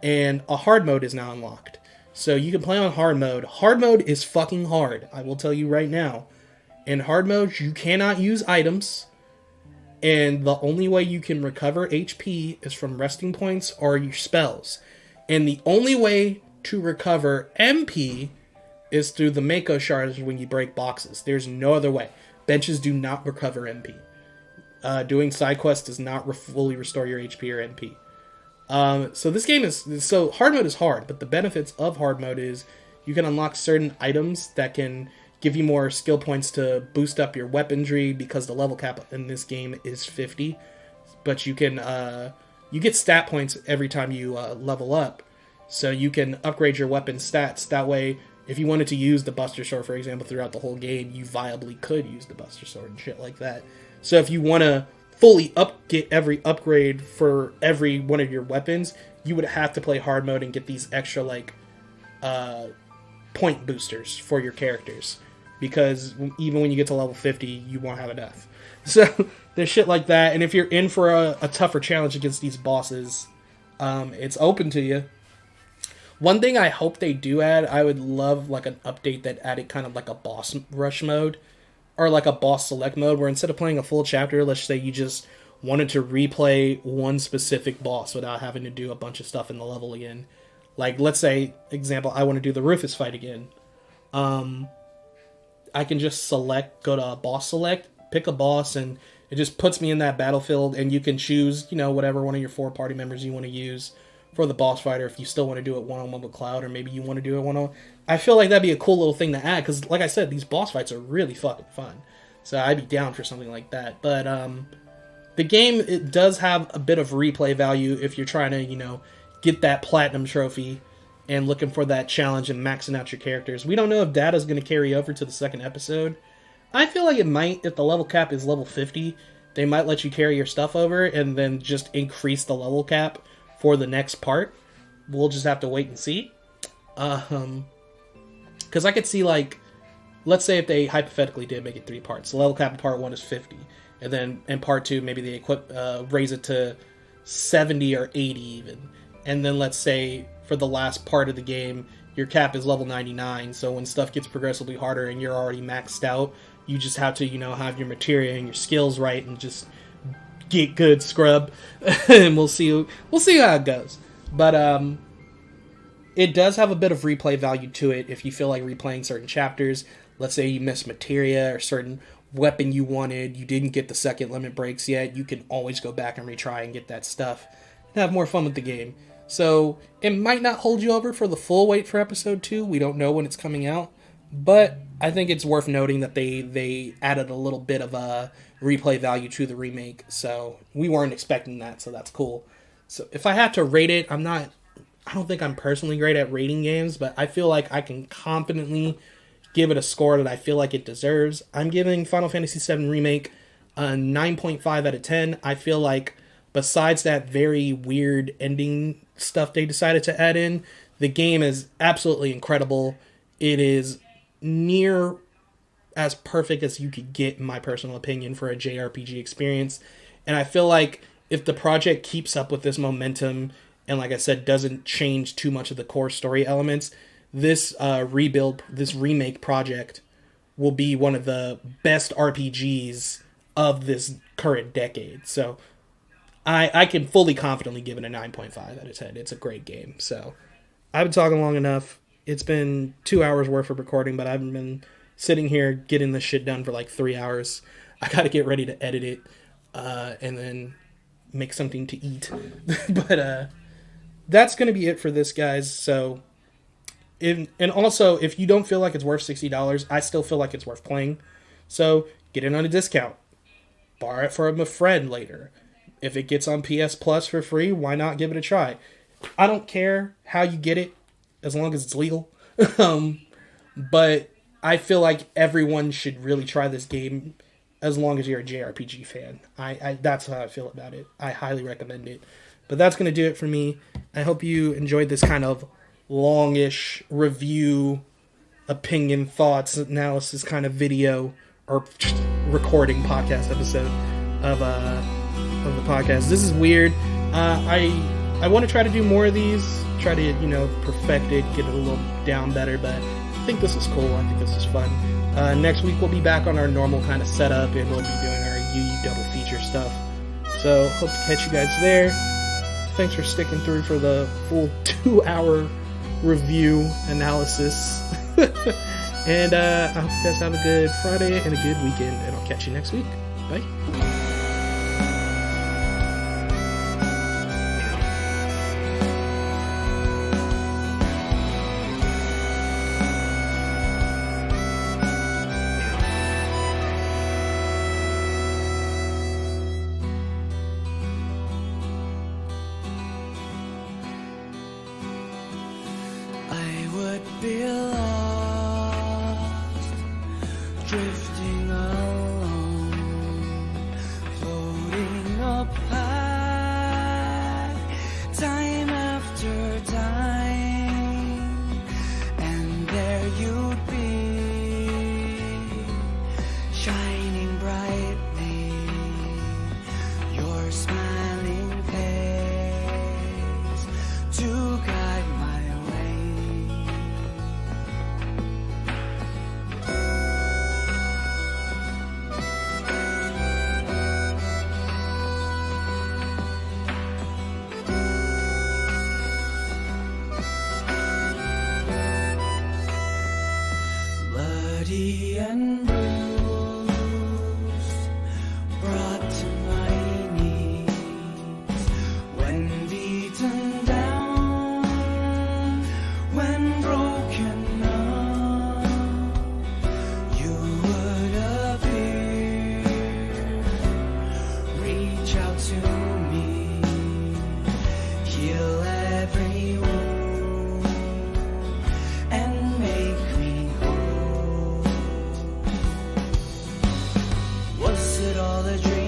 S1: and a hard mode is now unlocked. So you can play on hard mode. Hard mode is fucking hard, I will tell you right now. In hard mode, you cannot use items, and the only way you can recover HP is from resting points or your spells. And the only way to recover MP is through the Mako shards when you break boxes. There's no other way. Benches do not recover MP. Doing side quests does not fully restore your HP or MP. So this game so hard mode is hard, but the benefits of hard mode is you can unlock certain items that can give you more skill points to boost up your weaponry, because the level cap in this game is 50. But you can you get stat points every time you level up. So you can upgrade your weapon stats. That way, if you wanted to use the Buster Sword, for example, throughout the whole game, you viably could use the Buster Sword and shit like that. So if you want to fully get every upgrade for every one of your weapons, you would have to play hard mode and get these extra, like, point boosters for your characters. Because even when you get to level 50, you won't have enough. So there's shit like that. And if you're in for a tougher challenge against these bosses, it's open to you. One thing I hope they do add, I would love like an update that added kind of like a boss rush mode, or like a boss select mode, where instead of playing a full chapter, let's say you just wanted to replay one specific boss without having to do a bunch of stuff in the level again. Like, let's say, example, I want to do the Rufus fight again. I can just go to a boss select, pick a boss, and It just puts me in that battlefield, and you can choose, whatever one of your 4 party members you want to use for the boss fighter if you still want to do it one-on-one with Cloud, or maybe you want to do it one-on-one. I feel like that'd be a cool little thing to add, because like I said, these boss fights are really fucking fun. So I'd be down for something like that. But the game, it does have a bit of replay value if you're trying to, get that platinum trophy and looking for that challenge and maxing out your characters. We don't know if data's going to carry over to the second episode. I feel like it might. If the level cap is level 50, they might let you carry your stuff over and then just increase the level cap for the next part. We'll just have to wait and see. Because I could see, like, let's say if they hypothetically did make it 3 parts. The level cap in part 1 is 50. And then in part 2, maybe they raise it to 70 or 80 even. And then let's say for the last part of the game, your cap is level 99. So when stuff gets progressively harder and you're already maxed out, you just have to, have your materia and your skills right and just get good, scrub. And we'll see how it goes. But it does have a bit of replay value to it if you feel like replaying certain chapters. Let's say you missed materia or certain weapon you wanted, you didn't get the second limit breaks yet, you can always go back and retry and get that stuff and have more fun with the game. So it might not hold you over for the full wait for episode 2. We don't know when it's coming out, but I think it's worth noting that they added a little bit of a replay value to the remake, so we weren't expecting that, so that's cool. So if I had to rate it, I don't think I'm personally great at rating games, but I feel like I can confidently give it a score that I feel like it deserves. I'm giving Final Fantasy VII Remake a 9.5 out of 10. I feel like besides that very weird ending stuff they decided to add in, the game is absolutely incredible. It is near as perfect as you could get, in my personal opinion, for a JRPG experience. And I feel like if the project keeps up with this momentum and, like I said, doesn't change too much of the core story elements, this remake project will be one of the best RPGs of this current decade. So I can fully confidently give it a 9.5 out of 10. It's a great game. So I've been talking long enough. It's been 2 hours worth of recording, but I've been sitting here getting this shit done for like 3 hours. I got to get ready to edit it and then make something to eat. But that's going to be it for this, guys. So, and also, if you don't feel like it's worth $60, I still feel like it's worth playing. So get it on a discount. Borrow it from a friend later. If it gets on PS Plus for free, why not give it a try? I don't care how you get it, as long as it's legal. But I feel like everyone should really try this game as long as you're a JRPG fan. I that's how I feel about it. I highly recommend it. But that's going to do it for me. I hope you enjoyed this kind of longish review, opinion, thoughts, analysis kind of video or recording podcast episode of the podcast. This is weird. I want to try to do more of these, try to, perfect it, get it a little down better, but I think this is cool. I think this is fun. Next week we'll be back on our normal kind of setup, and we'll be doing our UE double feature stuff. So hope to catch you guys there. Thanks for sticking through for the full 2-hour review analysis. And I hope you guys have a good Friday and a good weekend, and I'll catch you next week. Bye.
S2: Be lost, drifting alone, floating up high, time after time, and there you'd be, shining brightly, your smiling face to guide my and bruised, brought the dream.